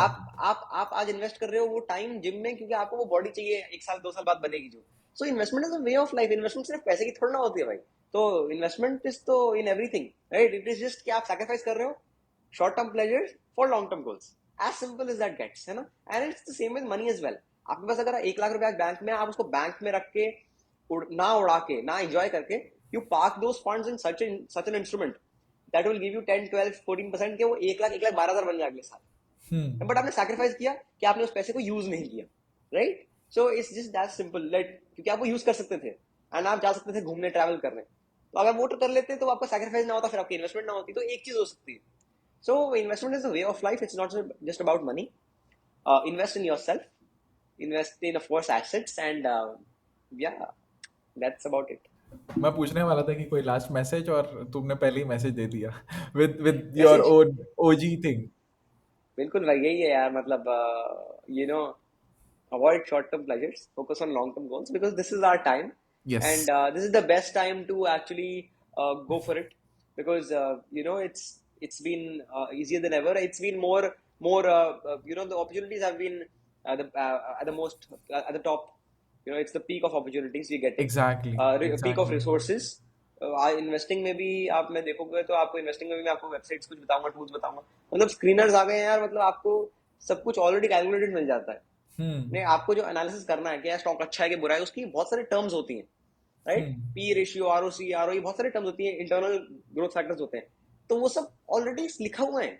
आप आज इन्वेस्ट कर रहे हो वो टाइम जिम में, क्योंकि आपको वो बॉडी चाहिए 1 साल 2 साल बाद बनेगी जो। So investment is a way of life. Investment सिर्फ पैसे की थोड़ी ना होती है भाई। तो इन्वेस्टमेंट इज तो in everything, right? It is just कि आप सैक्रिफाइस कर रहे हो short term pleasures for long term goals. As simple as that gets, है ना? And it's the same with money as well. आपके पास अगर 1 लाख रुपया बैंक में, आप उसको बैंक में रख के ना उड़ा के ना एंजॉय करके, you park those funds in such an instrument that will give you 10 12 14% के, वो 1 लाख 12,000 बन जाए अगले साल। हम्म। बट आपने सैक्रिफाइस किया कि आपने उस पैसे को यूज नहीं किया, right? So it's just that simple, like क्योंकि आप वो यूज कर सकते थे एंड आप जा सकते थे घूमने ट्रैवल करने। तो अगर वो तो कर लेते तो आपका सैक्रिफाइस ना होता, फिर आपकी इन्वेस्टमेंट ना होती। तो एक चीज हो सकती है। So investment is a way of life, it's not just about money. Invest in your self, invest in of course assets, and yeah, that's about it. मैं पूछने वाला था कि कोई लास्ट मैसेज, और तुमने पहले ही मैसेज दे दिया with your message, own OG thing. बिल्कुल भाई यही है यार, मतलब you know, avoid short term pleasures, focus on long term goals, because this is our time, yes. and this is the best time to actually go for it, because it's been easier than ever. It's been more the opportunities have been at the most at the top. It's the peak of opportunities we're getting, exactly. peak of exactly. resources. Investing में भी आप, मैं देखोगे तो आपको investing में भी मैं आपको वेबसाइट्स कुछ बताऊंगा, टूल्स बताऊंगा। मतलब स्क्रीनर्स आ गए हैं यार, मतलब आपको सब कुछ ऑलरेडी कैलकुलेटेड मिल जाता है। नहीं, हम्म। आपको जो एनालिसिस करना है कि यार स्टॉक अच्छा है कि बुरा है, उसकी बहुत सारे टर्म्स होती हैं, राइट? हम्म। पी रेशियो, आरओसी, आरओई, बहुत सारे टर्म्स होती हैं, इंटरनल ग्रोथ फैक्टर्स होते हैं। तो वो सब ऑलरेडी लिखा हुआ है।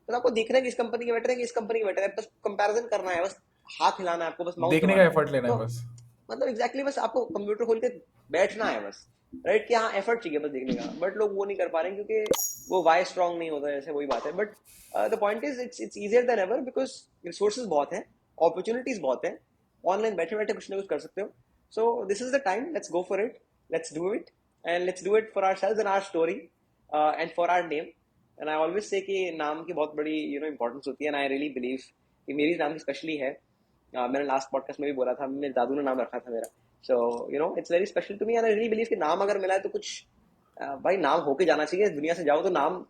तो आपको देखना है कि इस कंपनी के बेटर है कि इस कंपनी के बेटर है, बस कंपैरिजन करना है, बस हाथ हिलाना है आपको, बस माउस देखने का दबाना है। एफर्ट लेना है तो बस। मतलब एग्जैक्टली बस आपको कंप्यूटर खोल के बैठना है बस, राइट? कि हाँ एफर्ट चाहिए बस देखने का। बट लोग वो नहीं कर पा रहे हैं क्योंकि वो वाई स्ट्रांग नहीं होता है, जैसे वही बात है। But the point is it's easier than ever, because resources बहुत हैं, अपॉर्चुनिटीज बहुत हैं, ऑनलाइन बैठे बैठे कुछ ना कुछ कर सकते हो। So this is the time, let's go for it, let's do it, and let's do it for ourselves and our story and for our name. And I always say कि नाम की बहुत बड़ी इंपॉर्टेंस होती है, and I really believe कि मेरी नाम की स्पेशली है। मैंने लास्ट पॉडकास्ट में भी बोला था, मेरे दादू ने नाम रखा था मेरा। So it's very special to me, and I really believe कि नाम अगर मिला है तो कुछ भाई नाम होके जाना चाहिए। दुनिया से जाओ तो नाम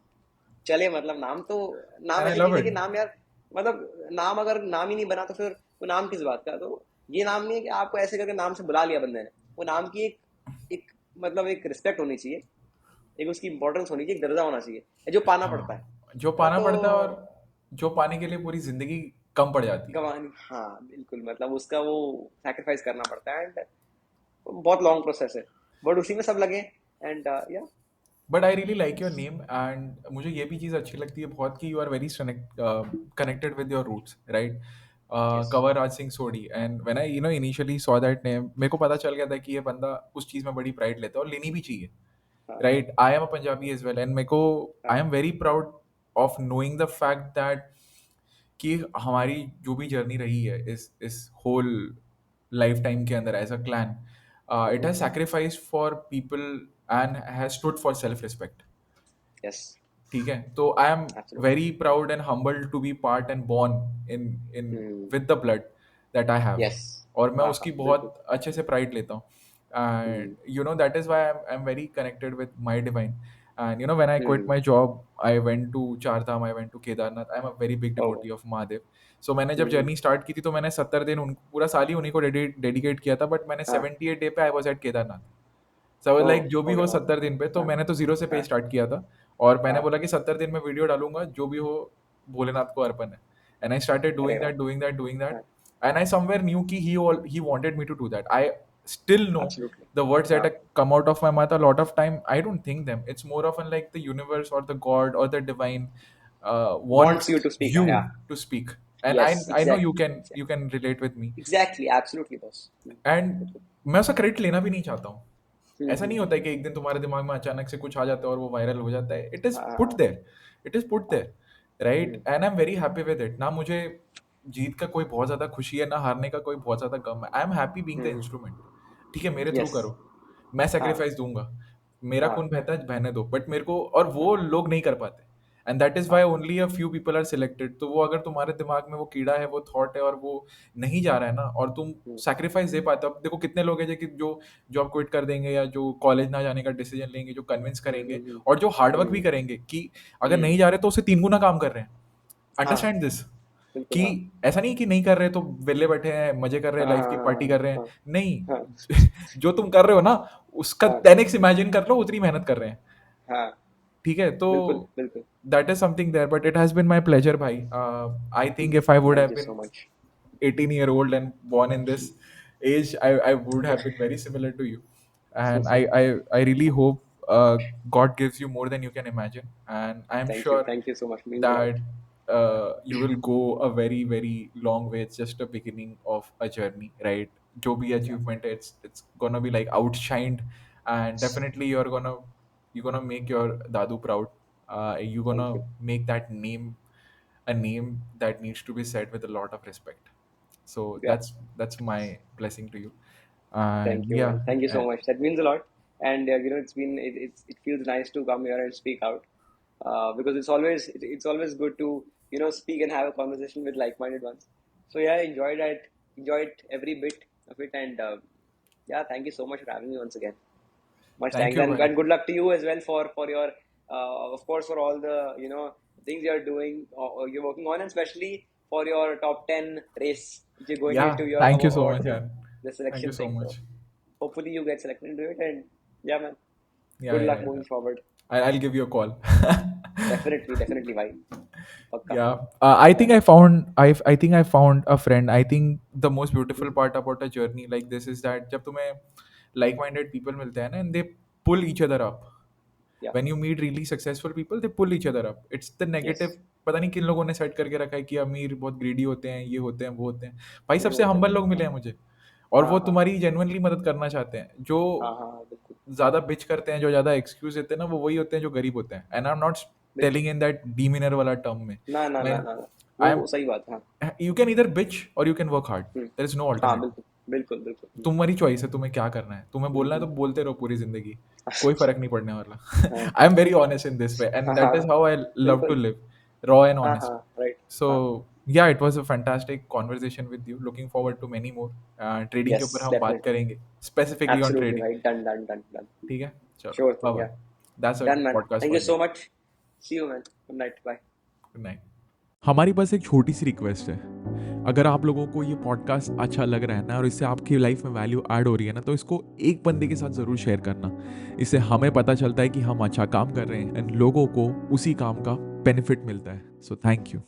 चले, मतलब नाम तो, नाम एंड आई ऐसी लव चीज है इट। कि नाम यार, मतलब नाम अगर नाम ही नहीं बना तो फिर वो नाम किस बात का? तो ये नाम नहीं है कि आपको ऐसे करके नाम से बुला लिया बंदे ने। वो नाम की एक मतलब एक रिस्पेक्ट होनी चाहिए, एक उसकी इंपॉर्टेंस होनी चाहिए, एक दर्जा होना चाहिए जो पाना पड़ता है। हाँ, जो पाना तो पड़ता है, और जो पाने के लिए पूरी जिंदगी कम पड़ जाती है। गवानी, हाँ बिल्कुल, मतलब उसका वो सैक्रिफाइस करना पड़ता है, एंड बहुत लॉन्ग प्रोसेस है, बट उसी में सब लगे। And yeah but I really like your name, and मुझे ये भी चीज़ अच्छी लगती है बहुत कि you are very connected with your roots, right? Yes, Kanwar Raj Singh Sodhi, and when I initially saw that name, मेरे को पता चल गया था कि ये बंदा उस चीज़ में बड़ी प्राइड लेता है और लेनी भी चाहिए, हाँ right? I am a Punjabi as well, and मेरे को आई हाँ, am very proud of knowing the fact that कि हमारी जो भी जर्नी रही है इस होल लाइफ टाइम के अंदर as a clan, it has sacrifice for people and has stood for self respect. Yes, ठीक है, तो I am absolutely, very proud and humbled to be part and born in in with the blood that I have. Yes, और मैं हाँ उसकी हाँ बिल्कुल, बहुत अच्छे से प्राइड लेता हूँ, and that is why I am very connected with my divine. And when I quit my job, I went to Chardham, I went to Kedarnath. I am a very big oh, devotee of Mahadev. So मैंने जब journey start की थी तो मैंने 70 दिन पूरा साल ही उन्हीं को डेडिकेट किया था, बट मैंने हाँ, 78 डे पे I was at Kedarnath. So like जो ओह, भी ओके, हो वाह, 70 दिन पे, तो हाँ मैंने तो जीरो से पे हाँ स्टार्ट किया था, और मैंने हाँ, बोला कि 70 दिन में वीडियो डालूंगा, जो भी हो भोलेनाथ को अर्पण है। एंड आई स्टार्टेड अरे डूइंग वाह, that, doing that, doing that, हाँ, एंड आई समवेयर न्यू कि he wanted me to do that. I still know absolutely, the words that हाँ, come out of my mouth. A lot of time I don't think them. It's more often like the universe or the god or the divine wants wants you to speak, you yeah, to speak, and i yes, i know you exactly, can you can relate with me. Exactly, absolutely boss, and बिल्कुल, मैं उसका credit लेना भी नहीं चाहता हूँ। ऐसा नहीं होता है हम्म, कि एक दिन तुम्हारे दिमाग में अचानक से कुछ आ जाता है और वो वायरल हो जाता है। इट इज हाँ पुट हाँ देयर, इट इज पुट हाँ, there, right? Hmm, and I am very happy with it. ना मुझे जीत का कोई बहुत ज्यादा खुशी है, ना हारने का कोई बहुत ज्यादा गम है। I am happy being the instrument. ठीक है, मेरे थ्रू यस, करो, मैं हाँ सेक्रीफाइस दूंगा, मेरा हाँ, खून बहता है बहने दो, बट मेरे को, और वो लोग नहीं कर पाते। एंड दैट इज़ हाँ why only a few people are selected. तो वो अगर तुम्हारे दिमाग में वो कीड़ा है, वो थॉट है, और वो नहीं जा रहा है ना, और तुम हम्म, सैक्रिफाइस दे पाते हो। अब देखो कितने लोग हैं जो कि जो जॉब क्विट कर देंगे, या जो कॉलेज ना जाने का डिसीजन लेंगे, जो कन्विंस करेंगे, हम्म, और जो हार्डवर्क भी हम्म, करेंगे कि अगर हम्म, नहीं जा रहे तो उससे 3 गुना काम कर रहे हैं। हाँ अंडरस्टैंड दिस, बिल्कुल, कि हाँ ऐसा नहीं कि नहीं कर रहे तो वेले बैठे हैं, मजे कर रहे हाँ हैं, लाइफ की पार्टी हाँ कर रहे हैं। हाँ हाँ नहीं, जो तुम कर रहे हो ना, उसका हाँ 10x इमेजिन कर लो, उतनी मेहनत कर रहे हैं। हाँ, ठीक है, तो बिल्कुल बिल्कुल। That is something there, but it has been my pleasure भाई। I think if I would thank have you been so much. 18-year old and born in this age, I would have been very similar to you. And I really hope God gives you more than you can imagine. And I'm sure thank you so much, means a lot. that you will go a very, very long way. It's just a beginning of a journey, right? जो भी या achievement, it's gonna be like outshined, and definitely you're gonna make your dadu proud. You're thank gonna you. make that name a name that needs to be said with a lot of respect. So या that's my blessing to you. thank And you, yeah, man. Thank you so much. That means a lot. And it feels nice to come here and speak out, because it's always good to speak and have a conversation with like-minded ones. So yeah, I enjoyed every bit of it, and yeah, thank you so much for having me once again. Much thank thanks, you, bhai. and good luck to you as well for your of course for all the things you're doing or you're working on, and especially for your top 10 race which you're going Yeah, into your thank you so about much, yeah. the Thank you selection so thing. So much. hopefully you get selected into it, and yeah, man, Yeah, good yeah, luck yeah. moving forward. I'll give you a call. Definitely, bhai. Pakka. Yeah, Yeah. I think I found a friend. I think the most beautiful part about a journey like this is that जब तुम्हें like-minded people मिलते हैं ना, and they pull each other up. Yeah. When you meet really successful people, they pull each other up. It's the negative, Yes. पता नहीं किन लोगों ने सेट करके रखा है कि अमीर बहुत ग्रीडी होते हैं, ये होते हैं, वो होते हैं। भाई ये सबसे होता है। हम्बल लोग मिले हाँ हैं मुझे, और वो हाँ हाँ तुम्हारी जेन्युइनली मदद करना चाहते हैं। जो हाँ हाँ हाँ, बिल्कुल ज़्यादा बिच करते हैं, जो ज़्यादा एक्सक्यूज देते हैं ना, वो वही होते हैं जो गरीब होते हैं। एंड आई एम नॉट बिल्कुल। टेलिंग इन दैट डीमिनर वाला टर्म में। ना ना मैं ना ना ना, आई एम वो सही बात है, हाँ। यू कैन ईदर बिच और you can work hard. Hmm, there is no हाँ ऑल्टरनेट। बिल्कुल बिल्कुल बिल्कुल। तुम्हारी चॉइस है, तुम्हें क्या करना है। तुम्हें बोलना है तो हम्म, बोलते रहो पूरी जिंदगी, कोई फर्क नहीं पड़ने वाला। हाँ I am very honest in this way, and हाँ दैट इज हाँ, हाउ आई लव टू बिल्कुल। लिव, रॉ एंड हाँ ऑनेस्ट। हाँ, राइट। सो हाँ, yeah, it was a fantastic conversation with you, looking forward to many more. Trading के yes ऊपर हम बात डेफिनेटली। करेंगे, स्पेसिफिकली ऑन एब्सोल्युटली ट्रेडिंग। भाई, डन डन डन डन। ठीक है, चलो, sure bye thing, bye. Yeah. That's a done man, podcast thank for you me. So much. See you man, good night, bye. Good night. हमारी बस एक छोटी सी request है, अगर आप लोगों को ये पॉडकास्ट अच्छा लग रहा है ना, और इससे आपकी लाइफ में वैल्यू ऐड हो रही है ना, तो इसको एक बंदे के साथ ज़रूर शेयर करना। इससे हमें पता चलता है कि हम अच्छा काम कर रहे हैं, एंड लोगों को उसी काम का बेनिफिट मिलता है। So thank you.